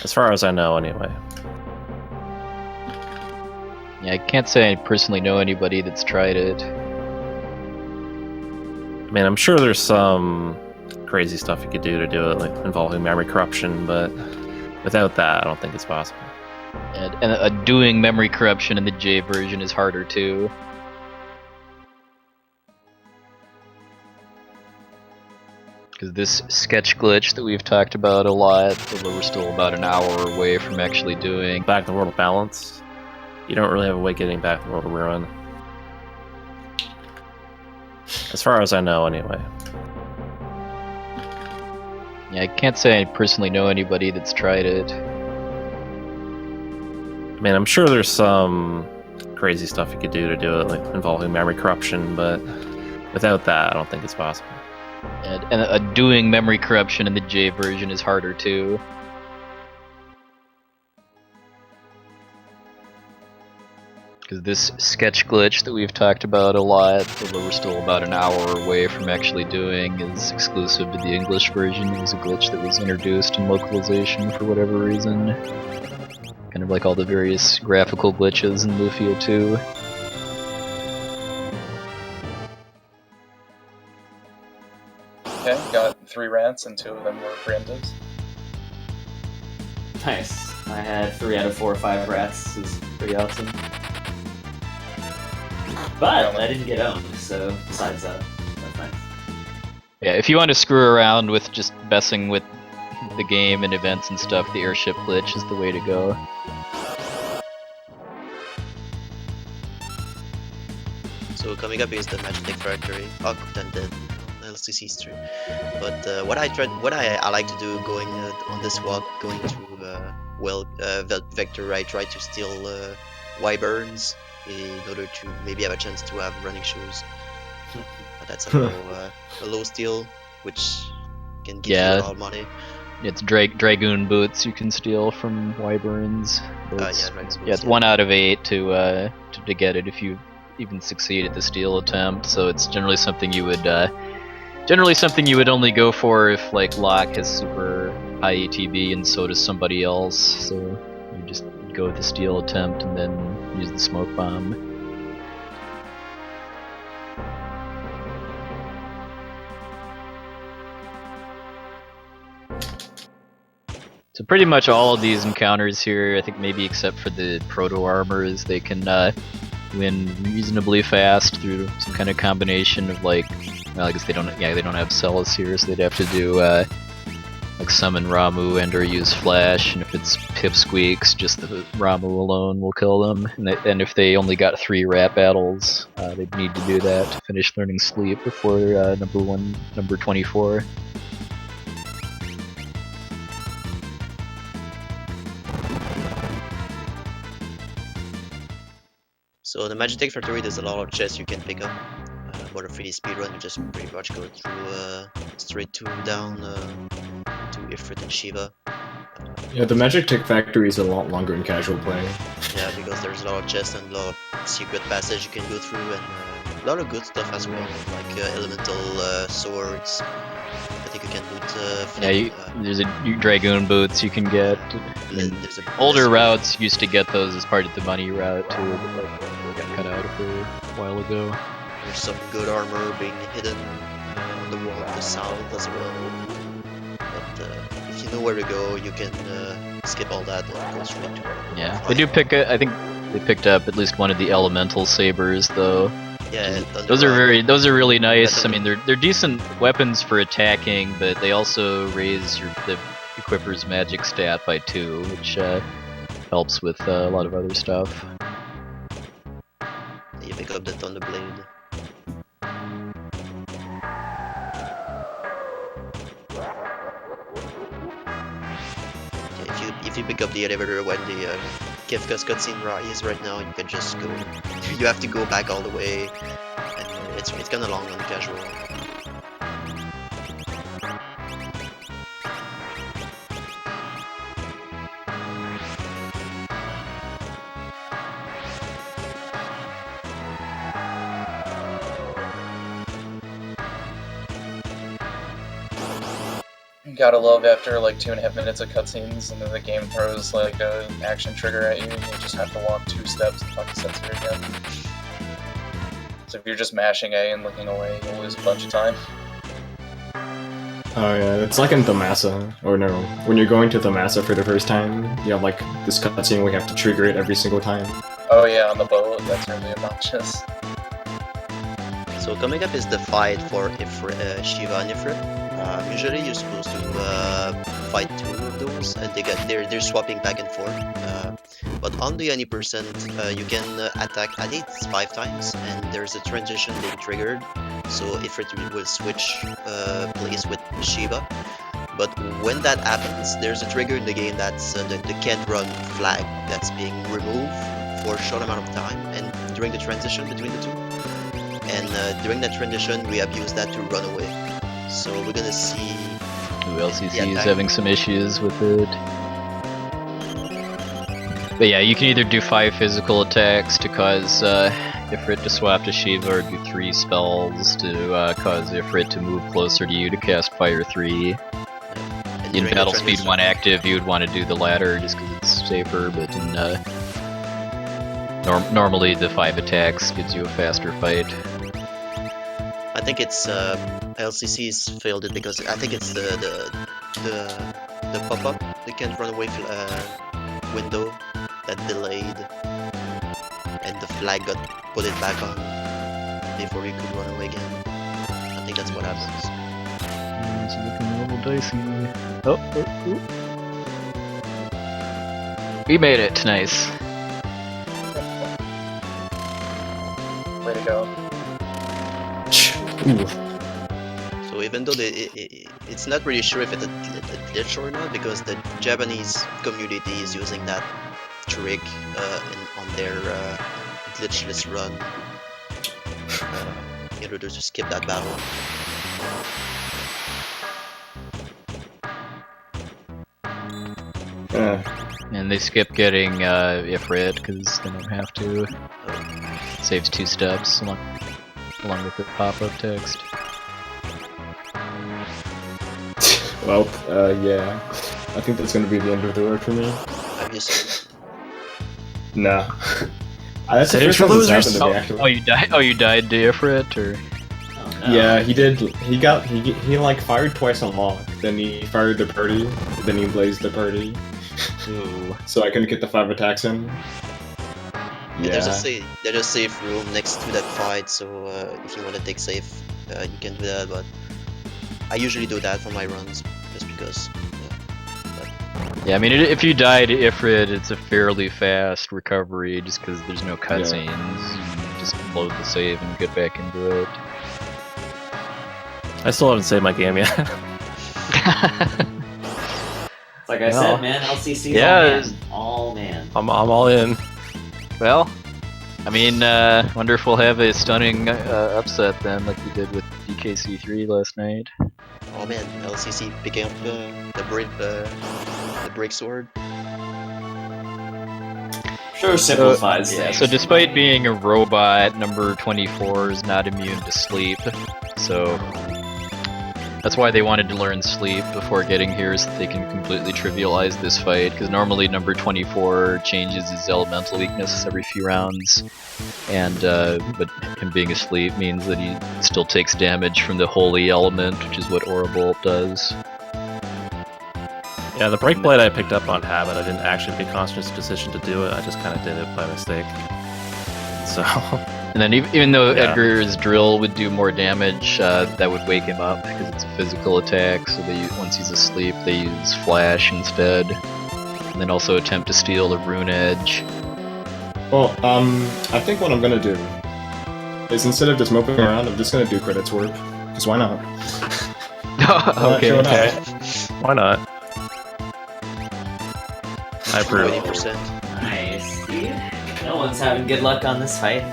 As far as I know, anyway. Yeah, I can't say I personally know anybody that's tried it. I mean, I'm sure there's some crazy stuff you could do to it, like involving memory corruption, but without that, I don't think it's possible. And doing memory corruption in the J version is harder too. Because this sketch glitch that we've talked about a lot, although we're still about an hour away from actually doing. Back in the World of Balance, you don't really have a way of getting back to the World of Ruin. As far as I know, anyway. Yeah, I can't say I personally know anybody that's tried it. I mean, I'm sure there's some crazy stuff you could do to it, like involving memory corruption, but without that, I don't think it's possible. And doing memory corruption in the J version is harder too. Because this sketch glitch that we've talked about a lot, although we're still about an hour away from actually doing, is exclusive to the English version. It was a glitch that was introduced in localization for whatever reason. Kind of like all the various graphical glitches in Lufia 2. Okay, got 3 rats and 2 of them were preemptives. Nice. I had 3 out of 4 or 5 rats. It was pretty awesome. But I didn't get owned, so besides that, that's nice. Yeah, if you want to screw around with just messing with the game and events and stuff, the airship glitch is the way to go. So coming up is the Magic Factory. Oh, then the LCC is true. But what I like to do going on this walk, going to Vector, I try to steal wyverns in order to maybe have a chance to have running shoes. But that's a low steal, which can give you a lot of money. It's Dragoon boots you can steal from wyverns. It's 1 out of 8 to get it if you even succeed at the steal attempt. So it's generally something you would only go for if like Locke has super high ATB and so does somebody else. So you just go with the steal attempt and then use the smoke bomb. So pretty much all of these encounters here, I think maybe except for the proto armors, they can win reasonably fast through some kind of combination of like, well, I guess they don't have Celis here, so they'd have to do like summon Ramu and or use Flash, and if it's Pipsqueaks, just the Ramu alone will kill them. And if they only got 3 rat battles, they'd need to do that to finish learning Sleep before number 24. So the Magic Factory, there's a lot of chests you can pick up. For the free speedrun, you just pretty much go through straight to down to Ifrit and Shiva. Yeah, the Magic Tech Factory is a lot longer in casual play. Yeah, because there's a lot of chests and a lot of secret passage you can go through, and a lot of good stuff as well, like elemental swords. I think you can loot. There's Dragoon boots you can get. There's a Older routes used to get those as part of the money route too, but like, got cut out of it a while ago. There's some good armor being hidden on the wall to the south as well. But if you know where to go, you can skip all that and go straight to it. Yeah, they do I think they picked up at least one of the elemental sabers though. Yeah, Those are really nice. I mean, they're decent weapons for attacking, but they also raise the equipper's magic stat by 2, which helps with a lot of other stuff. You pick up the Thunderblade. If you pick up the elevator when the Kefka's cutscene is right now, you can just go. You have to go back all the way, and it's kind of long on casual. Gotta love after like 2.5 minutes of cutscenes, and then the game throws like an action trigger at you, and you just have to walk 2 steps and fucking sensor again. So if you're just mashing A and looking away, you'll lose a bunch of time. Oh yeah, it's like in Thamasa, or no, when you're going to Thamasa for the first time, you have like this cutscene where you have to trigger it every single time. Oh yeah, on the boat, that's really obnoxious. So coming up is the fight for Shiva and Ifrit. Usually you're supposed to fight 2 of those, and they're swapping back and forth. But on the any percent, you can attack at least 5 times, and there's a transition being triggered. So Ifrit will switch place with Shiva. But when that happens, there's a trigger in the game that's the can't run flag that's being removed for a short amount of time, and during the transition between the 2. And during that transition, we have used that to run away. So we're gonna see. LCC is having some issues with it. But yeah, you can either do 5 physical attacks to cause Ifrit to swap to Shiva, or do 3 spells to cause Ifrit to move closer to you to cast Fire 3. In Battle Speed 1 active, you would want to do the latter just because it's safer, but in normally the 5 attacks gives you a faster fight. I think it's LCC's failed it because I think it's the pop-up, the can't run away window that delayed, and the flag got put it back on before we could run away again. I think that's what happens. It's looking a little dicey. Oh. We made it, nice. Way to go. Ooh. So even though it's not really sure if it's a glitch or not, because the Japanese community is using that trick on their glitchless run in order to skip that battle. And they skip getting Ifrit because they don't have to. Saves 2 steps along with the pop-up text. Well, yeah. I think that's gonna be the end of the road for me. Have you seen it? Nah. That's the Saves first for time that's losers. happened to me, actually. Oh, you died. Oh, you died to Ifrit, or Yeah, he did. He like fired twice on lock. Then he fired the party. Then he blazed the party. Ooh. So I couldn't get the 5 attacks in. Yeah. Yeah. There's a safe room next to that fight, so if you want to take safe, you can do that. But I usually do that for my runs, just because. Yeah, I mean, if you die to Ifrit, it's a fairly fast recovery, just because there's no cutscenes. You just load the save and get back into it. I still haven't saved my game yet. Like I said, man, LCC's Yeah. all man. I'm all in. Well, I mean, wonder if we'll have a stunning upset then, like we did with DKC3 last night. Oh man, LCC picking up the break sword. Sure simplifies Yeah, things. so despite being a robot, number 24 is not immune to sleep. So that's why they wanted to learn sleep before getting here, so they can completely trivialize this fight. Because normally number 24 changes his elemental weakness every few rounds, and but him being asleep means that he still takes damage from the holy element, which is what Aura Bolt does. Yeah, the break blade I picked up on habit. I didn't actually make a conscious decision to do it. I just kind of did it by mistake. So. And then even though Yeah. Edgar's drill would do more damage, that would wake him up because it's a physical attack. So once he's asleep, they use flash instead, and then also attempt to steal the rune edge. Well, I think what I'm gonna do is instead of just moping around, I'm just gonna do credits work. Because why not? Okay. Sure, why not? Okay. Why not? I approve. 20%. Nice. See? No one's having good luck on this fight.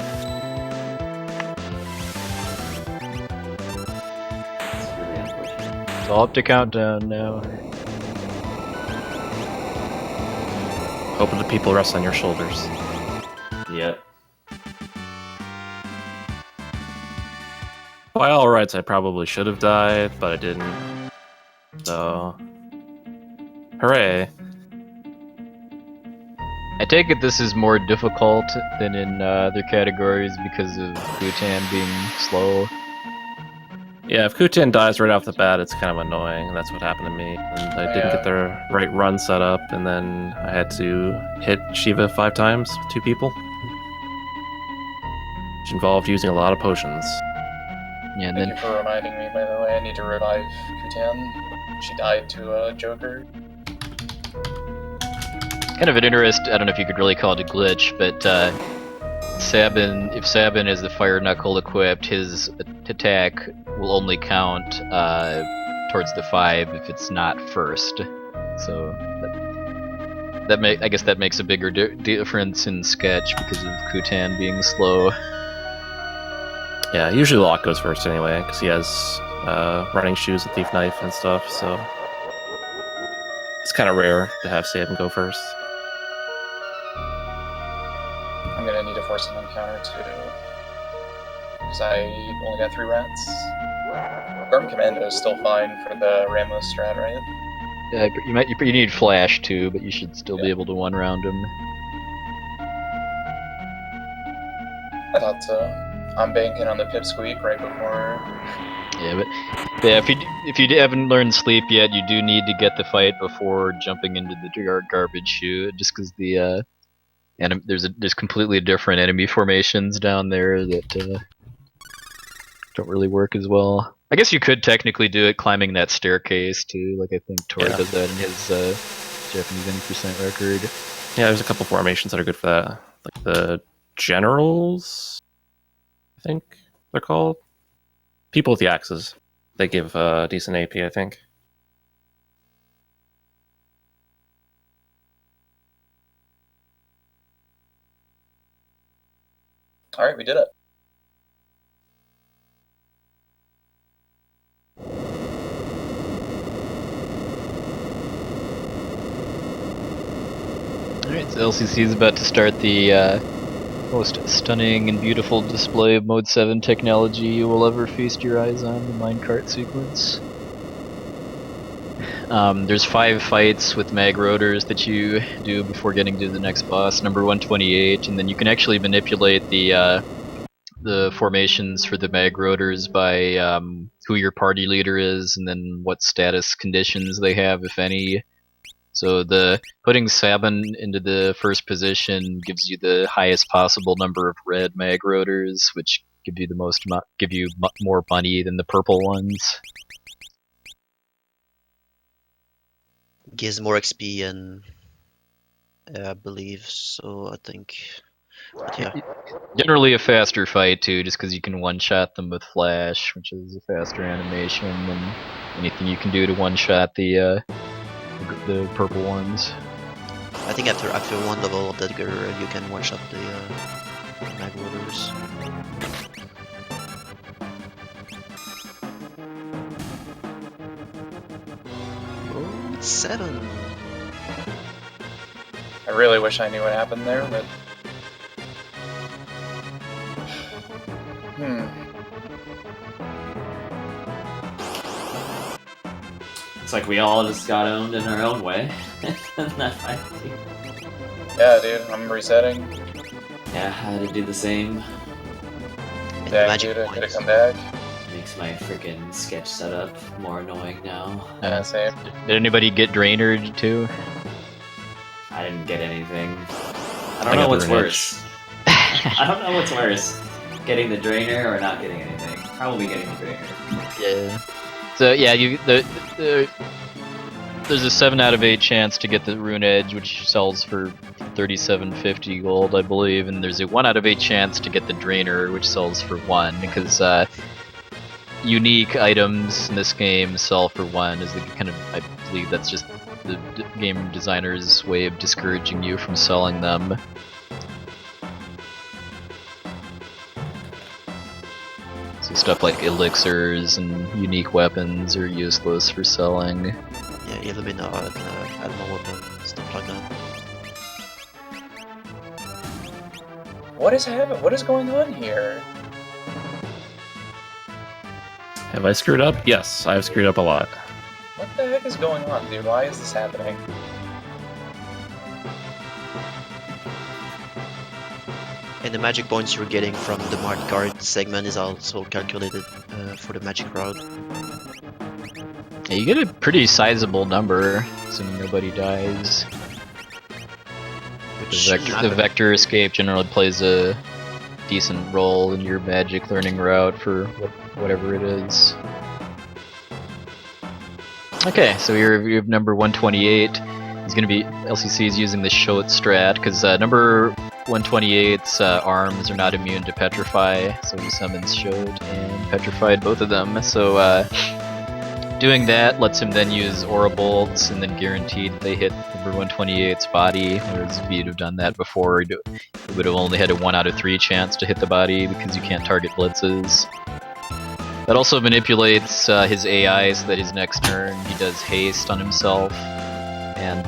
It's really unfortunate. It's all up to countdown now. Hope the people rest on your shoulders. Yep. By all rights, I probably should have died, but I didn't. So, hooray! I take it this is more difficult than in other categories because of Bhutan being slow. Yeah, if Kutan dies right off the bat, it's kind of annoying. That's what happened to me. And I didn't get the right run set up, and then I had to hit Shiva 5 times with 2 people, which involved using a lot of potions. Yeah, and Thank then you for reminding me, by the way. I need to revive Kutan. She died to a Joker. kind of an interest. I don't know if you could really call it a glitch, but Sabin, if Sabin is the Fire Knuckle equipped, his attack will only count towards the 5 if it's not first. So I guess that makes a bigger difference in Sketch because of Kutan being slow. Yeah, usually Locke goes first anyway, because he has running shoes, a thief knife, and stuff, so it's kind of rare to have Sabin go first. I'm gonna need to force an encounter too, because I only got 3 rats. Garm Commando is still fine for the Ramos strat, right? You need Flash too, but you should still be able to one-round him. I thought so. I'm banking on the Pipsqueak right before. Yeah, but yeah, if you haven't learned Sleep yet, you do need to get the fight before jumping into the garbage chute, just because the there's completely different enemy formations down there that don't really work as well. I guess you could technically do it climbing that staircase too, like I think Tori does that in his Japanese N% record. Yeah, there's a couple formations that are good for that, like the generals, I think they're called. People with the axes. They give decent AP, I think. Alright, we did it. Alright, so LCC is about to start the most stunning and beautiful display of Mode 7 technology you will ever feast your eyes on, the minecart sequence. There's 5 fights with mag rotors that you do before getting to the next boss, number 128, and then you can actually manipulate the formations for the mag rotors by who your party leader is and then what status conditions they have, if any. So putting Sabin into the first position gives you the highest possible number of red mag rotors, which give you more money than the purple ones. Gives more XP and I believe so. I think. But yeah, Generally a faster fight too, just because you can one-shot them with flash, which is a faster animation than anything you can do to one-shot the purple ones. I think after one level of Edgar, you can one shot Mag rotors. Oh, it's 7. I really wish I knew what happened there, but... It's like we all just got owned in our own way. That fight. Yeah, dude, I'm resetting. Yeah, I had to do the same. And the Back, magic dude, I could have points. come back. Makes my freaking sketch setup more annoying now. Yeah, same. Did anybody get Drainerd too? I didn't get anything. I I don't know got what's the Rune worse. I don't know what's worse. Getting the Drainer or not getting anything. Probably getting the Drainer. Yeah. So yeah, there's a 7 out of 8 chance to get the Rune Edge, which sells for 37.50 gold, I believe, and there's a 1 out of 8 chance to get the Drainer, which sells for 1, because unique items in this game sell for 1. Is the kind of, I believe that's just the game designer's way of discouraging you from selling them. So stuff like elixirs and unique weapons are useless for selling. Yeah, Illumina and Admiral Weapon, stuff like that. What is happening? What is going on here? Have I screwed up? Yes, I've screwed up a lot. What the heck is going on, dude? Why is this happening? And the magic points you're getting from the marked card segment is also calculated for the magic route. Yeah, you get a pretty sizable number, assuming nobody dies. Which The shouldn't the happen. vector escape generally plays a decent role in your magic learning route for whatever it is. Okay, so you have number 128. He's going to be LCC is using the Shoat strat because number 128's arms are not immune to petrify, so he summons Shoat and petrified both of them. So doing that lets him then use Aura Bolts and then guaranteed that they hit number 128's body, whereas if you'd have done that before, it would have only had a 1 out of 3 chance to hit the body because you can't target blitzes. That also manipulates his AI so that his next turn he does haste on himself, and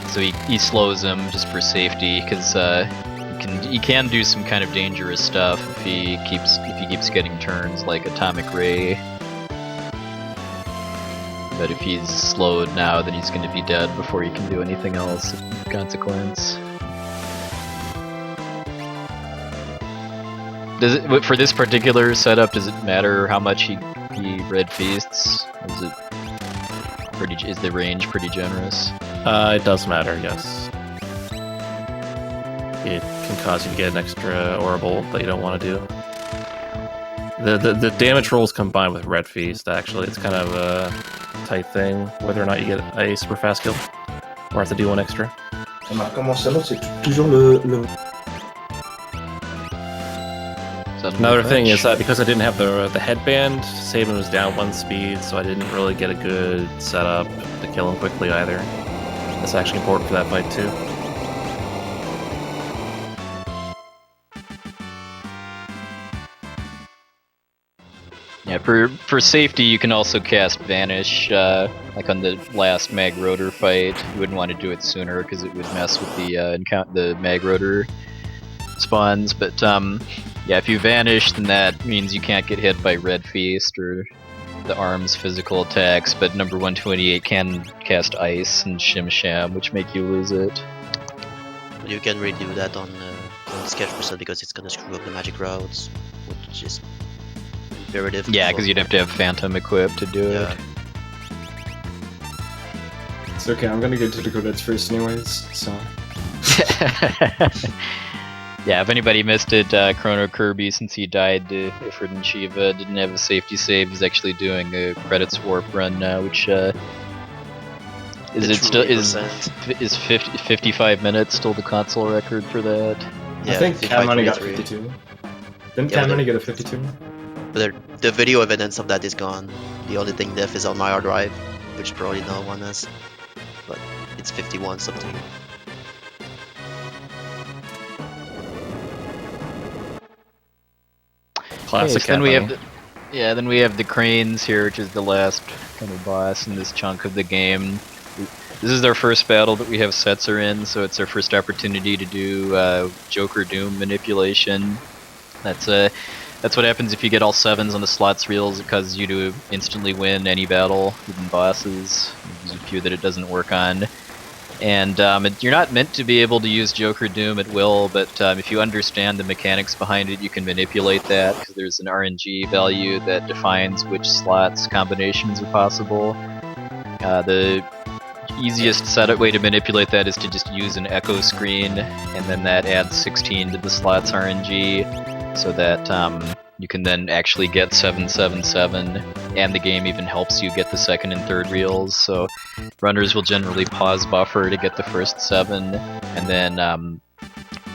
so he slows him just for safety because he can do some kind of dangerous stuff if he keeps getting turns like Atomic Ray. But if he's slowed now, then he's going to be dead before he can do anything else of consequence. Does it, for this particular setup, does it matter how much he red feasts? Is the range pretty generous? It does matter, yes. It can cause you to get an extra Aura Bolt that you don't want to do. The damage rolls combined with Red Feast, actually, it's kind of a tight thing, whether or not you get a super fast kill, or have to do one extra. Another thing is that because I didn't have the headband, saving was down 1 speed, so I didn't really get a good setup to kill him quickly either. That's actually important for that fight too. Yeah, for safety, you can also cast Vanish, like on the last Mag Rotor fight. You wouldn't want to do it sooner because it would mess with the Mag Rotor spawns. But yeah, if you Vanish, then that means you can't get hit by Red Feast or the arm's physical attacks. But number 128 can cast Ice and Shim Sham, which make you lose it. You can really do that on Sketch Preset because it's gonna screw up the magic routes, which is very difficult. Yeah, because you'd have to have Phantom equipped to do it. It's okay, I'm gonna go to the codex first anyways, so... Yeah, if anybody missed it, CronoKirby, since he died to Ifrit and Shiva, didn't have a safety save. He's actually doing a credits warp run now, which is 55 minutes still the console record for that? Yeah, I think Cam only got 53. 52. Didn't Cam only get a 52? But the video evidence of that is gone. The only thing left is on my hard drive, which probably no one has. But it's 51 something. Classic. so then we cat have then we have the cranes here, which is the last kind of boss in this chunk of the game. This is our first battle that we have Setzer in, so it's our first opportunity to do Joker Doom manipulation. That's what happens if you get all 7s on the slots reels. It causes you to instantly win any battle within bosses. There's a few that it doesn't work on. And you're not meant to be able to use Joker Doom at will, but if you understand the mechanics behind it, you can manipulate that, because there's an RNG value that defines which slots combinations are possible. The easiest setup way to manipulate that is to just use an echo screen, and then that adds 16 to the slots RNG, so that you can then actually get 777, and the game even helps you get the second and third reels. So runners will generally pause buffer to get the first 7, and then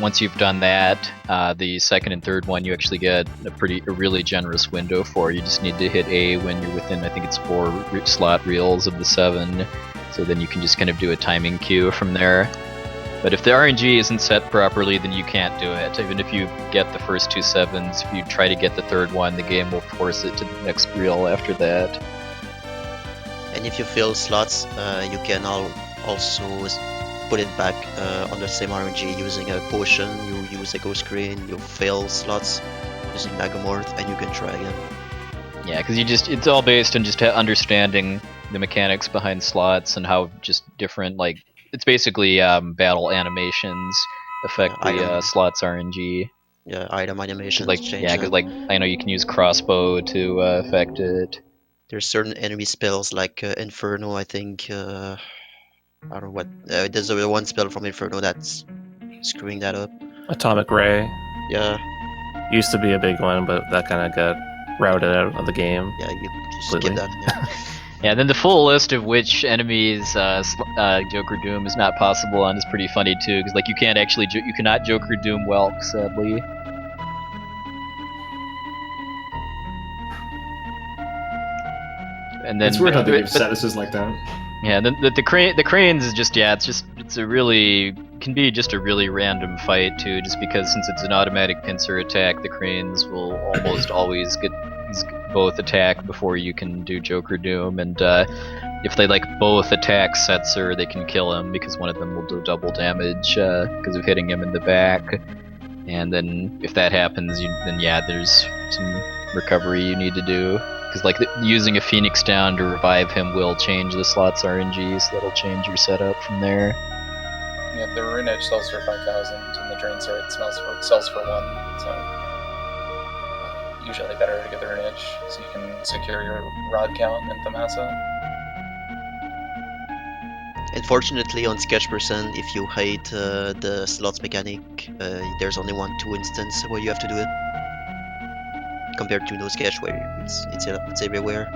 once you've done that, the second and third one you actually get a really generous window for. You just need to hit A when you're within, I think it's 4 slot reels of the 7, so then you can just kind of do a timing queue from there. But if the RNG isn't set properly, then you can't do it. Even if you get the first 2 7s, if you try to get the third one, the game will force it to the next reel after that. And if you fill slots, you can also put it back on the same RNG using a potion. You use Echo Screen, you fill slots using Magomorph, and you can try again. Yeah, because it's all based on just understanding the mechanics behind slots and how just different, like, it's basically battle animations affect the slots RNG. Yeah, item animations change. Yeah, because like I know you can use crossbow to affect it. There's certain enemy spells like Inferno. I think I don't know what. There's one spell from Inferno that's screwing that up. Atomic Ray. Yeah. Used to be a big one, but that kind of got routed out of the game. Yeah, you skip that. Yeah. Yeah, then the full list of which enemies Joker Doom is not possible on is pretty funny too, because like you cannot Joker Doom Welk, sadly. And then It's weird how they give statuses like that. Yeah, then the cranes is just can be just a really random fight too, just because since it's an automatic pincer attack, the cranes will almost always get both attack before you can do Joker Doom, and if they like both attack Setzer, they can kill him because one of them will do double damage because of hitting him in the back. And then if that happens, then there's some recovery you need to do, because like using a Phoenix down to revive him will change the slots RNG, so that'll change your setup from there. Yeah, the Rune Edge sells for 5,000, and the Drain Sword sells for 1, so usually better to get the Rune Edge so you can secure your rod count in Thamasa. Unfortunately, on Sketch%, if you hate the slots mechanic, there's only 1-2 instance where you have to do it. Compared to no Sketch, where it's everywhere.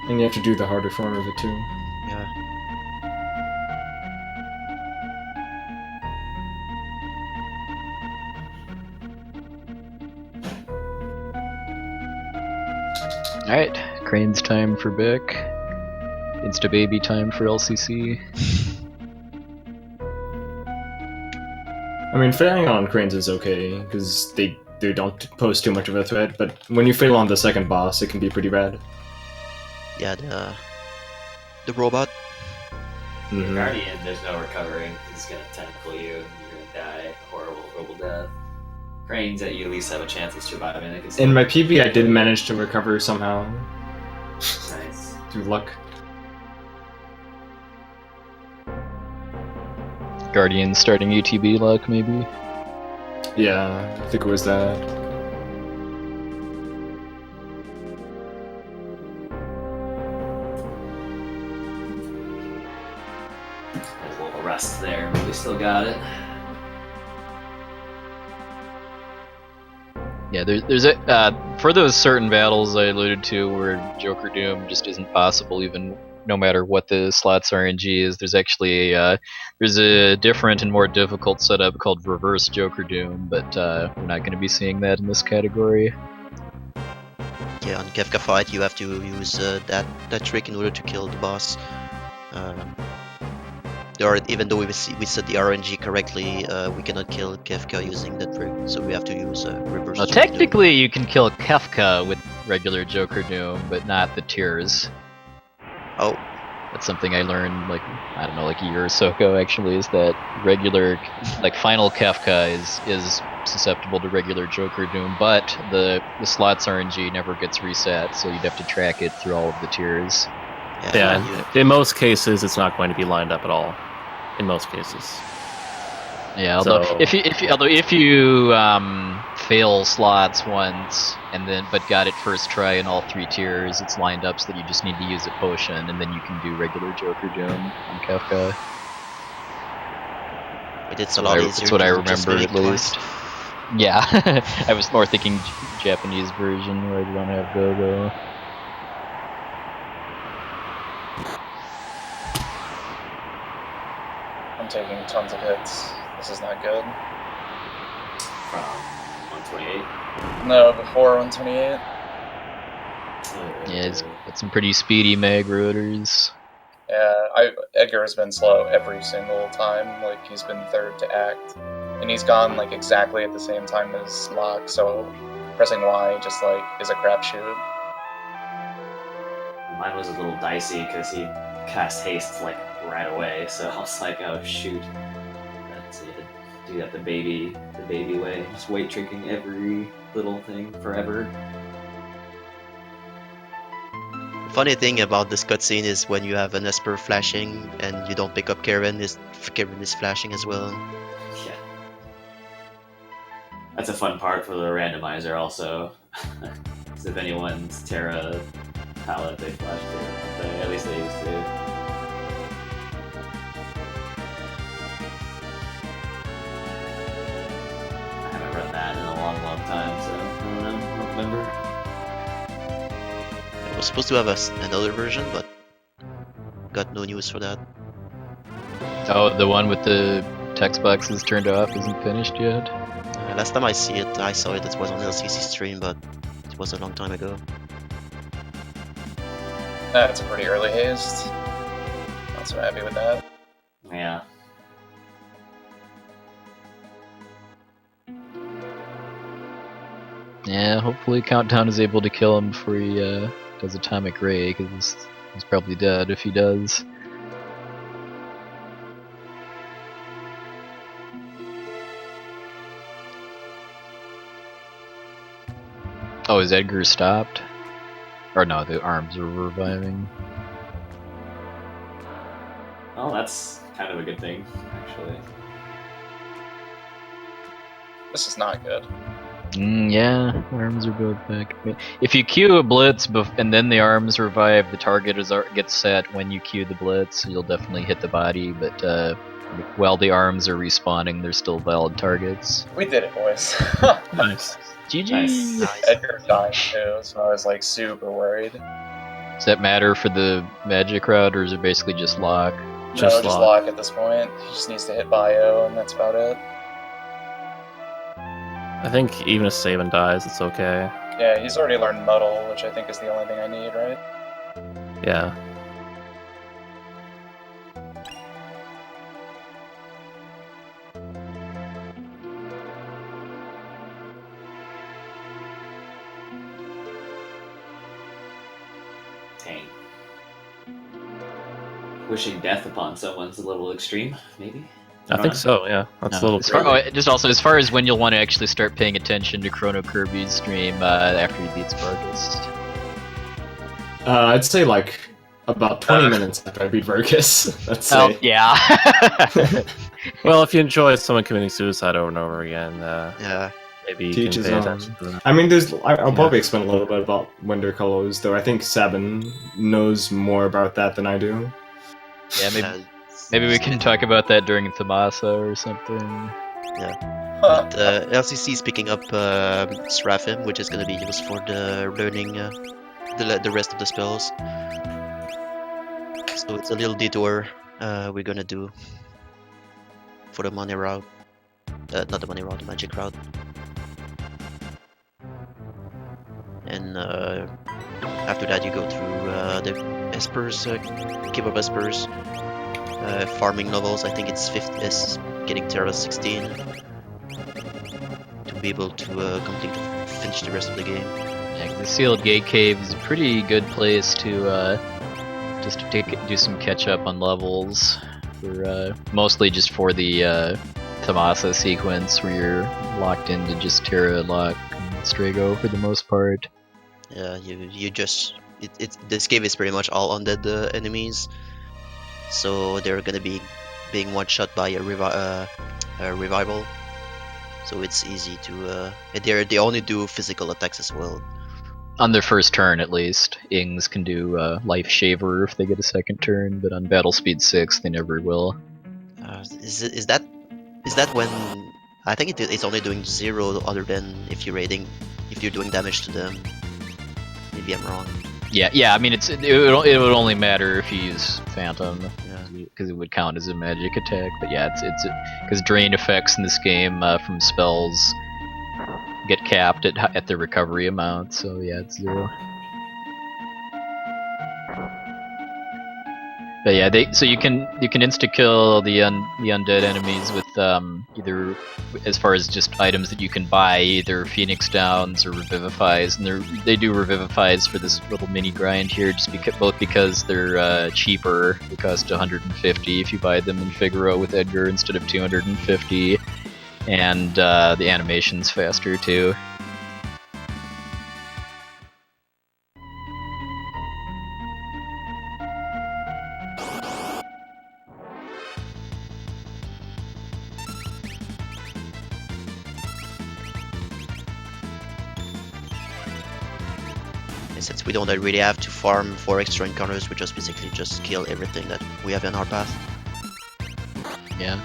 And you have to do the harder form of it too. Yeah. Alright, Crane's time for Bic. Insta Baby time for LCC. I mean, failing on cranes is okay, because they don't pose too much of a threat, but when you fail on the second boss, it can be pretty bad. Yeah, the robot. The Guardian, there's no recovering. He's gonna tentacle you, and you're gonna die a horrible death. Cranes that you at least have a chance of surviving. In my PB, I did manage to recover somehow. Nice. Through luck. Guardian starting UTB luck, maybe? Yeah, I think it was that. There's a little rest there, but we still got it. Yeah, there's for those certain battles I alluded to where Joker Doom just isn't possible, even no matter what the slots RNG is. There's actually there's a different and more difficult setup called Reverse Joker Doom, but we're not going to be seeing that in this category. Yeah, on Kefka Fight, you have to use that trick in order to kill the boss. even though we set the RNG correctly, we cannot kill Kefka using that rig, so we have to use reverse. Well, technically, you can kill Kefka with regular Joker Doom, but not the tiers. Oh, That's something I learned, like, I don't know, like a year or so ago, actually, is that regular, like, final Kefka is susceptible to regular Joker Doom, but the slots RNG never gets reset, so you'd have to track it through all of the tiers. Yeah, in most cases, it's not going to be lined up at all. In most cases. Yeah, although So- if you fail slots once but got it first try in all 3 tiers, it's lined up so that you just need to use a potion, and then you can do regular Joker Doom on Kefka. it's a lot easier. That's what I to just remember, mimic at least. twice. Yeah, I was more thinking Japanese version where you don't have go-go. I'm taking tons of hits. This is not good. From 128. No, before 128. Yeah, he's got some pretty speedy mag rotors. Yeah, Edgar has been slow every single time. Like, he's been third to act. And he's gone, like, exactly at the same time as Locke, so pressing Y just, like, is a crapshoot. Mine was a little dicey because he cast haste like right away, so I was like, oh shoot. That's it. Do that the baby way, just weight tricking every little thing forever. The funny thing about this cutscene is when you have an Esper flashing and you don't pick up Karen is flashing as well. Yeah. That's a fun part for the randomizer also. Because if anyone's Terra palette, they flash too. At least they used to. I haven't run that in a long time, so I don't remember. I was supposed to have another version, but got no news for that. Oh, the one with the text boxes turned off isn't finished yet? Last time I saw it, it was on LCC stream, but it was a long time ago. That's a pretty early haste. Not so happy with that. Yeah. Yeah, hopefully Countdown is able to kill him before he does Atomic Ray, because he's probably dead if he does. Oh, is Edgar stopped? Or no, the arms are reviving. Oh, that's kind of a good thing, actually. This is not good. Yeah, arms are both back. If you queue a blitz and then the arms revive, the target gets set when you queue the blitz. You'll definitely hit the body, but while the arms are respawning, they're still valid targets. We did it, boys. Nice. GG! Nice. Edgar died too, so I was like super worried. Does that matter for the magic route, or is it basically just lock? Just lock at this point. He just needs to hit bio, and that's about it. I think even if Saban dies, it's okay. Yeah, he's already learned Muddle, which I think is the only thing I need, right? Yeah. Dang. Wishing death upon someone's a little extreme, maybe? I think so, yeah. That's a little as far as when you'll want to actually start paying attention to CronoKirby's stream after he beats Vargas. I'd say like about 20 minutes after I beat Vargas. Let's say. Oh, yeah. Well, if you enjoy someone committing suicide over and over again, Yeah. maybe you Teach can his pay own. attention to them. I mean, I'll probably explain a little bit about Winter Colors, though I think Sabin knows more about that than I do. Yeah, maybe we can talk about that during Thamasa or something. But LCC is picking up Seraphim, which is going to be used for the learning the rest of the spells. So it's a little detour we're going to do for the money route. Not the money route, the magic route. And after that you go through the Espers, keep up Espers. farming levels. I think it's 50 is getting Terra 16 to be able to finish the rest of the game. Yeah, the sealed gate cave is a pretty good place to just to do some catch up on levels. For mostly just for the Tomasa sequence where you're locked into just Terra, Lock, and Strago for the most part. Yeah, you just this game is pretty much all undead enemies, so they're gonna be being one shot by a revival. So it's easy to they only do physical attacks as well. On their first turn, at least, Ings can do Life Shaver if they get a second turn, but on Battle Speed 6, they never will. Is that when I think it's only doing 0 other than if you're doing damage to them. Maybe I'm wrong. Yeah. I mean, it would only matter if you use Phantom, Yeah. because it would count as a magic attack. But yeah, it's because drain effects in this game from spells get capped at the recovery amount. So yeah, it's 0. But yeah, so you can insta kill the undead enemies with either, as far as just items that you can buy, either Phoenix Downs or Revivifies, and they do Revivifies for this little mini grind here, just because they're cheaper. They cost 150 if you buy them in Figaro with Edgar instead of 250, and the animation's faster too. Since we don't really have to farm for extra encounters, we just basically just kill everything that we have in our path. Yeah.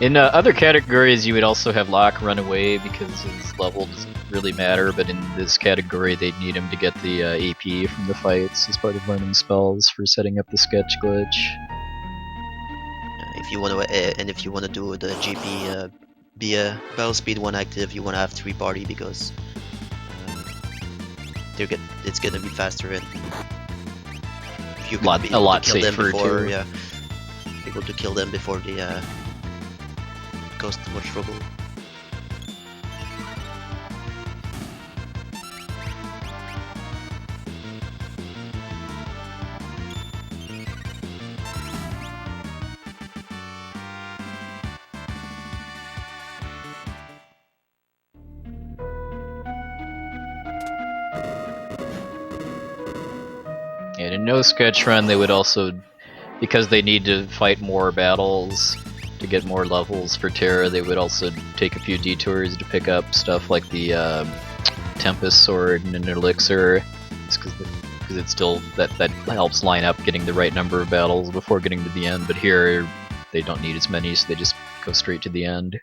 In other categories, you would also have Locke run away because his level doesn't really matter, but in this category, they'd need him to get the AP from the fights as part of learning spells for setting up the sketch glitch. If you want to, and if you want to do the GP, be a battle speed 1 active, you want to have 3 party because it's gonna be faster and if you a lot kill them safer before, too. yeah, able to kill them before they cause too much trouble. And in no sketch run, they would also, because they need to fight more battles to get more levels for Terra, they would also take a few detours to pick up stuff like the Tempest Sword and an Elixir, just because it's still that helps line up getting the right number of battles before getting to the end. But here, they don't need as many, so they just go straight to the end.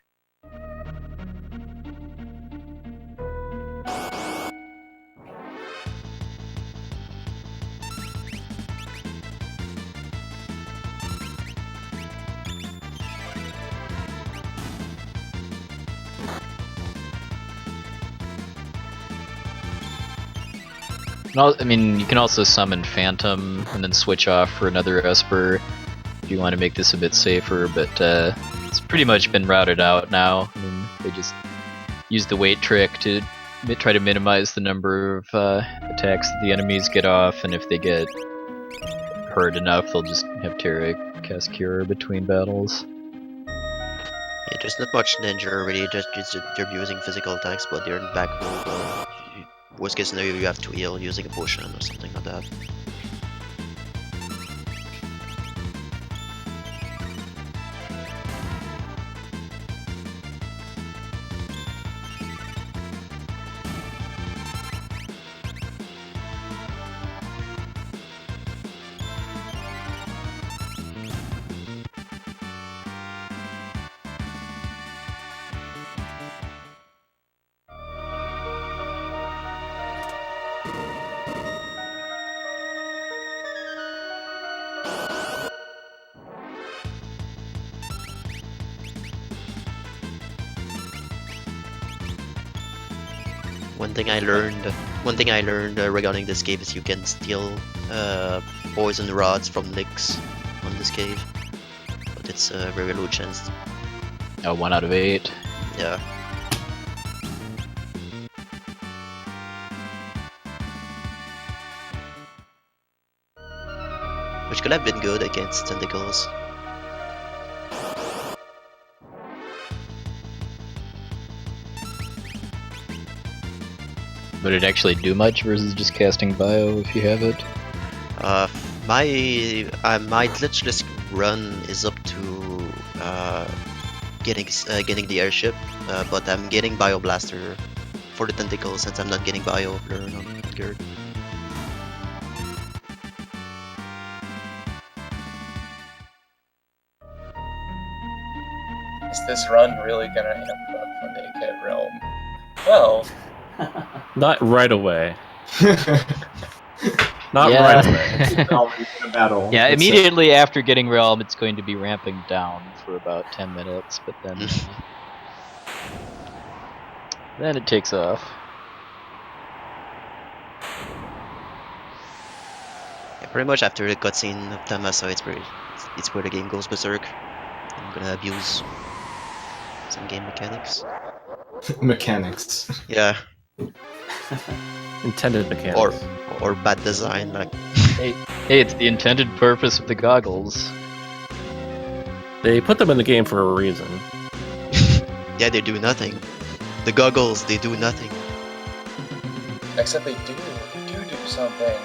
I mean, you can also summon Phantom and then switch off for another Esper if you want to make this a bit safer, but it's pretty much been routed out now. I mean, they just use the weight trick to try to minimize the number of attacks that the enemies get off, and if they get hurt enough, they'll just have Terra cast Cure between battles. Yeah, there's not much danger really, just they're using physical attacks, but they're in back mode. Worst case scenario, you have to heal using a potion or something like that. One thing I learned regarding this cave is you can steal poison rods from licks on this cave. it's a very low chance. 1 out of 8. Yeah. Which could have been good against tentacles. Would it actually do much versus just casting bio if you have it? My glitchless run is up to getting the airship, but I'm getting Bio Blaster for the tentacles since I'm not getting Bio Learn on Gerd. Is this run really gonna amp up for Naked Realm? Well, Not right away. Not Yeah. right away. In a battle. Yeah, That's it. immediately after getting Realm, it's going to be ramping down for about 10 minutes, but then then it takes off. Yeah, pretty much after the cutscene of Tamasa, it's where the game goes berserk. I'm gonna abuse some game mechanics. Mechanics. Yeah, Intended mechanics. or bad design, like Hey, it's the intended purpose of the goggles. They put them in the game for a reason. yeah, they do nothing. The goggles, they do nothing. except they do something.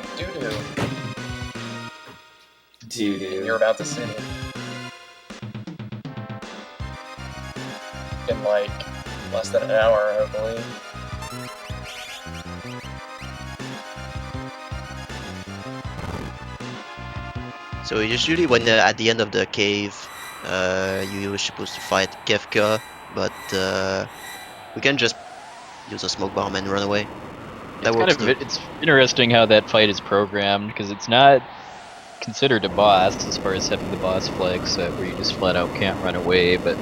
Doo-doo. You're about to see it. In like less than an hour, I believe. So usually when at the end of the cave, you're supposed to fight Kefka, but we can just use a smoke bomb and run away. That It's works kind of it's interesting how that fight is programmed because it's not considered a boss as far as having the boss flag set where you just flat out can't run away, but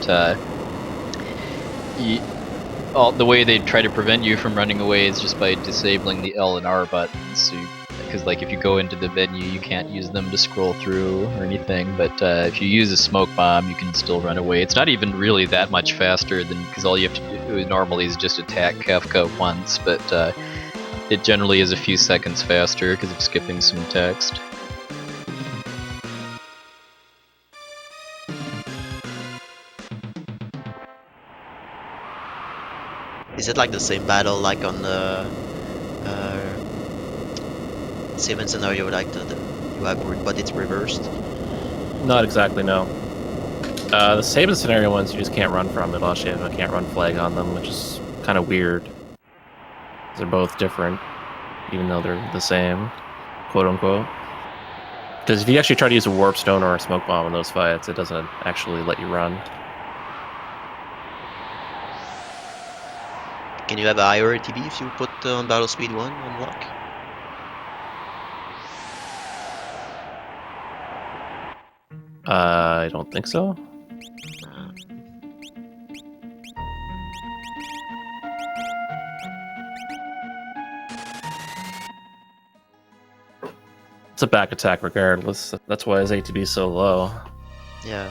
the way they try to prevent you from running away is just by disabling the L and R buttons. So because like if you go into the menu, you can't use them to scroll through or anything. But if you use a smoke bomb, you can still run away. It's not even really that much faster than because all you have to do normally is just attack Kefka once, but it generally is a few seconds faster because of skipping some text. Is it like the same battle like on the Seven scenario, like you have, but it's reversed? Not exactly, no. The Saban scenario ones you just can't run from. It also have a can't run flag on them, which is kind of weird. They're both different, even though they're the same, quote unquote. Because if you actually try to use a warp stone or a smoke bomb in those fights, it doesn't actually let you run. Can you have a higher ATB if you put on battle speed 1 on lock? I don't think so. It's a back attack regardless. That's why his ATB is so low. Yeah.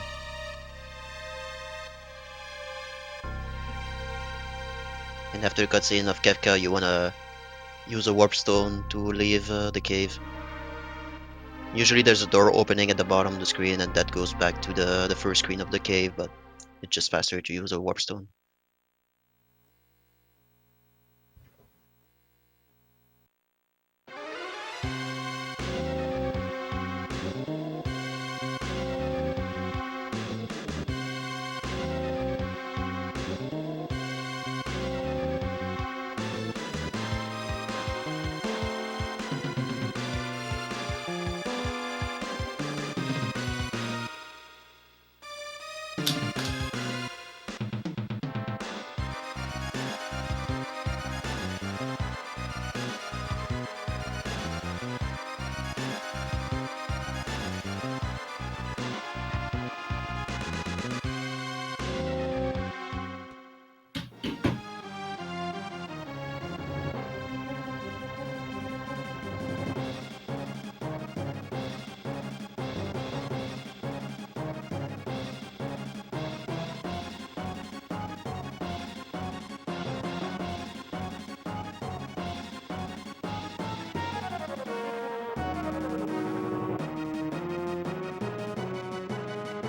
And after the cutscene of Kefka, you wanna use a warp stone to leave the cave. Usually there's a door opening at the bottom of the screen and that goes back to the first screen of the cave, but it's just faster to use a warp stone.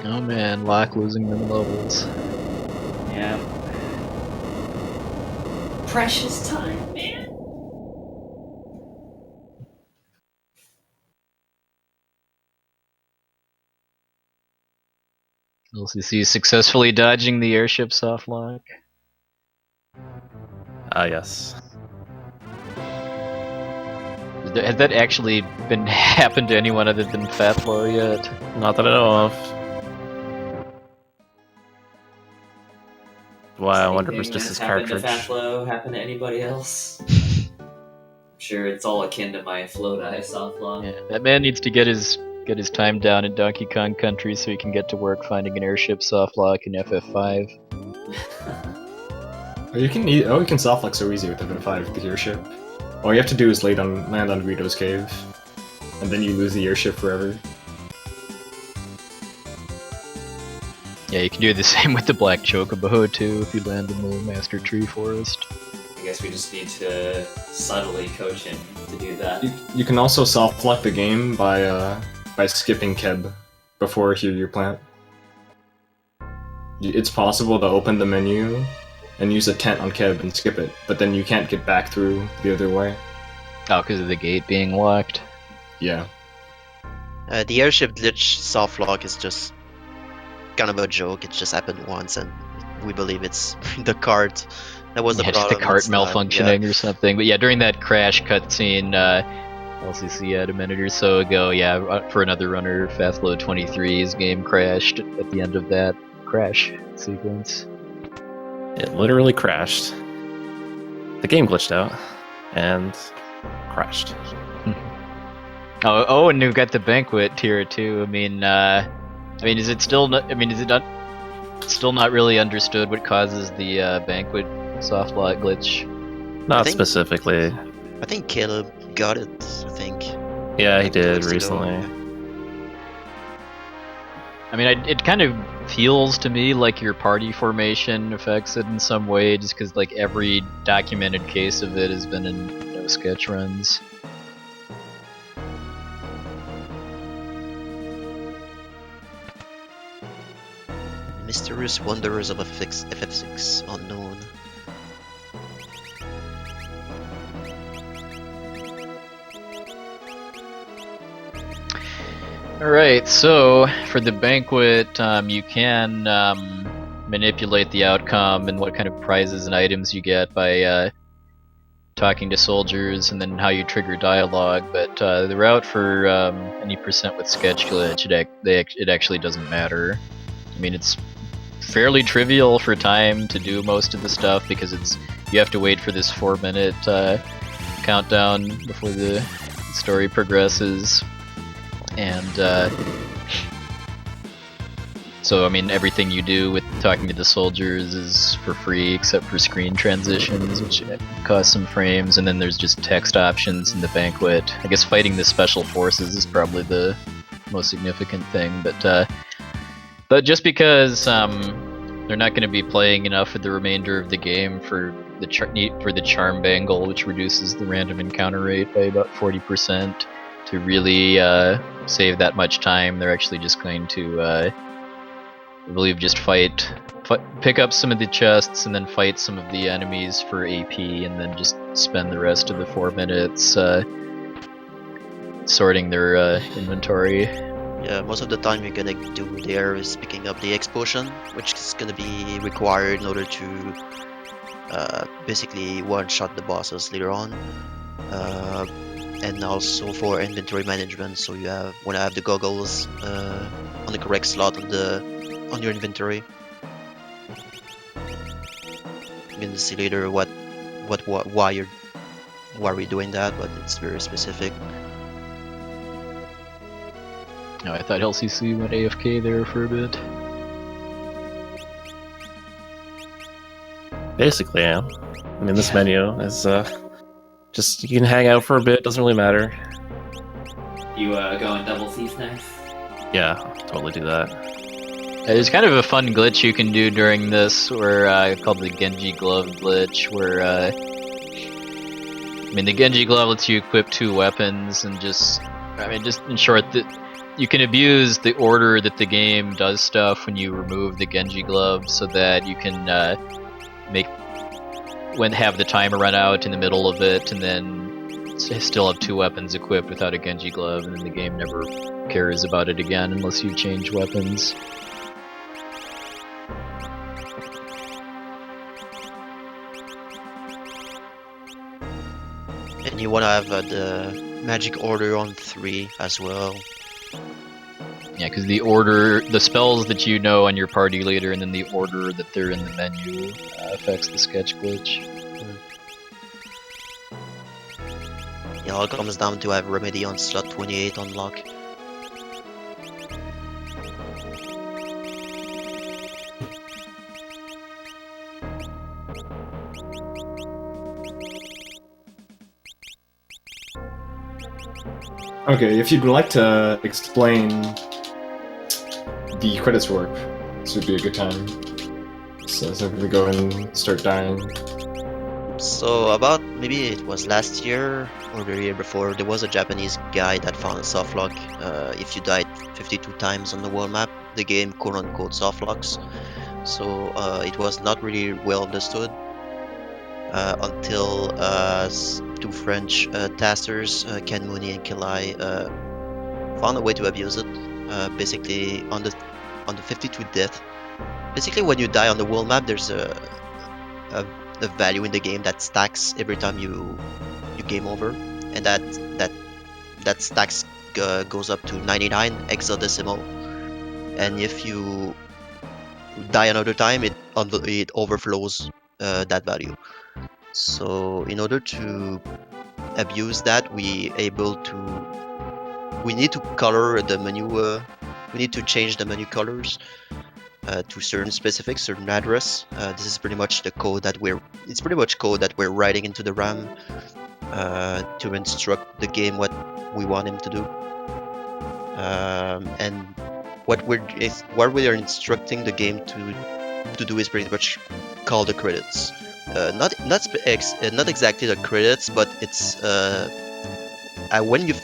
Oh man, Locke losing them levels. Yeah. Precious time, man. LCC successfully dodging the airship soft lock. Yes. Has that actually been happened to anyone other than Fatflow yet? Not that I know of. Why, I wonder if it's just his cartridge. Happened to Fatflow, happened to anybody else? I'm sure it's all akin to my flow die soft lock. Yeah, that man needs to get his time down in Donkey Kong Country so he can get to work finding an airship soft lock in FF5. You can soft lock so easy with FF5 with the airship. All you have to do is land on Guido's cave, and then you lose the airship forever. Yeah, you can do the same with the Black Chocobo too if you land in the Master Tree Forest. I guess we just need to subtly coach him to do that. You can also soft lock the game by skipping Keb before your plant. It's possible to open the menu and use a tent on Keb and skip it, but then you can't get back through the other way. Oh, because of the gate being locked? Yeah. The airship glitch soft lock is just kind of a joke. It just happened once, and we believe it's the cart. That was the problem. Just the cart It's not- malfunctioning or something. But yeah, during that crash cutscene, LCC had a minute or so ago, for another runner, Fatflow 23's game crashed at the end of that crash sequence. It literally crashed. The game glitched out and crashed. Oh, and we've got the banquet here too. I mean, is it still not? Is it not? Still not really understood what causes the banquet soft lock glitch. Not think- specifically. I think Caleb got it. I think. Yeah, he did Weeks ago. recently. I mean, it kind of feels to me like your party formation affects it in some way, just because like every documented case of it has been in sketch runs. Mysterious Wanderers of FF6 unknown. Alright, so for the banquet, you can manipulate the outcome and what kind of prizes and items you get by talking to soldiers and then how you trigger dialogue, but the route for any percent with sketch glitch, it actually doesn't matter. I mean, it's fairly trivial for time to do most of the stuff because you have to wait for this 4-minute countdown before the story progresses. And so I mean, everything you do with talking to the soldiers is for free except for screen transitions, which cost some frames, and then there's just text options in the banquet. I guess fighting the special forces is probably the most significant thing, but just because they're not going to be playing enough for the remainder of the game for the charm bangle, which reduces the random encounter rate by about 40%, to really save that much time, they're actually just going to, I believe, just pick up some of the chests and then fight some of the enemies for AP, and then just spend the rest of the 4 minutes sorting their inventory. Yeah, most of the time you're gonna do there is picking up the X potion, which is gonna be required in order to basically one-shot the bosses later on. And also for inventory management, so you want to have the goggles on the correct slot on your inventory. You're gonna see later why we're doing that, but it's very specific. No, I thought LCC went AFK there for a bit. Basically, yeah. I mean, this menu is just, you can hang out for a bit, doesn't really matter. You going double thief knife? Yeah, totally do that. There's kind of a fun glitch you can do during this, where called the Genji Glove glitch, where the Genji Glove lets you equip 2 weapons, and just in short, you can abuse the order that the game does stuff when you remove the Genji glove, so that you can have the timer run out in the middle of it, and then still have 2 weapons equipped without a Genji glove, and then the game never cares about it again unless you change weapons. And you want to have the magic order on 3 as well. Yeah, because the spells that you know on your party leader, and then the order that they're in the menu affects the sketch glitch. It all comes down to have remedy on slot 28 on lock. Okay, if you'd like to explain the credits warp, this would be a good time. So I'm gonna go and start dying. So about, maybe it was last year or the year before, there was a Japanese guy that found a softlock. If you died 52 times on the world map, the game quote-unquote softlocks. So it was not really well understood until 2 French testers, Ken Mooney and Kilai, found a way to abuse it. Basically, on the 52 death, basically when you die on the world map, there's a value in the game that stacks every time you game over, and that stacks goes up to 99 hexadecimal. And if you die another time, it overflows that value. So in order to abuse that, we need to color the menu. We need to change the menu colors to certain address. This is pretty much the code that we're writing into the RAM to instruct the game what we want him to do. And what we are instructing the game to do is pretty much call the credits. Not exactly the credits, but it's when you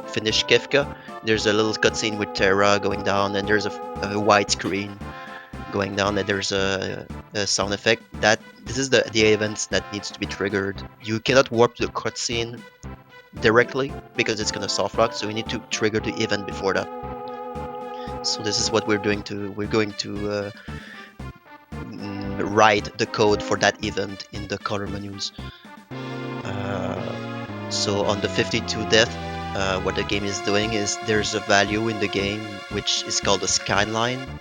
finish Kefka, there's a little cutscene with Terra going down, and there's a white screen going down, and there's a sound effect. This is the events that needs to be triggered. You cannot warp the cutscene directly because it's gonna softlock, so we need to trigger the event before that. So this is what we're going to write the code for that event in the color menus. So on the 52 death, what the game is doing is there's a value in the game which is called a scanline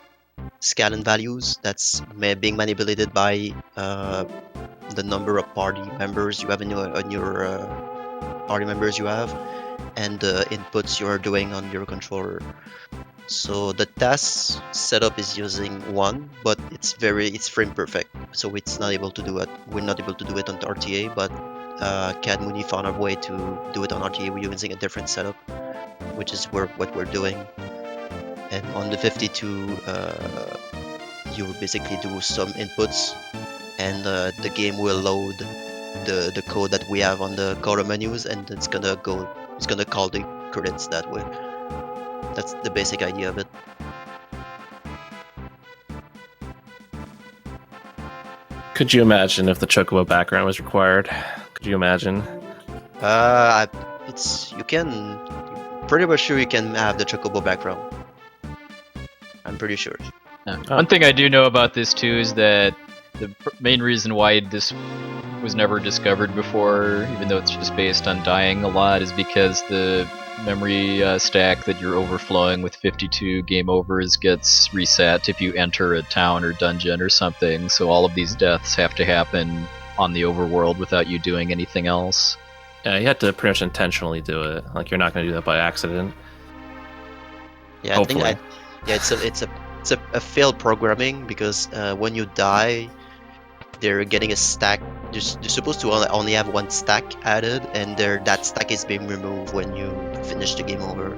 values that's being manipulated by the number of party members you have in your party members you have, and the inputs you are doing on your controller. So the task setup is using 1, but it's frame perfect, so it's not able to do it. We're not able to do it on RTA, but Cad Mooney found a way to do it on RTA using a different setup, which is what we're doing. And on the 52, you basically do some inputs, and the game will load the code that we have on the color menus, and it's gonna call the credits that way. That's the basic idea of it. Could you imagine if the Chocobo background was required? Could you imagine? Pretty much sure you can have the Chocobo background. I'm pretty sure. One thing I do know about this too is that the main reason why this was never discovered before, even though it's just based on dying a lot, is because the memory stack that you're overflowing with 52 game overs gets reset if you enter a town or dungeon or something, so all of these deaths have to happen on the overworld without you doing anything else. Yeah, you have to pretty much intentionally do it. Like, you're not going to do that by accident. Yeah, hopefully. I think it's a failed programming, because when you die, they're getting a stack. They're supposed to only have 1 stack added, and that stack is being removed when you finish the game over.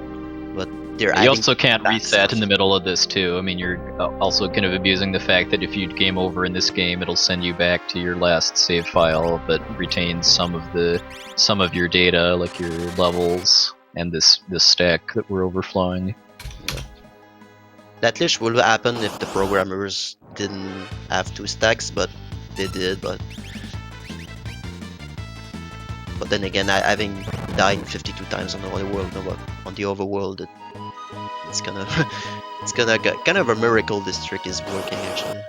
But they're You also can't reset in the middle of this too. I mean, you're also kind of abusing the fact that if you game over in this game, it'll send you back to your last save file, but retains some of your data, like your levels and this stack that we're overflowing. That glitch will happen if the programmers didn't have 2 stacks, but they did. But then again, having dying 52 times on the overworld, on the overworld, it's gonna it's gonna get kind of a miracle this trick is working actually.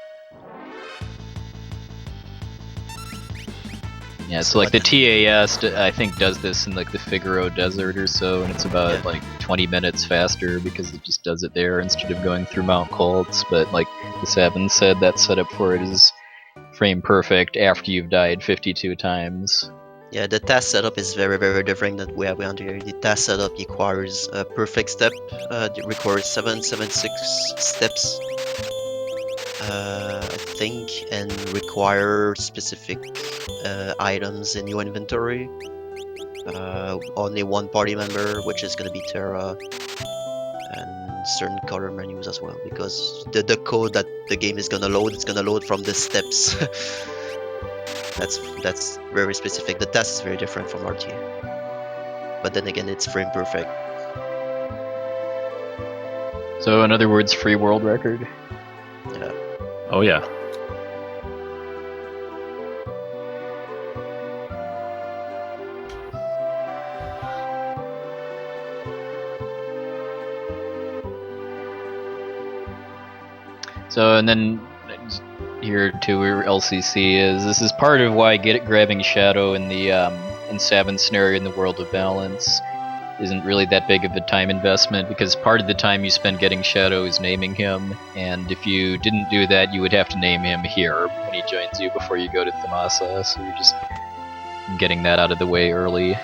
Yeah, so like the TAS, I think, does this in like the Figaro Desert or so, and it's about like 20 minutes faster because it just does it there instead of going through Mount Colts. But like the Savin said, that setup for it is frame perfect after you've died 52 times. Yeah, the task setup is very, very different than we have around here. The task setup requires a perfect step. It requires 776 steps, I think, and require specific items in your inventory. Only one party member, which is gonna be Terra, and certain color menus as well, because the code that the game is gonna load, it's gonna load from the steps. That's very specific. The task is very different from RT, but then again, it's frame perfect. So in other words, free world record. Yeah. Oh yeah. So and then here too, where LCC is. This is part of why grabbing Shadow in the in Savin scenario in the World of Balance isn't really that big of a time investment, because part of the time you spend getting Shadow is naming him, and if you didn't do that, you would have to name him here when he joins you before you go to Thamasa. So you're just getting that out of the way early.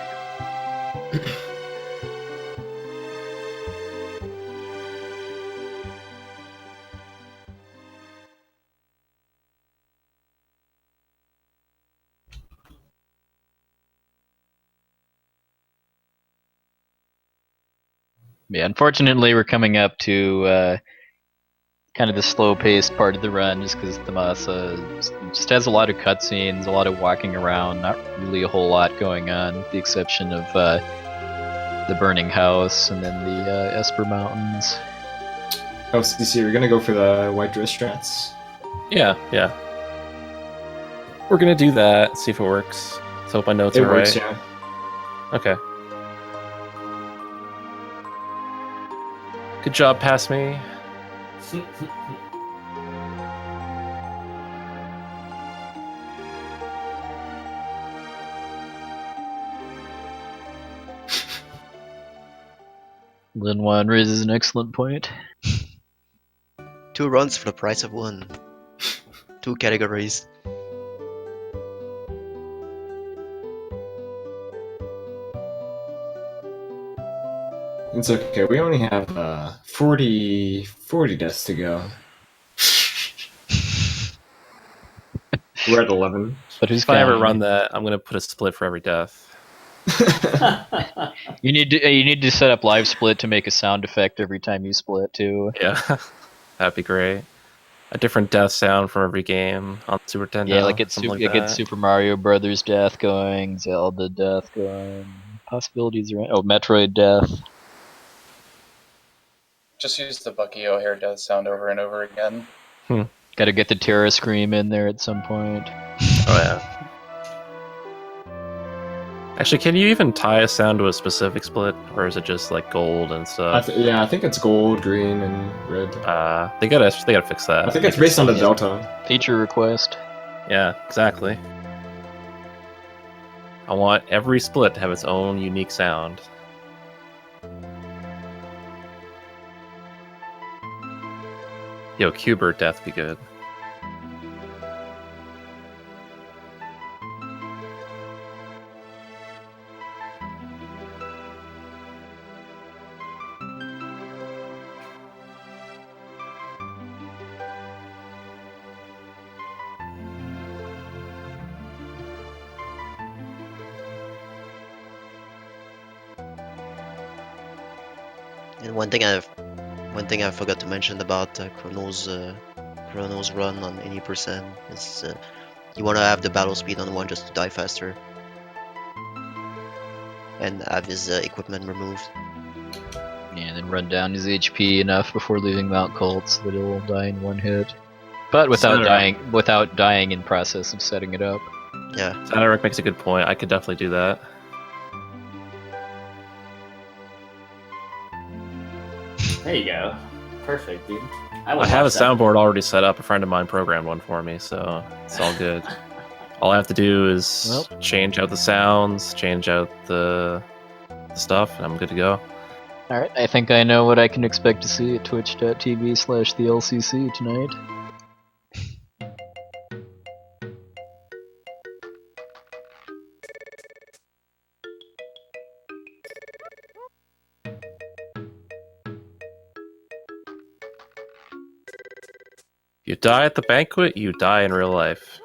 Yeah, unfortunately, we're coming up to kind of the slow-paced part of the run, just because Thamasa just has a lot of cutscenes, a lot of walking around, not really a whole lot going on, with the exception of the Burning House and then the Esper Mountains. Oh, CC, you're gonna go for the white dress strats? Yeah. We're gonna do that. See if it works. Let's hope my notes are works, right. yeah. Okay. Good job, pass me. Lin Wan raises an excellent point. 2 runs for the price of 1. 2 categories. It's okay, we only have 40 deaths to go. We're at 11. But who's If I ever counting? run that, I'm gonna put a split for every death. You need to set up live split to make a sound effect every time you split too. Yeah, that'd be great. A different death sound for every game on Super Nintendo. Yeah, like something like it gets that. Super Mario Brothers death going, Zelda death going. Possibilities are Metroid death. Just use the Bucky O'Hare death sound over and over again. Gotta get the Terra Scream in there at some point. Oh yeah. Actually, can you even tie a sound to a specific split, or is it just like gold and stuff? Yeah, I think it's gold, green, and red. They gotta fix that. I think it's based on the delta. Feature request. Yeah, exactly. I want every split to have its own unique sound. Yo, Cubert death be good. And one thing I forgot to mention about Chrono's run on 80% is you want to have the battle speed on 1 just to die faster. and have his equipment removed. Yeah, and then run down his HP enough before leaving Mount Colt so that he'll die in one hit. But without dying in process of setting it up. Yeah. Saderic makes a good point. I could definitely do that. There you go. Perfect, dude. I have a soundboard already set up. A friend of mine programmed one for me, so it's all good. All I have to do is change out the sounds, change out the stuff, and I'm good to go. Alright, I think I know what I can expect to see at twitch.tv/the LCC tonight. You die at the banquet, you die in real life.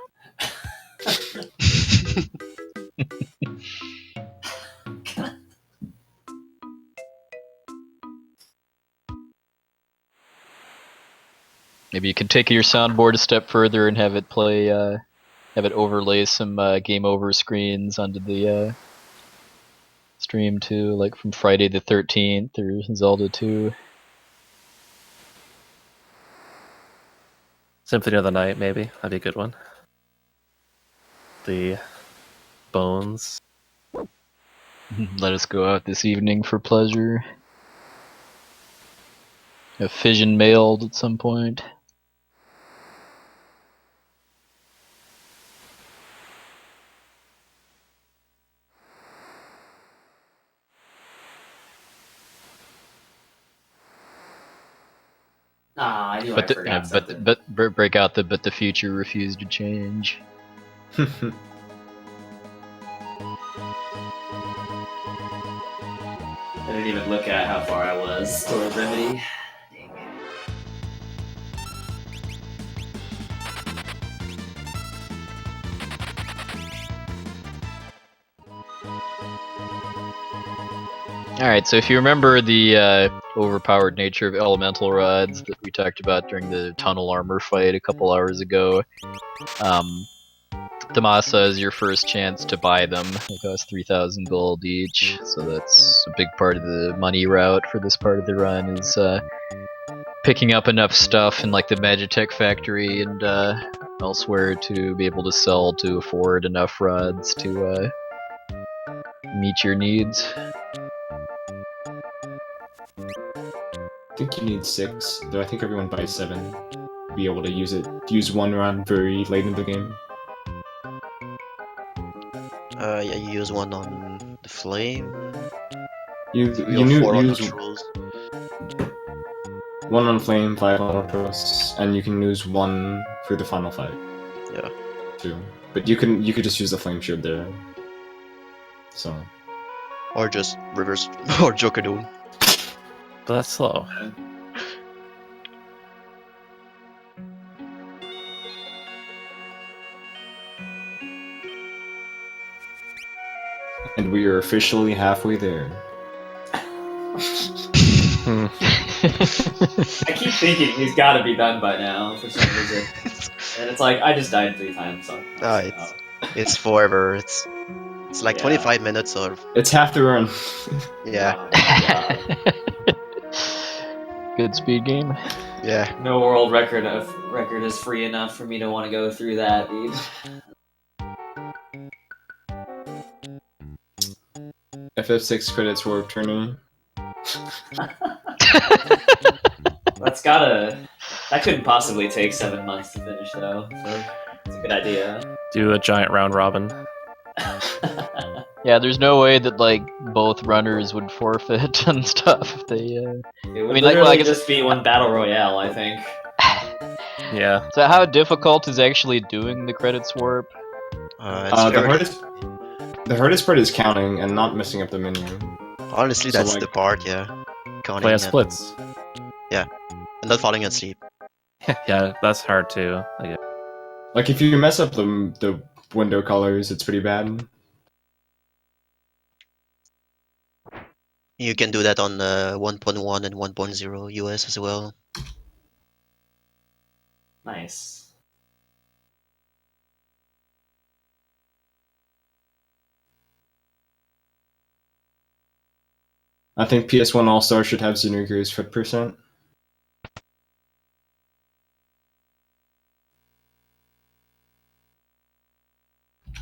Maybe you could take your soundboard a step further and have it play, have it overlay some game over screens onto the stream too, like from Friday the 13th or Zelda 2. Symphony of the Night, maybe. That'd be a good one. The bones. Let us go out this evening for pleasure. A fission mailed at some point. Ah, I knew But I forgot something. but break out the but the future refused to change. I didn't even look at how far I was toward Remedy. Dang. Alright, so if you remember the overpowered nature of elemental rods that we talked about during the tunnel armor fight a couple hours ago, Tamasa is your first chance to buy them. They cost 3,000 gold each, so that's a big part of the money route for this part of the run, is picking up enough stuff in like the Magitech factory and elsewhere to be able to sell to afford enough rods to meet your needs. I think you need 6, though I think everyone buys 7. Be able to use it. Use one rod very late in the game. Yeah, you use one on the flame. You use one on flame, 5 on Orthros, and you can use one for the final fight. Yeah. Too. But you could just use the flame shield there. So. Or just reverse or Jokadoon. But that's slow. And we are officially halfway there. I keep thinking he's got to be done by now for some reason, and it's like I just died 3 times. So it's forever. It's like 25 minutes or. It's half the run. Yeah. Good speed game. Yeah. No world record is free enough for me to want to go through that, dude. FF6 credits warp turning. That couldn't possibly take 7 months to finish though, so it's a good idea. Do a giant round robin. Yeah, there's no way that like both runners would forfeit and stuff if they. It would literally just be one battle royale, I think. Yeah. So how difficult is actually doing the credits warp? The hardest part is counting and not messing up the menu. Honestly, that's the part, yeah. Counting Play splits. Yeah, and not falling asleep. Yeah, that's hard too. I guess. Like if you mess up the window colors, it's pretty bad. You can do that on 1.1 and 1.0 US as well. Nice. I think PS1 All-Star should have Xenogears fit percent.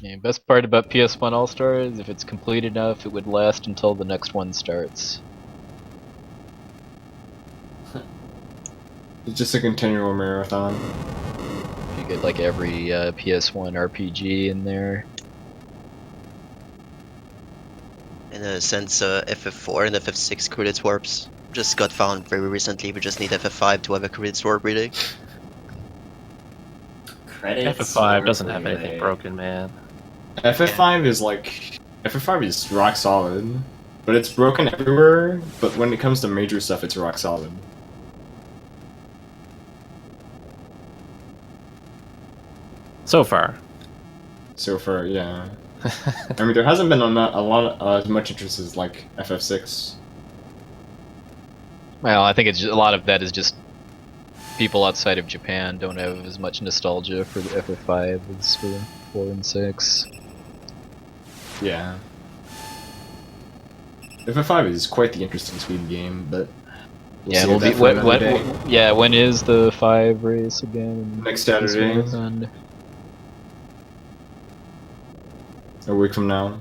Yeah, best part about PS1 All-Star is if it's complete enough, it would last until the next one starts. It's just a continual marathon. You get like every PS1 RPG in there. And since FF4 and FF6 credits warps just got found very recently, we just need FF5 to have a credits warp relay. Credits. FF5 or doesn't have relay? anything broken, man. FF5 is like... FF5 is rock solid. But it's broken everywhere, but when it comes to major stuff, it's rock solid. So far. So far, yeah. I mean, there hasn't been a lot as much interest as like FF6. Well, I think it's just, a lot of that is just people outside of Japan don't have as much nostalgia for the FF5 as for 4 and 6. Yeah. FF5 is quite the interesting speed game, but we'll Yeah, see we'll that be, for another day. yeah, when is the 5 race again? Next Saturday, And a week from now.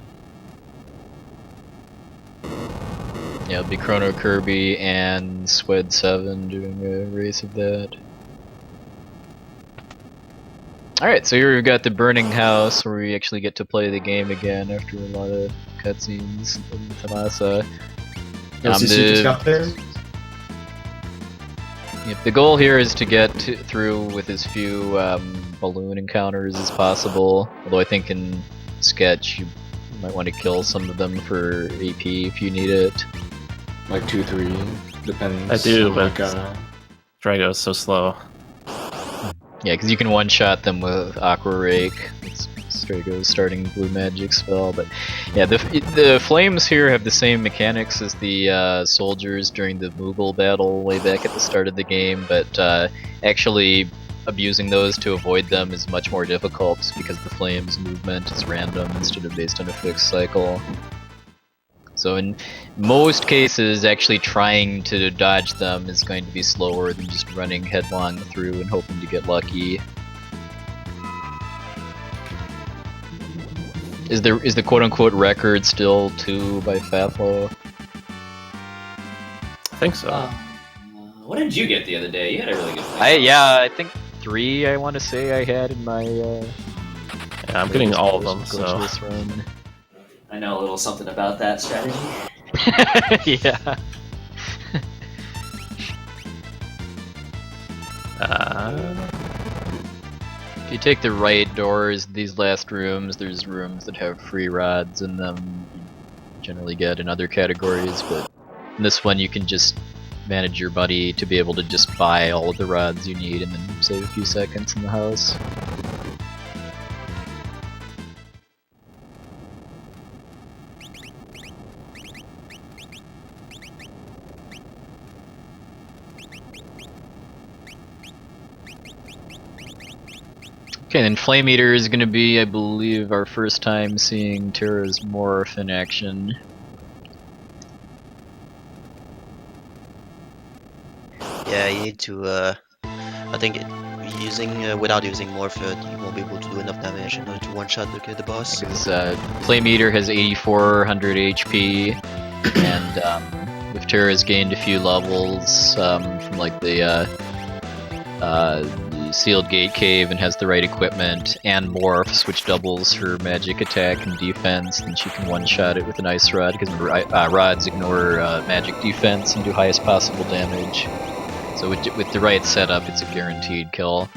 yeah, it'll be CronoKirby and Swed7 doing a race of that. Alright, so here we've got the burning house where we actually get to play the game again after a lot of cutscenes in Tamasa. LCC just got there. Yep, the goal here is to get through with as few balloon encounters as possible, although I think in Sketch you might want to kill some of them for AP if you need it. Like 2-3, depends. I do, on, but like, Drago's so slow. Yeah, because you can one-shot them with Aqua Rake. It's Strago's starting blue magic spell, but yeah, the flames here have the same mechanics as the soldiers during the Moogle battle way back at the start of the game, but actually abusing those to avoid them is much more difficult because the flames movement is random instead of based on a fixed cycle. So in most cases, actually trying to dodge them is going to be slower than just running headlong through and hoping to get lucky. Is the quote-unquote record still 2 by Faflo? I think so. What did you get the other day? You had a really good. Yeah, I think 3. I want to say I had in my. Yeah, I'm getting all of them. So. Run. I know a little something about that strategy. Yeah. If you take the right doors, these last rooms, there's rooms that have free rods in them. You generally get in other categories, but in this one you can just manage your buddy to be able to just buy all of the rods you need and then save a few seconds in the house. Okay, then Flame Eater is going to be, I believe, our first time seeing Terra's morph in action. Yeah, you need to, I think without using morph, you won't be able to do enough damage in order to one-shot the boss. Because Flame Eater has 8400 HP, and if Terra's gained a few levels from like the Sealed Gate Cave and has the right equipment and morphs, which doubles her magic attack and defense, then she can one-shot it with an ice rod, because rods ignore magic defense and do highest possible damage. So with the right setup, it's a guaranteed kill.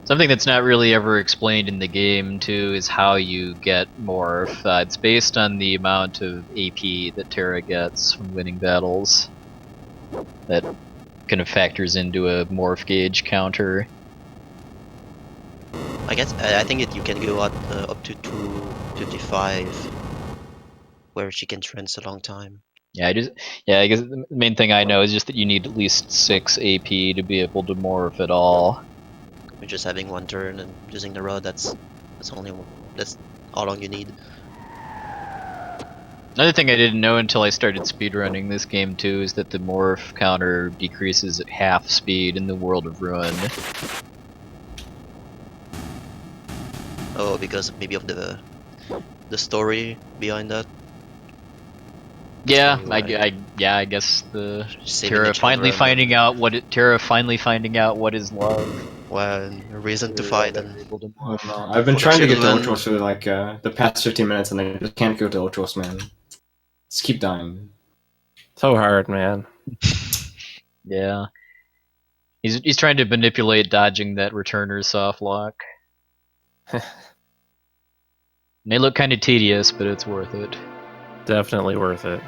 Something that's not really ever explained in the game, too, is how you get morph. It's based on the amount of AP that Terra gets from winning battles. That kind of factors into a morph gauge counter. I think you can go up to 255, where she can trance a long time. Yeah, I guess the main thing I know is just that you need at least 6 AP to be able to morph at all. Just having one turn and using the rod, that's how long you need. Another thing I didn't know until I started speedrunning this game too is that the morph counter decreases at half speed in the World of Ruin. Oh, because maybe of the story behind that. Yeah, Anyway. I guess the Saving Terra each finally other and finding out what is love. well, a reason to They're, fight they're and able to I morph. don't know. I've been For the trying to get to children. Ultros for like the past 15 minutes, and I just can't go to Ultros, man. Just keep dying. So hard, man. Yeah. He's trying to manipulate dodging that returner soft lock. May look kind of tedious, but it's worth it. Definitely worth it.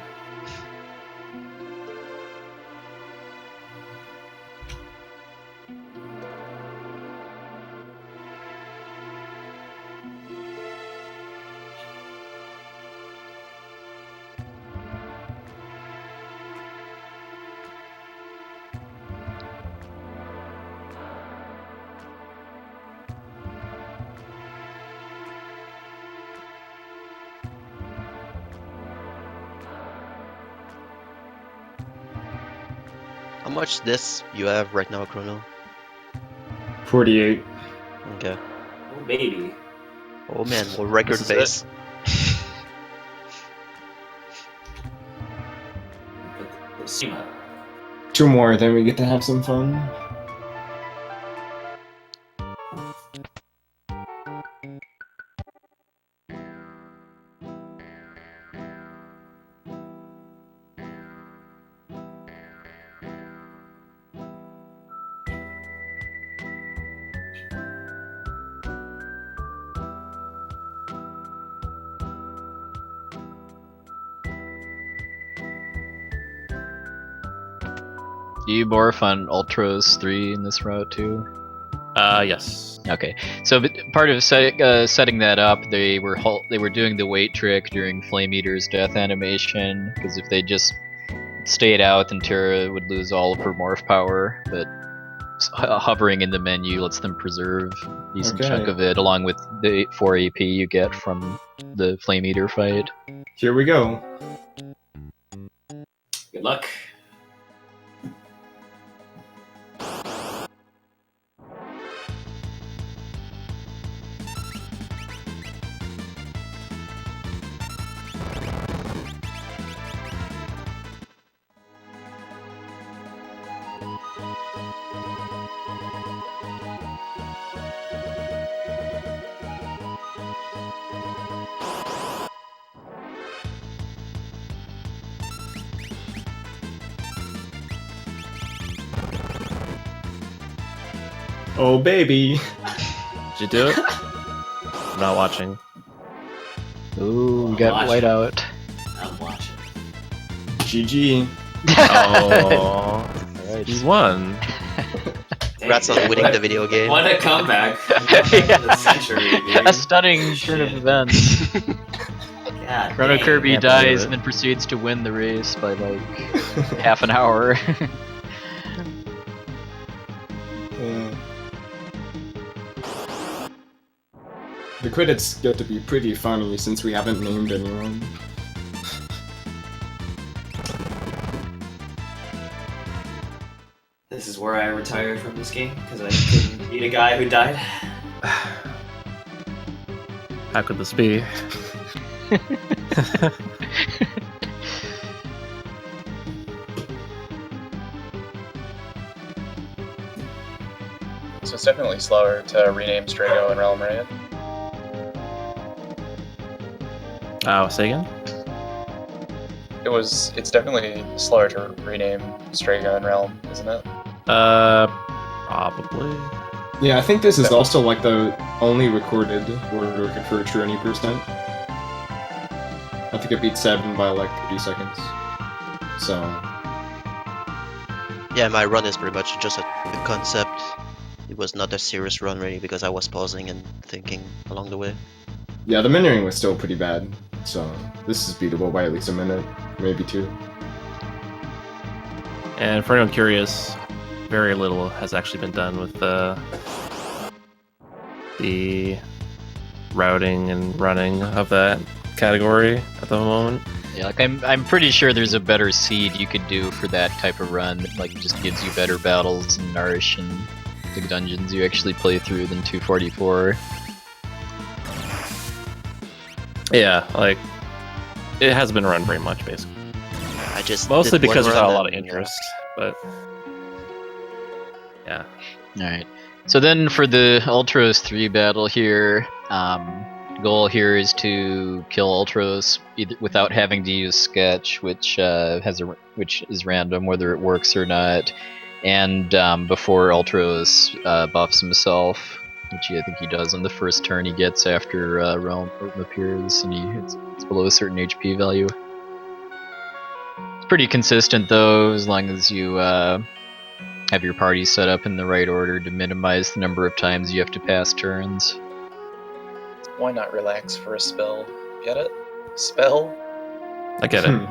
How much this you have right now, Chrono? 48. Okay. Oh, baby. Oh man, we'll record This is it. pace. Put the steam up. 2 more, then we get to have some fun. Do you morph on Ultros 3 in this route too? Yes. Okay, so part of setting that up, they were doing the wait trick during Flame Eater's death animation, because if they just stayed out, then Terra would lose all of her morph power, but hovering in the menu lets them preserve a decent Okay. chunk of it, along with the 4 AP you get from the Flame Eater fight. Here we go. Good luck. Oh, baby. Did you do it? I'm not watching. Ooh, we got Watch it. whiteout. I'm watching. GG. Oh, Alright. he won. Congrats on winning the video game. What a comeback. Yeah. The century, dude. A stunning turn of Shit. events. God CronoKirby Can't believe dies it. and then proceeds to win the race by like half an hour. The credits get to be pretty funny since we haven't named anyone. This is where I retired from this game because I couldn't beat a guy who died. How could this be? So it's definitely slower to rename Strago and Realm, right? Oh, say again? It's definitely slower to rename Strago and Realm, isn't it? Probably. Yeah, I think this is also like the only recorded word record for a true any percent. I think it beat 7 by like 30 seconds. So, Yeah, my run is pretty much just a concept. It was not a serious run really because I was pausing and thinking along the way. yeah, the menuing was still pretty bad. So, this is beatable by at least a minute, maybe 2. And for anyone curious, very little has actually been done with the routing and running of that category at the moment. Yeah, like I'm pretty sure there's a better seed you could do for that type of run that like just gives you better battles and nourish and the dungeons you actually play through than 244. Yeah, like it hasn't been run very much, basically. I just Mostly did one because there's not run a lot of and, interest, but yeah. Alright. So then for the Ultros 3 battle here, goal here is to kill Ultros either without having to use Sketch, which which is random whether it works or not, and before Ultros buffs himself, which I think he does on the first turn he gets after Realm appears, and it's below a certain HP value. It's pretty consistent though, as long as you have your party set up in the right order to minimize the number of times you have to pass turns. Why not relax for a spell? Get it? Spell? I get it.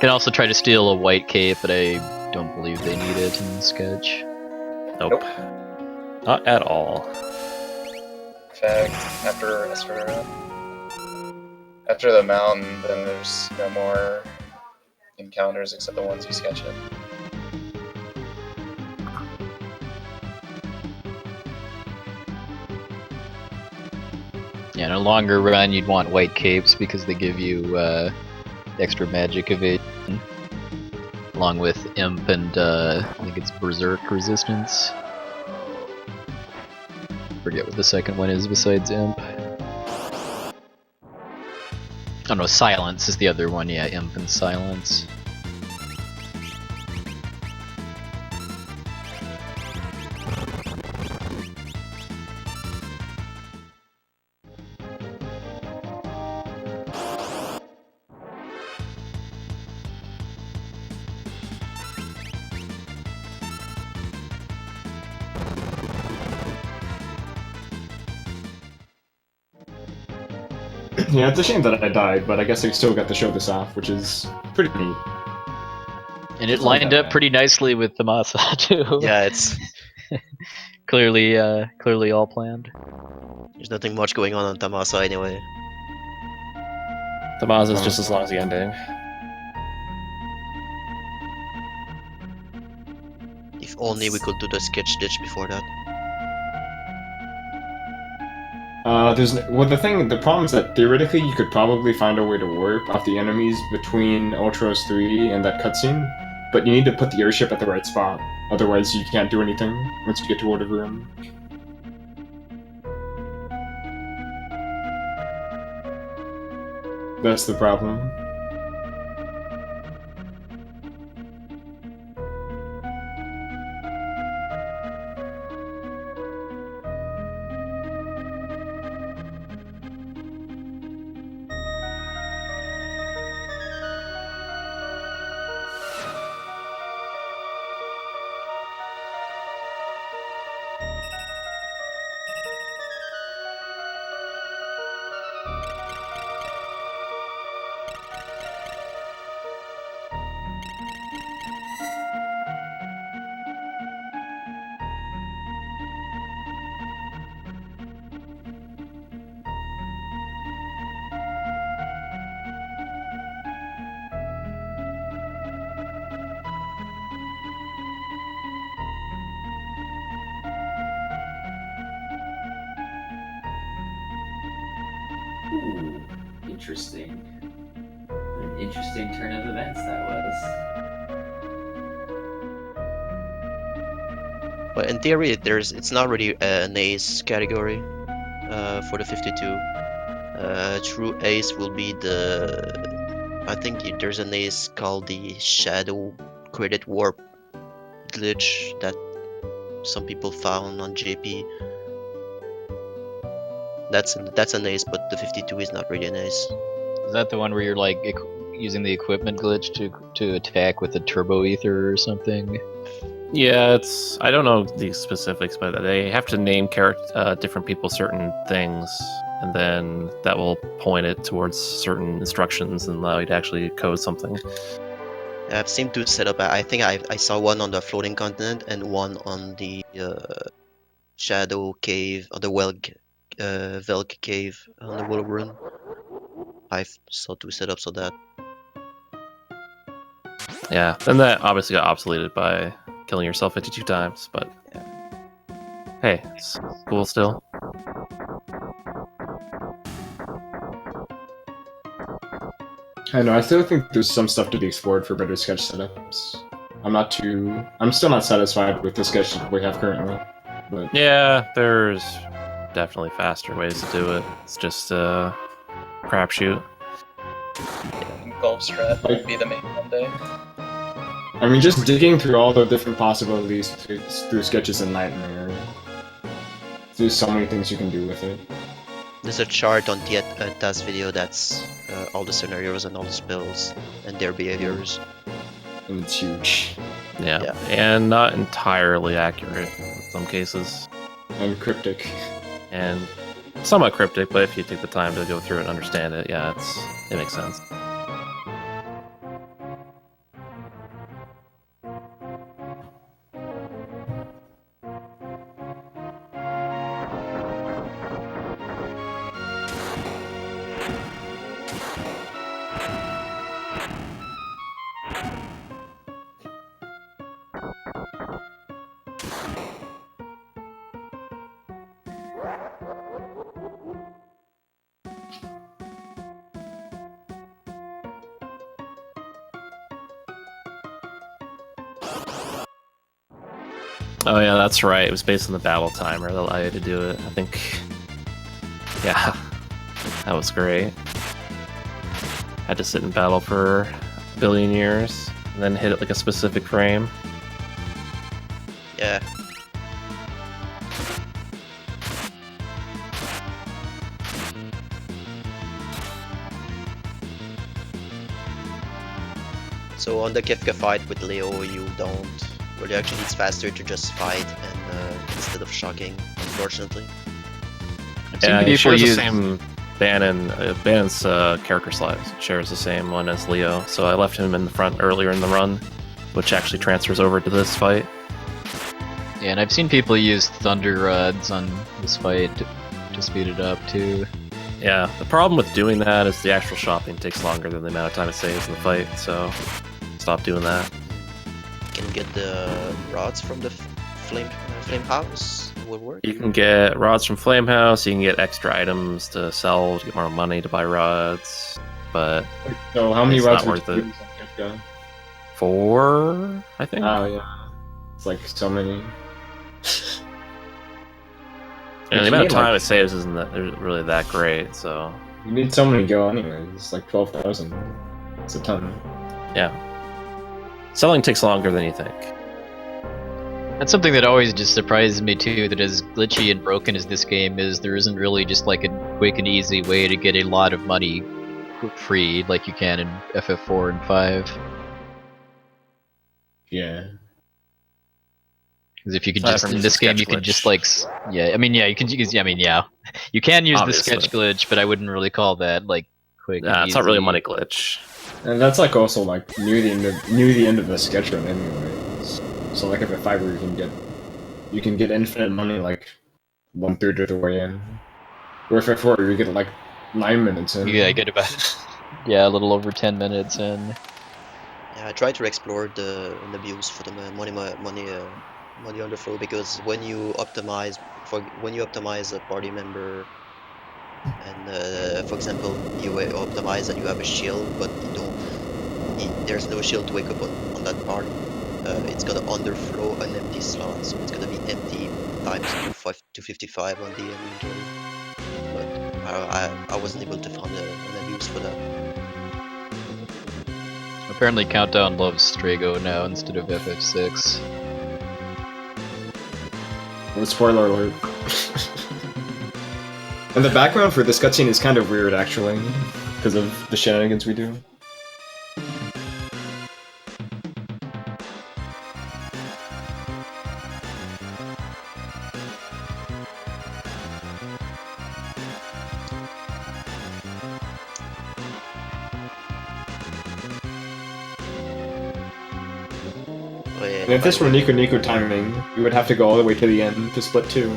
Can also try to steal a white cape, but I don't believe they need it in Sketch. Nope. Not at all. In fact, after the mountain, then there's no more encounters except the ones you sketch it. Yeah, in a longer run, you'd want white capes because they give you extra magic evasion, along with Imp and I think it's Berserk resistance. Forget what the second one is besides Imp. Oh no, Silence is the other one. Yeah, Imp and Silence. Yeah, it's a shame that I died, but I guess I still got to show this off, which is pretty neat. And it lined up pretty nicely with the Masa too. Yeah, it's clearly all planned. there's nothing much going on Tamasa anyway. The Maz is just as long as the ending. If only we could do the sketch ditch before that. The problem is that theoretically you could probably find a way to warp off the enemies between Ultros 3 and that cutscene, but you need to put the airship at the right spot. Otherwise, you can't do anything once you get to Order Room. That's the problem. Ooh, interesting. An interesting turn of events that was. But in theory, it's not really an ace category for the 52. True ace will be I think there's an ace called the Shadow Credit Warp glitch that some people found on JP. That's an ace, but the 52 is not really an ace. Is that the one where you're like using the equipment glitch to attack with a turbo ether or something? Yeah, I don't know the specifics, but they have to name different people certain things, and then that will point it towards certain instructions and allow you to actually code something. I've seen two set up. I think I saw one on the floating continent and one on the Shadow Cave, or the Velk Cave on the Willow Run. I saw 2 setups of that. Yeah, then that obviously got obsoleted by killing yourself 52 times, but hey, it's cool still. I know. I still think there's some stuff to be explored for better sketch setups. I'm still not satisfied with the sketch we have currently. But Yeah, there's definitely faster ways to do it. It's just a crapshoot. Golf strat might be the main one day. I mean, just digging through all the different possibilities through sketches and nightmare. There's so many things you can do with it. There's a chart on the TAS video that's all the scenarios and all the spells and their behaviors. And it's huge. Yeah, and not entirely accurate in some cases. And cryptic. And somewhat cryptic, but if you take the time to go through it and understand it, yeah, it makes sense. Oh yeah, that's right. It was based on the battle timer that allowed you to do it. I think, yeah, that was great. Had to sit in battle for a billion years, and then hit it like a specific frame. Yeah. So on the Kefka fight with Leo, you don't. Well, actually, it's faster to just fight and instead of shocking, unfortunately. Yeah, he shares the same Bannon's character slot shares the same one as Leo, so I left him in the front earlier in the run, which actually transfers over to this fight. Yeah, and I've seen people use Thunder Rods on this fight to speed it up too. Yeah, the problem with doing that is the actual shopping takes longer than the amount of time it saves in the fight, so stop doing that. You can get the rods from the flame house. Will work. You can get rods from Flamehouse, you can get extra items to sell to get more money to buy rods, but so how many it's rods not would worth you it. use on Kefka? 4, I think. Oh yeah, it's like so many. And the amount of time it saves isn't really that great, so you need so many go anyways. It's like 12,000. It's a ton. yeah. Selling takes longer than you think. That's something that always just surprises me too, that as glitchy and broken as this game is, there isn't really just like a quick and easy way to get a lot of money free like you can in FF4 and 5. Yeah. Because if you could Aside just, from in just this a game sketch you can glitch. just like, yeah, I mean yeah, you can use, I mean yeah, you can use Obviously. the sketch glitch, but I wouldn't really call that like quick Nah, and it's not really a easy. money glitch. And that's like also like near the end of the sketch run anyways. So like if a fiber you can get infinite money like 1/3 of the way in. Or if at 4 you get like 9 minutes in. Yeah, I get about yeah, a little over 10 minutes in. Yeah, I try to explore the views for the money on the flow, because when you optimize a party member, and for example you optimize that you have a shield, but there's no shield to wake up on that part, it's gonna underflow an empty slot, so it's gonna be empty times 255 on the inventory. But I wasn't able to find an abuse for that. Apparently Countdown loves Strago now instead of FF6. Well, spoiler alert. And the background for this cutscene is kind of weird actually, because of the shenanigans we do. Oh way. And if this were Nico timing, you would have to go all the way to the end to split 2.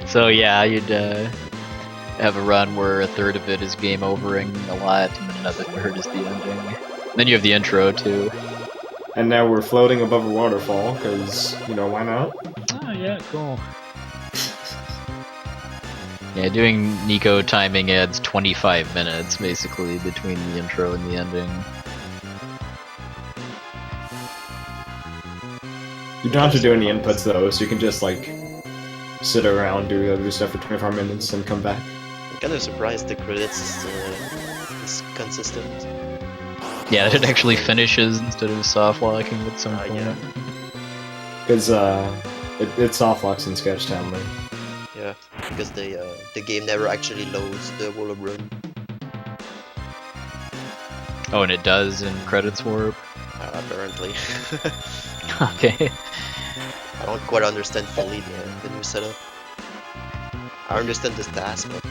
So yeah, you'd have a run where a third of it is game overing a lot, and then another third is the ending. Then you have the intro too. And now we're floating above a waterfall, because, you know, why not? Oh yeah, cool. Yeah, doing Nico timing adds 25 minutes basically between the intro and the ending. You don't have to do any inputs though, so you can just like sit around, do other stuff for 24 minutes, and come back. I'm kind of surprised the credits is consistent. Yeah, it actually finishes instead of soft locking at some point. Yeah. Because it soft locks in Sketch Timeline. Yeah, because the game never actually loads the wall of run. Oh, and it does in Credits Warp? Apparently. Okay. I don't quite understand fully the new setup. I understand this task, but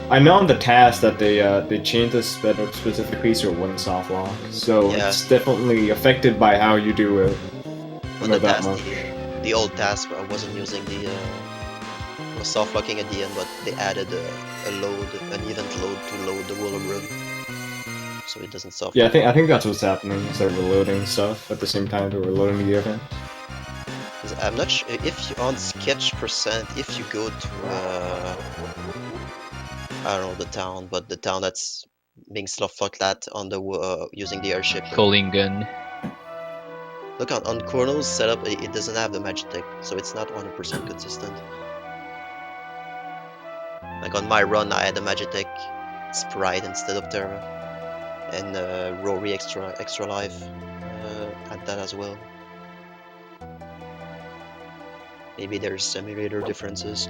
I know on the task that they changed the setup specifically so it wouldn't soft lock. So Yeah. it's definitely affected by how you do it. I on know the that task, much. the old task, I wasn't using the was soft locking at the end, but they added an event load to load the wall of run, so it doesn't soft. Yeah, I think that's what's happening. Instead of reloading stuff at the same time that we're loading the event. 'Cause I'm not sure if you on sketch percent, if you go to I don't know the town, but the town that's being soft locked at on the using the airship. Kolingen. Look on Chrono's setup, it doesn't have the Magitech, so it's not 100% consistent. Like on my run, I had the Magitech Sprite instead of Terra, and Rory extra life had that as well. Maybe there's simulator differences.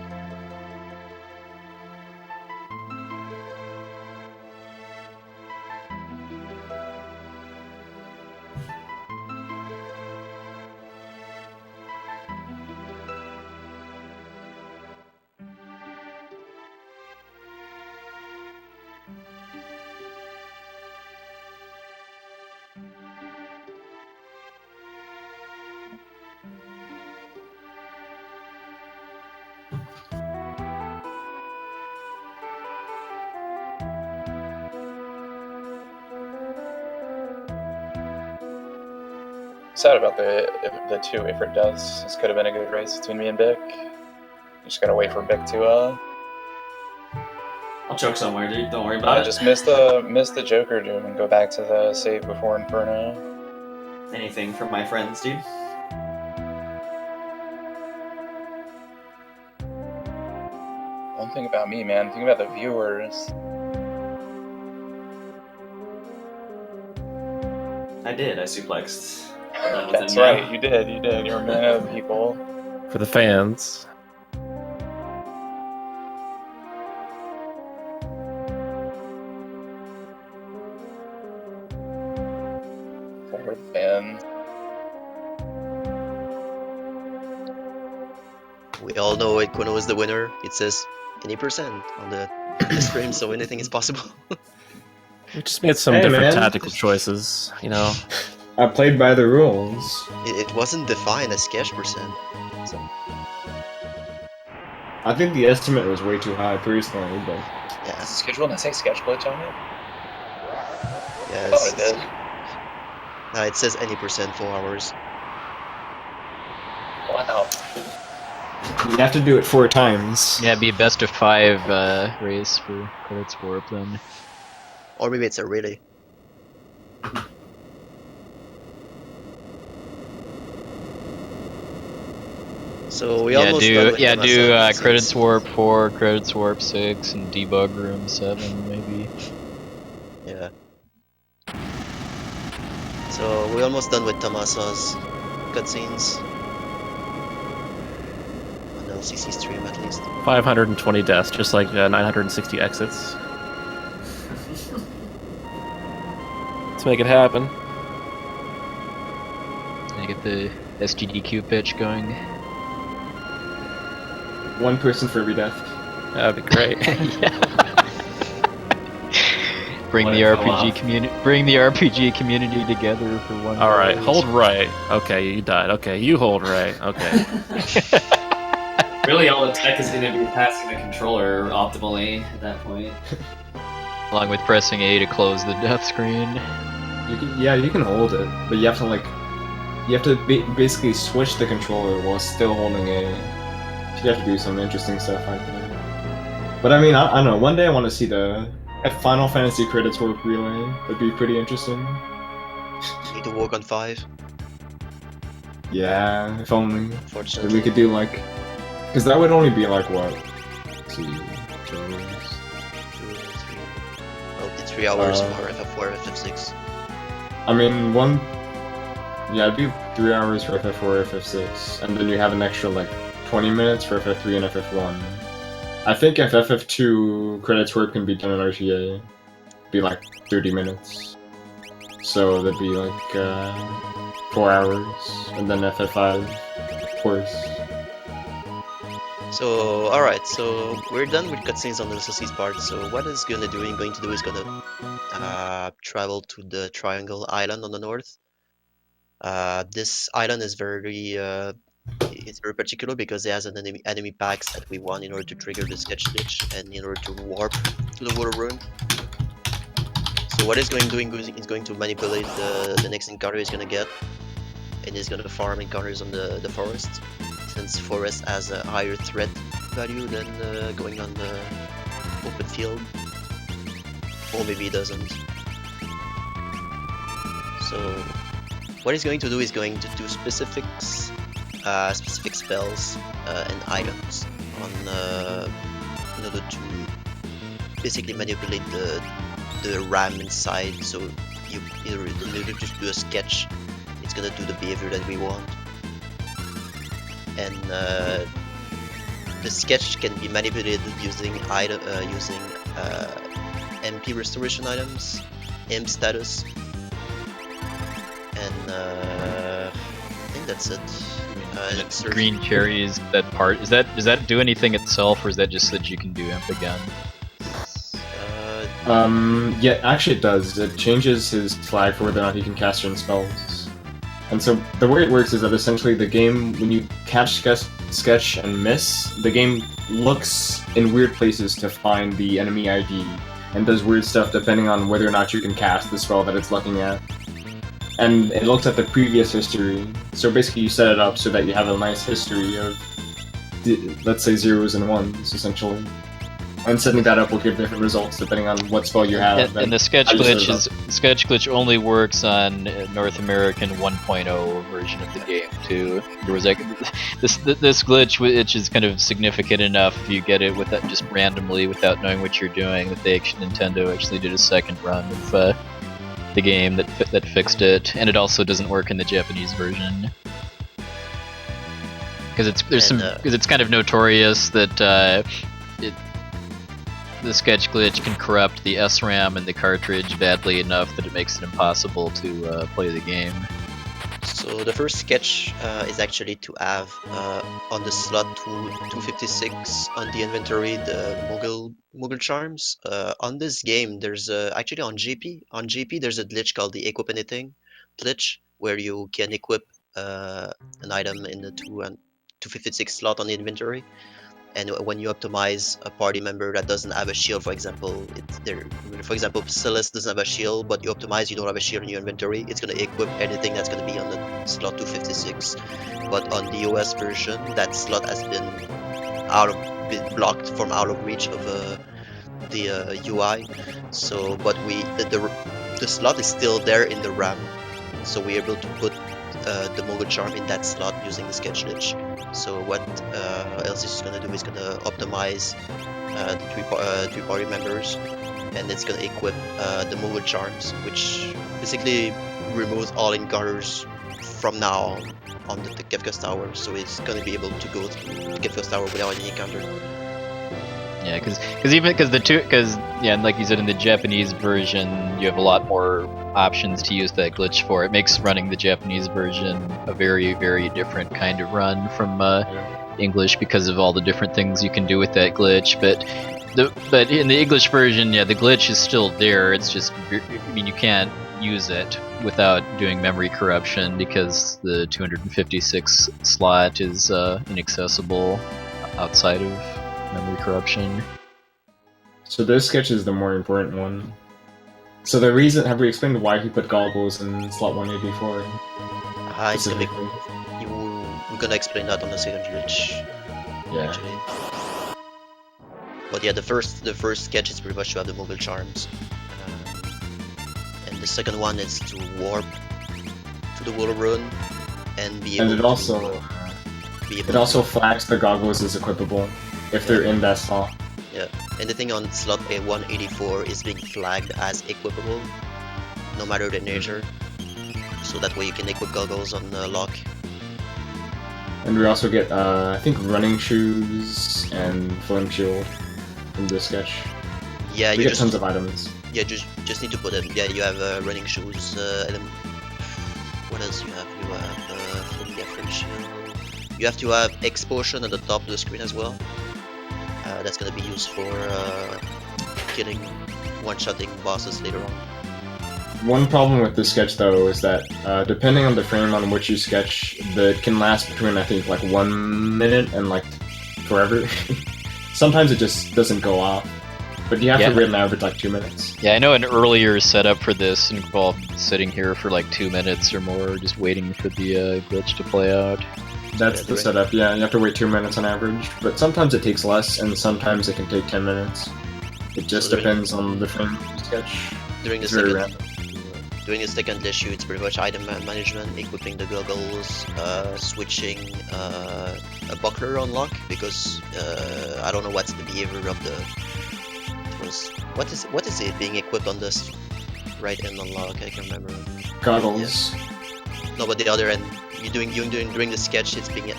Sad about the 2 Ifrit deaths. This could have been a good race between me and Bick. You just gotta wait for Bick to I'll choke somewhere, dude. Don't worry about it. just miss the Joker doom and go back to the save before Inferno. Anything from my friends, dude. Don't think about me, man. Think about the viewers. I did. I suplexed. That's right. You did. You're a man of the people. For the fans. For the fans. We all know it. Chrono is the winner. It says any percent on the stream, so anything is possible. We just made some Hey, different man. tactical choices, you know. I played by the rules. It wasn't defined as cash percent. So I think the estimate was way too high personally, but yeah, Does the schedule not say sketch glitch on it? yeah. Oh, it did. It says any percent 4 hours. Wow. you have to do it 4 times. Yeah, it'd be a best of 5 race for Credits Warp then. Or maybe it's a relay. So we almost done with Tema do 7, Credits since- Warp 4, Credits Warp 6, and Debug Room 7 maybe. Yeah. So we're almost done with Tomasa's cutscenes. On the LCC stream at least. 520 deaths, just like 960 exits. Let's make it happen. Can I get the SGDQ pitch going? 1 person for every death. That'd be great. Yeah. Bring Let the it go RPG off. community. Bring the RPG community together for one. All right, race. hold right. Okay, you died. Okay, you hold right. Okay. Really, all the tech is going to be passing the controller optimally at that point. Along with pressing A to close the death screen. You can hold it, but you have to basically switch the controller while still holding A. You have to do some interesting stuff, I think. But I mean, I don't know. One day I want to see the Final Fantasy credits work relay. That'd be pretty interesting. You need to work on 5, Yeah, if only. Then fortunately. we could do like, because that would only be like what? Let's see, 2 hours. 2, 3. Well, it'd be 3 hours Uh, for FF4, FF6. I mean, yeah, it'd be 3 hours for FF4, FF6, and then you have an extra like 20 minutes for FF3 and FF1. I think if FF2 credits work can be done in RTA, it'd be like 30 minutes. So that'd be like 4 hours, and then FF5, of course. So, alright, so we're done with cutscenes on the LCC's part, so what is going to do is gonna travel to the Triangle Island on the north. This island is it's very particular because it has an enemy packs that we want in order to trigger the sketch glitch and in order to warp to the water room. So what it's going to manipulate the next encounter he's gonna get, and he's gonna farm encounters on the forest, since forest has a higher threat value than going on the open field, or maybe it doesn't. So what he's going to do is going to do specific spells and items on in order to basically manipulate the RAM inside. So in order to do a sketch, it's gonna do the behavior that we want, and the sketch can be manipulated using MP restoration items, imp status, and I think that's it. Green cherries. That part does that do anything itself, or is that just that you can do imp again? Yeah, actually it does. It changes his flag for whether or not he can cast certain spells. And so the way it works is that essentially the game, when you catch sketch and miss, the game looks in weird places to find the enemy ID and does weird stuff depending on whether or not you can cast the spell that it's looking at. And it looks at the previous history. So basically you set it up so that you have a nice history of, let's say, 0s and 1s, essentially. And setting that up will give different results depending on what spell you have. And the sketch glitch only works on North American 1.0 version of the game too. There was like this glitch, which is kind of significant enough if you get it without just randomly without knowing what you're doing. That Nintendo actually did a second run of the game that fixed it, and it also doesn't work in the Japanese version because it's kind of notorious that the sketch glitch can corrupt the SRAM and the cartridge badly enough that it makes it impossible to play the game. So the first sketch is actually to have on the slot 256 on the inventory the Moogle charms. On this game, there's actually on JP there's a glitch called the equip anything glitch, where you can equip an item in the 256 slot on the inventory. And when you optimize a party member that doesn't have a shield, for example, Celeste doesn't have a shield, but you optimize, you don't have a shield in your inventory, it's going to equip anything that's going to be on the slot 256. But on the OS version, that slot has been blocked from out of reach of the UI. So, but the slot is still there in the RAM, so we're able to put the Moogle charm in that slot using the sketch glitch. So what LCC is going to do is going to optimize the three party members, and it's going to equip the Moogle charms, which basically removes all encounters from now on the Kefka's Tower. So it's going to be able to go through the Kefka's Tower without any encounter. Yeah, because like you said, in the Japanese version, you have a lot more options to use that glitch for. It makes running the Japanese version a very, very different kind of run from English because of all the different things you can do with that glitch. But But in the English version, yeah, the glitch is still there. It's just, I mean, you can't use it without doing memory corruption because the 256 slot is inaccessible outside of memory corruption. So this sketch is the more important one. So the reason, have we explained why he put goggles in slot 184? It's gonna be, we're gonna explain that on the second glitch. Yeah. Actually. But yeah, the first sketch is pretty much to have the mobile charms, and the second one is to warp to the Wall of Ruin and be able And it also flags the goggles as equipable if they're in that slot. Yeah, and the thing on slot A184 is being flagged as equipable, no matter the nature. So that way you can equip goggles on lock. And we also get, I think, running shoes and flame shield from this sketch. Yeah, we get tons of items. Yeah, just need to put them. Yeah, you have running shoes. What else you have? You have flame shield. You have to have explosion at the top of the screen as well. That's gonna be used for killing, one-shotting bosses later on. One problem with this sketch, though, is that depending on the frame on which you sketch, it can last between, I think, like 1 minute and like forever. Sometimes it just doesn't go off, but you have to rate an average like 2 minutes. Yeah, I know an earlier setup for this involved sitting here for like 2 minutes or more, just waiting for the glitch to play out. That's the setup, yeah, you have to wait 2 minutes on average, but sometimes it takes less, and sometimes it can take 10 minutes. It just depends on the frame of the sketch. During the second issue, it's pretty much item management, equipping the goggles, switching a buckler on lock, because I don't know what's the behavior of the... What is it being equipped on this right end on lock? I can't remember. Goggles. Yeah. No, but the other end, you're doing during the sketch, it's being...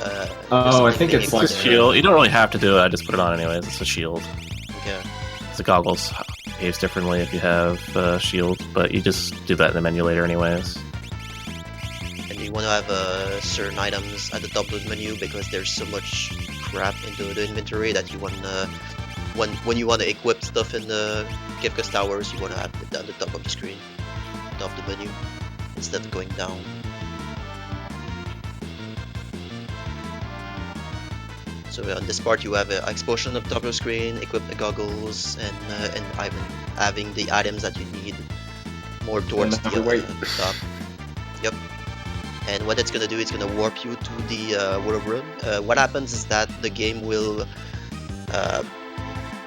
oh, I think it's like a shield. You don't really have to do it, I just put it on anyways, it's a shield. Okay. The goggles behaves differently if you have shield, but you just do that in the menu later anyways. And you want to have certain items at the top of the menu because there's so much crap into the inventory that you want when you want to equip stuff in the Kefka's Towers, you want to have it at the top of the screen, top of the menu, instead of going down. So on this part you have an explosion up top of the screen, equip the goggles, and having the items that you need more towards the top. Yep. And what it's gonna do, it's gonna warp you to the Wall of Ruin. What happens is that the game will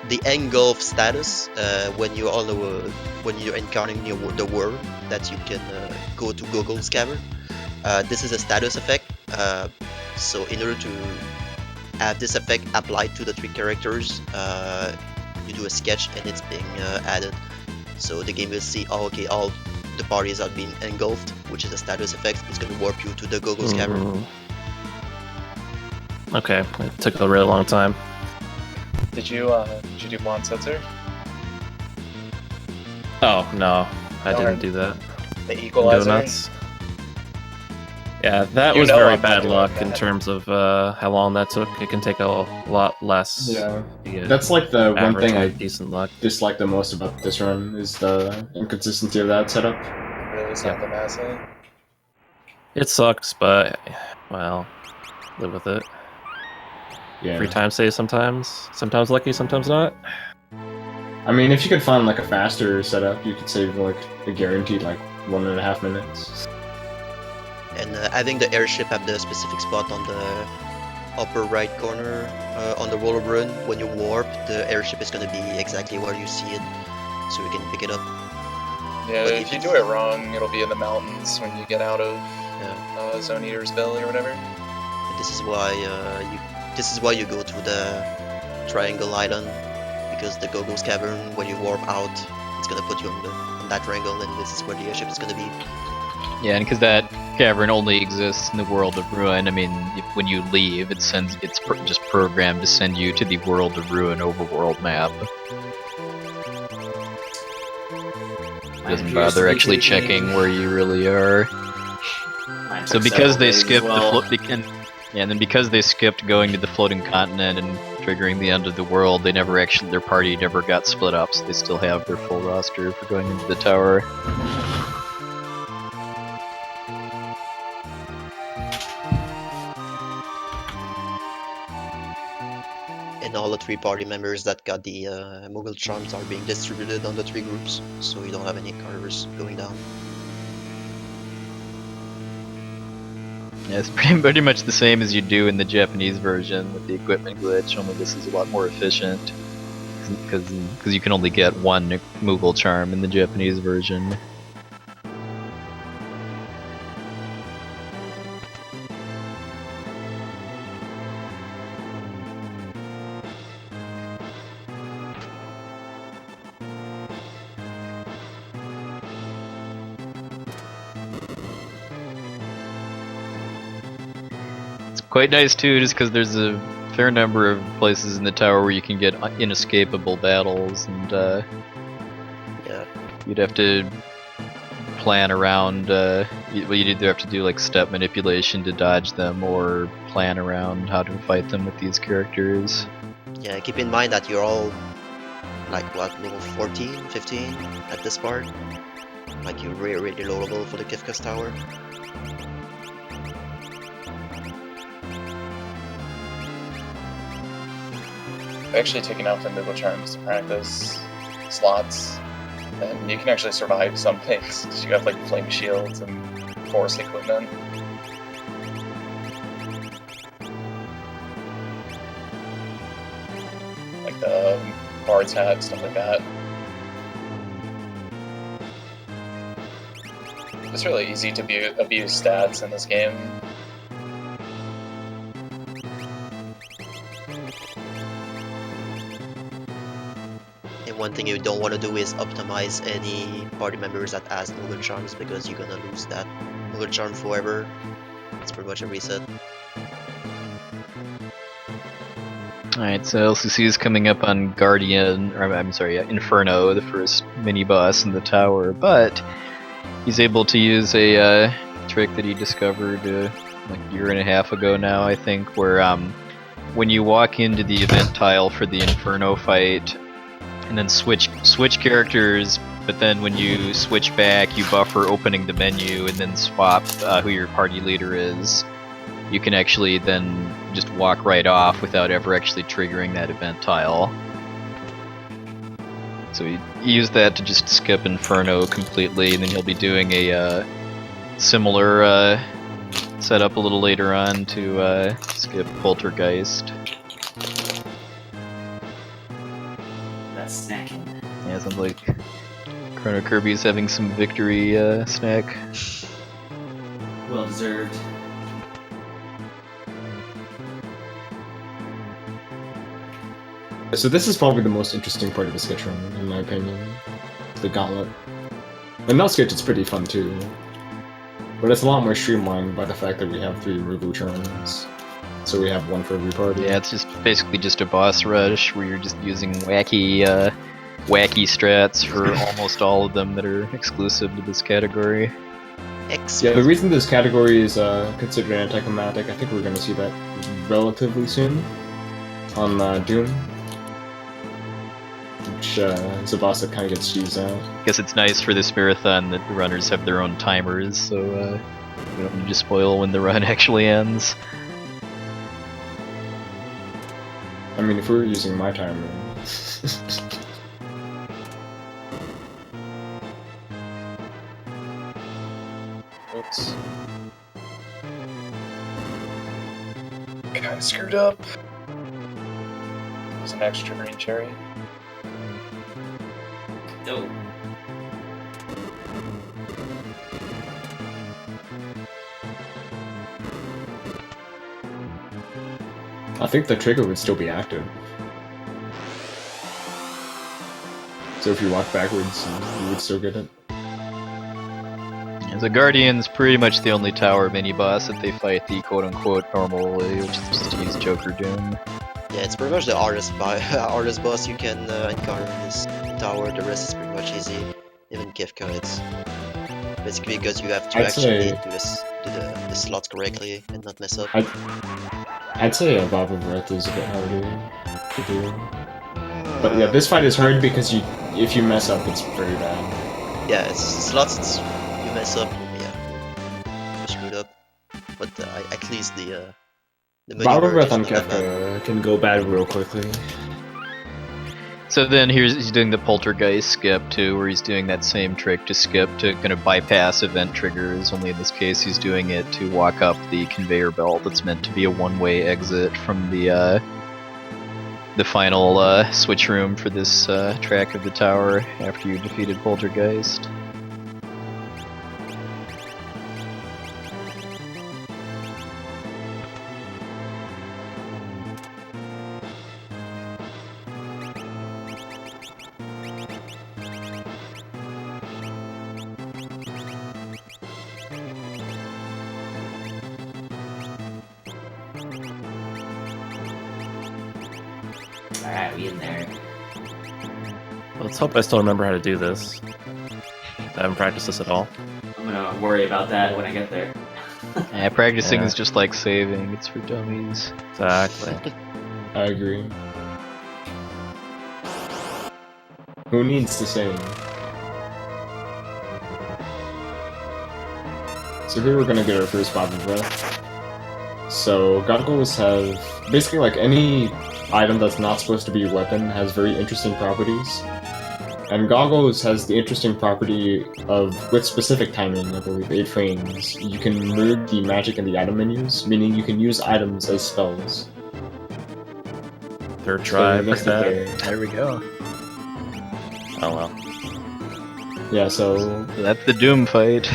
the engulf status when you're on when you're encountering the world, that you can go to Goggles Cavern. This is a status effect. So in order to have this effect applied to the 3 characters, you do a sketch and it's being added. So the game will see, oh, okay, all the parties are being engulfed, which is a status effect. It's going to warp you to the Goggles Cavern. Okay, it took a really long time. Did you do Monsetzer? Oh no, I didn't do that. The Equalizer? Go nuts. Yeah, that was very bad luck in terms of how long that took. It can take a lot less. Yeah, that's like the one thing I decent luck. dislike the most about this run is the inconsistency of that setup. Really suck the massive. It sucks, but well, live with it. Yeah. Free time save sometimes. Sometimes lucky, sometimes not. I mean, if you could find like a faster setup, you could save like a guaranteed like 1.5 minutes. And having the airship at the specific spot on the upper right corner on the Wall of Ruin, when you warp, the airship is going to be exactly where you see it, so you can pick it up. Yeah, but if you do it wrong, it'll be in the mountains when you get out of Zone Eater's Belly or whatever. And this is why you go to the Triangle Island, because the Goggles Cavern, when you warp out, it's going to put you on that triangle, and this is where the airship is going to be. Yeah, and because that cavern only exists in the World of Ruin, I mean, when you leave, it's just programmed to send you to the World of Ruin overworld map. It doesn't bother actually checking where you really are. So because they skipped Yeah, and then because they skipped going to the floating continent and triggering the end of the world, they never actually, their party never got split up, so they still have their full roster for going into the tower. And all the 3 party members that got the Moogle charms are being distributed on the 3 groups, so you don't have any carvers going down. Yeah, it's pretty much the same as you do in the Japanese version with the equipment glitch, only this is a lot more efficient. Because you can only get 1 Moogle charm in the Japanese version. It's quite nice too, just because there's a fair number of places in the tower where you can get inescapable battles, and Yeah. you'd have to plan around. You'd either have to do like step manipulation to dodge them, or plan around how to fight them with these characters. Yeah, keep in mind that you're all like what, level 14, 15 at this part? Like you're really loadable for the Kifka's tower. I've actually taken out the Moogle charms to practice slots, and you can actually survive some things because you have like flame shields and force equipment. Like the bard's hat, stuff like that. It's really easy to abuse stats in this game. And one thing you don't want to do is optimize any party members that has Moogle charms, because you're gonna lose that Moogle charm forever. It's pretty much a reset. Alright, so LCC is coming up on Guardian, or I'm sorry, Inferno, the first mini-boss in the tower, but he's able to use a trick that he discovered like a year and a half ago now, I think, where when you walk into the event tile for the Inferno fight, and then switch characters, but then when you switch back, you buffer opening the menu and then swap who your party leader is. You can actually then just walk right off without ever actually triggering that event tile. So you use that to just skip Inferno completely, and then he'll be doing a similar setup a little later on to skip Poltergeist. That's snacking. Yeah, sounds like CronoKirby's having some victory snack. Well deserved. So this is probably the most interesting part of the sketch run, in my opinion. The gauntlet. And now sketch is pretty fun too. But it's a lot more streamlined by the fact that we have 3 Rubu charms. So we have 1 for every party. Yeah, it's just basically just a boss rush where you're just using wacky strats for almost all of them that are exclusive to this category. Yeah, the reason this category is considered anticlimactic, I think we're going to see that relatively soon on Doom. Which is a boss that kind of gets cheesed out. I guess it's nice for this marathon that the runners have their own timers, so we don't need to spoil when the run actually ends. I mean, if we were using my timer... Oops. Kinda screwed up. There's an extra green cherry. No. I think the trigger would still be active. So if you walk backwards, you would still get it. The Guardian's pretty much the only tower mini-boss that they fight the quote-unquote normal way, which is just to use Joker Doom. Yeah, it's pretty much the hardest boss you can encounter in this tower. The rest is pretty much easy. Even Kifka, it's Basically, because you have to I'd actually say- do the slots correctly and not mess up. I'd say a Baba Breath is a bit harder to do. But yeah, this fight is hard because if you mess up, it's very bad. Yeah, it's slots. You mess up, yeah, you're screwed up. But at least the menu Baba merge Breath is on not that bad. Kefka can go bad real quickly. So then he's doing the poltergeist skip too, where he's doing that same trick to skip to kind of bypass event triggers, only in this case he's doing it to walk up the conveyor belt that's meant to be a one-way exit from the final switch room for this track of the tower after you defeated Poltergeist. Alright, we in there. Let's hope I still remember how to do this. I haven't practiced this at all. I'm gonna worry about that when I get there. Yeah, practicing Yeah. is just like saving, it's for dummies. Exactly. I agree. Who needs to sing? So here we're gonna get our first Baba Breath. So goggles have basically like any item that's not supposed to be a weapon has very interesting properties. And goggles has the interesting property of, with specific timing, I believe 8 frames, you can merge the magic and the item menus, meaning you can use items as spells. Third So try, we missed pretty it bad. there. There we go. Oh well. Yeah, so That's the Doom fight.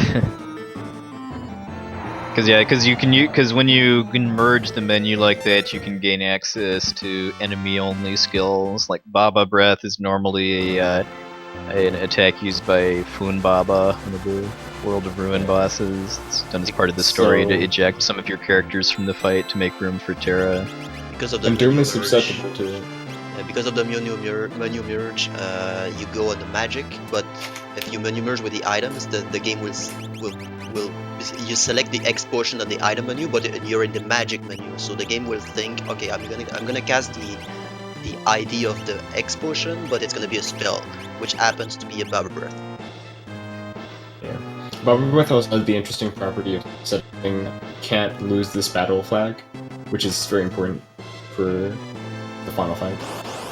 Because when you can merge the menu like that, you can gain access to enemy-only skills. Like Baba Breath is normally an attack used by Bichphuongballz, one of the World of Ruin bosses. It's done as part of the story to So- eject some of your characters from the fight to make room for Terra. Because of the and Doom menu is merge, susceptible to it. because of the menu merge, you go on the magic, but if you menu merge with the items, the game will you select the X portion on the item menu, but you're in the magic menu, so the game will think, okay, I'm gonna cast the ID of the X portion, but it's gonna be a spell, which happens to be a Baba Breath. Baba Breath also has the interesting property of setting can't lose this battle flag, which is very important for the final fight.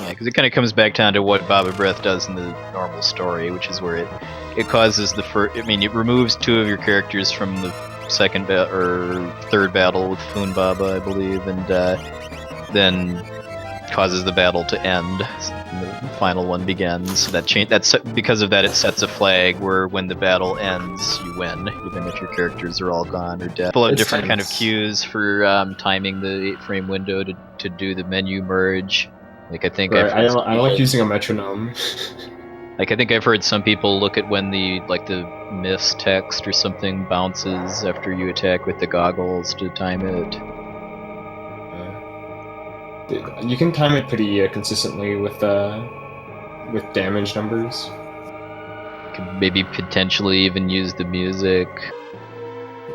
Yeah, because it kind of comes back down to what Baba Breath does in the normal story, which is where it causes the first. I mean, it removes 2 of your characters from the second or third battle with Bichphuongballz, I believe, and then causes the battle to end. And the final one begins. Because of that, it sets a flag where when the battle ends, you win, even if your characters are all gone or dead. People have It's different kind of tense. cues for timing the 8-frame window to do the menu merge. Like I think Right, I've I heard don't- I like using a metronome. Like I think I've heard some people look at when the miss text or something bounces after you attack with the goggles to time it. You can time it pretty consistently with damage numbers. Could maybe potentially even use the music.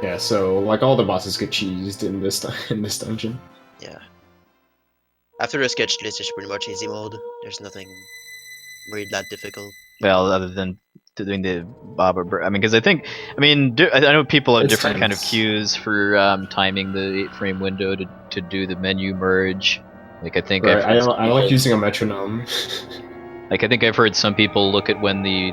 Yeah, so like all the bosses get cheesed in this in this dungeon. Yeah. After the sketch list, it's pretty much easy mode. There's nothing really that difficult. Well, other than doing the Baba Breath. I mean, because I know people have It's different kind of tense. cues for timing the 8-frame window to do the menu merge. Like I think Right, I've heard I like using a metronome. Like I think I've heard some people look at when the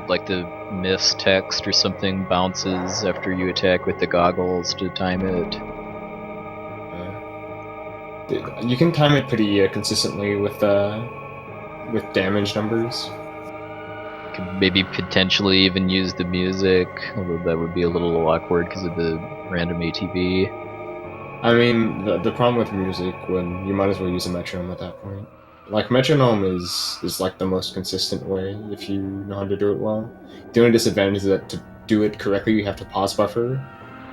miss text or something bounces after you attack with the goggles to time it. You can time it pretty consistently with damage numbers. Could maybe potentially even use the music, although that would be a little awkward because of the random ATB. I mean, the problem with music, when you might as well use a metronome at that point. Like metronome is like the most consistent way if you know how to do it well. The only disadvantage is that to do it correctly, you have to pause buffer,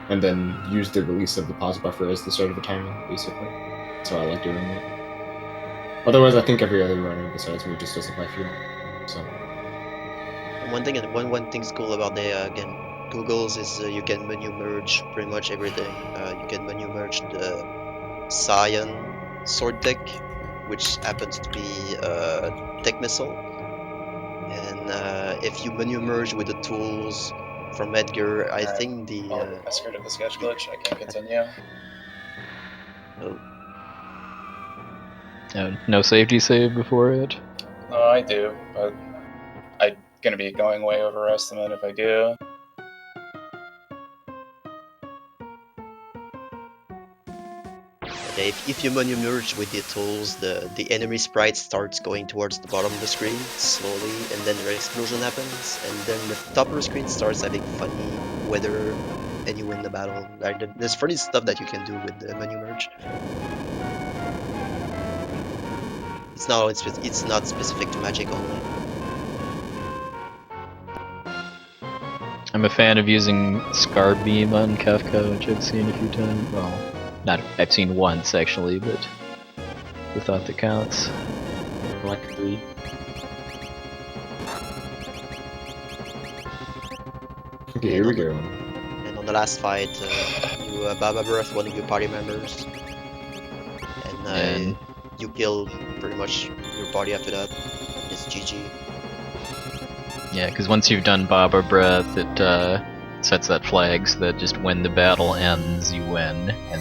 and then use the release of the pause buffer as the start of the timing, basically. That's how I like doing it. Otherwise, I think every other runner besides me just does it by feel. So And one thing's cool about the Bichphuongballz is you can menu merge pretty much everything. You can menu merge the Scion sword deck, which happens to be tech missile. And if you menu merge with the tools from Edgar, I think the I screwed up the sketch glitch. I can't continue. No safety save before it. No, I do, but I'm gonna be going way over estimate if I do. okay, if you menu merge with the tools, the enemy sprite starts going towards the bottom of the screen slowly, and then the explosion happens, and then the top of the screen starts having funny weather, and you win the battle. Like, there's funny stuff that you can do with the menu merge. It's not specific to Magic only. I'm a fan of using Scar Beam on Kafka, which I've seen a few times. Well, not I've seen once actually, but the thought that counts. Like 3. Okay, here we go. And on the last fight, you Baba Breath one of your party members, and you kill pretty much your party after that. It's GG. Yeah, because once you've done Baba Breath, it sets that flag so that just when the battle ends, you win, and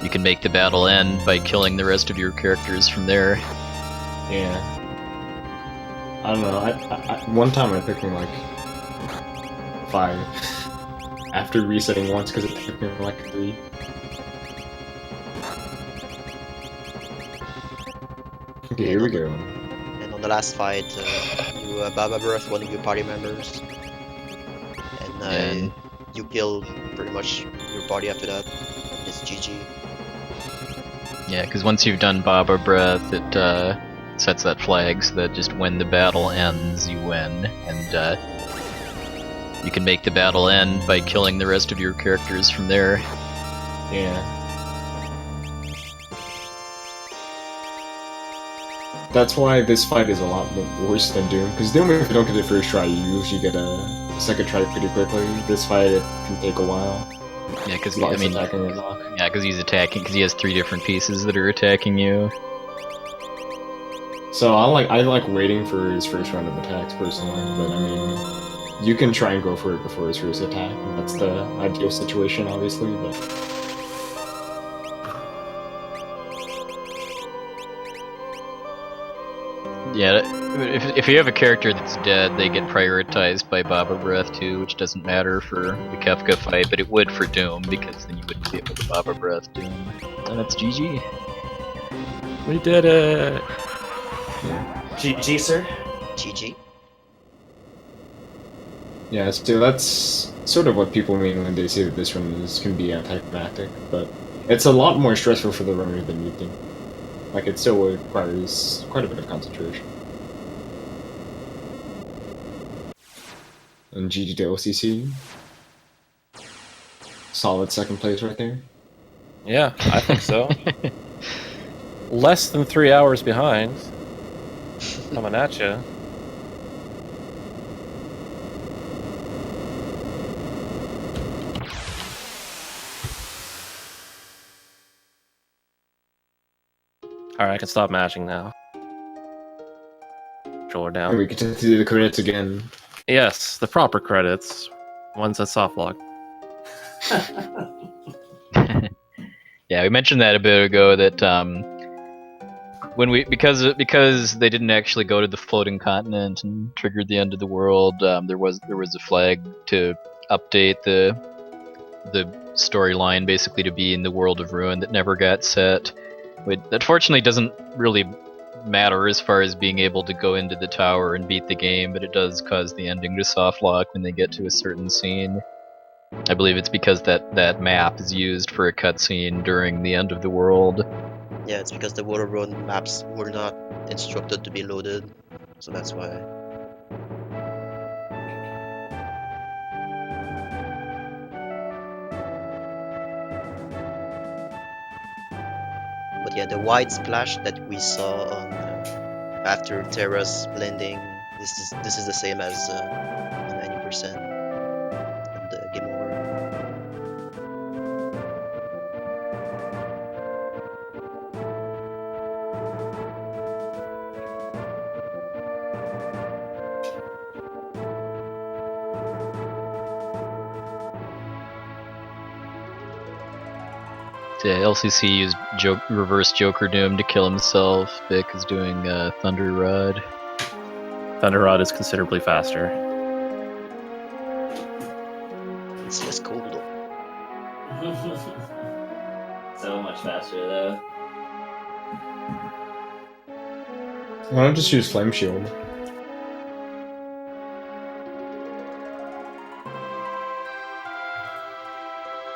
you can make the battle end by killing the rest of your characters from there. Yeah. I don't know. I one time it took me like 5 after resetting once because it took me like 3. Okay, here we go. And on the last fight, you Baba Breath one of your party members, and you kill pretty much your party after that. It's GG. Yeah, because once you've done Baba Breath, it sets that flag so that just when the battle ends, you win, and you can make the battle end by killing the rest of your characters from there. Yeah. That's why this fight is a lot worse than Doom, because Doom, if you don't get it first try, you usually get a second try pretty quickly. This fight, it can take a while. Yeah, because attacking his lock. Yeah, because he's attacking, because he has 3 different pieces that are attacking you. So I like waiting for his first round of attacks personally, but I mean, you can try and go for it before his first attack. That's the ideal situation, obviously, but. Yeah, if you have a character that's dead, they get prioritized by Baba Breath too, which doesn't matter for the Kefka fight, but it would for Doom, because then you wouldn't be able to Baba Breath Doom. And that's GG. We did it! GG, sir. GG. Yeah, so that's sort of what people mean when they say that this run can be anticlimactic, but it's a lot more stressful for the runner than you think. Like, it still requires quite a bit of concentration. And GG to LCC. Solid second place right there. Yeah, I think so. Less than 3 hours behind. Coming at you. Alright, I can stop matching now. Controller down. And we get to do the credits again. Yes, the proper credits. Ones that soft lock. Yeah, we mentioned that a bit ago that because they didn't actually go to the floating continent and triggered the end of the world, there was a flag to update the storyline basically to be in the world of ruin that never got set. That fortunately doesn't really matter as far as being able to go into the tower and beat the game, but it does cause the ending to soft lock when they get to a certain scene. I believe it's because that map is used for a cutscene during the end of the world. Yeah, it's because the World of Ruin maps were not instructed to be loaded, so that's why. But yeah, the white splash that we saw on after Terra's blending, this is the same as on 90%. LCC used reverse Joker Doom to kill himself. Vic is doing Thunder Rod. Thunder Rod is considerably faster. It's less cool though. So much faster though. Why don't just use Flame Shield?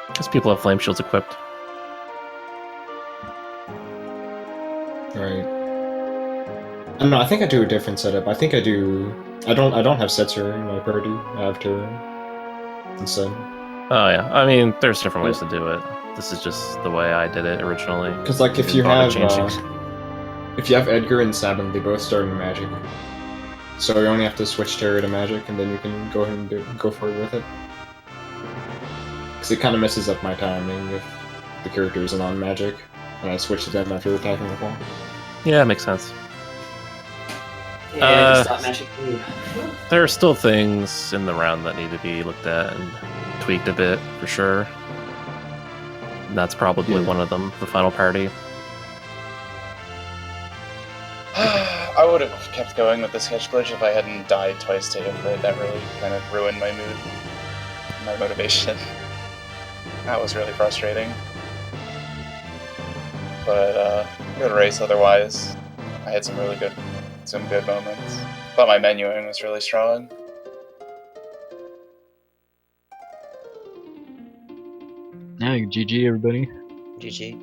Because people have flame shields equipped. Right. I don't know. I think I do a different setup. I think I do. I don't have Setzer in my party. I have Terran instead. Oh yeah, I mean, there's different ways to do it. This is just the way I did it originally. Because like if you Bother have Edgar and Sabin, they both start in Magic. So you only have to switch Terra to Magic, and then you can go ahead and go for it with it. Because it kind of messes up my timing if the character isn't on Magic, and I switch to them after attacking the wall. Yeah, it makes sense. Yeah, just stop magic too. There are still things in the round that need to be looked at and tweaked a bit, for sure. And that's probably one of them, the final party. I would have kept going with the sketch glitch if I hadn't died twice to Ifrit. That really kind of ruined my mood, my motivation. That was really frustrating. But good race otherwise. I had some really good moments. Thought my menuing was really strong. Yeah, GG everybody. GG.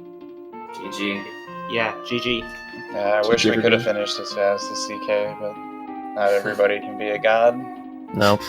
GG. Yeah, GG. Yeah, I wish we could have finished as fast as CK, but not everybody can be a god. Nope.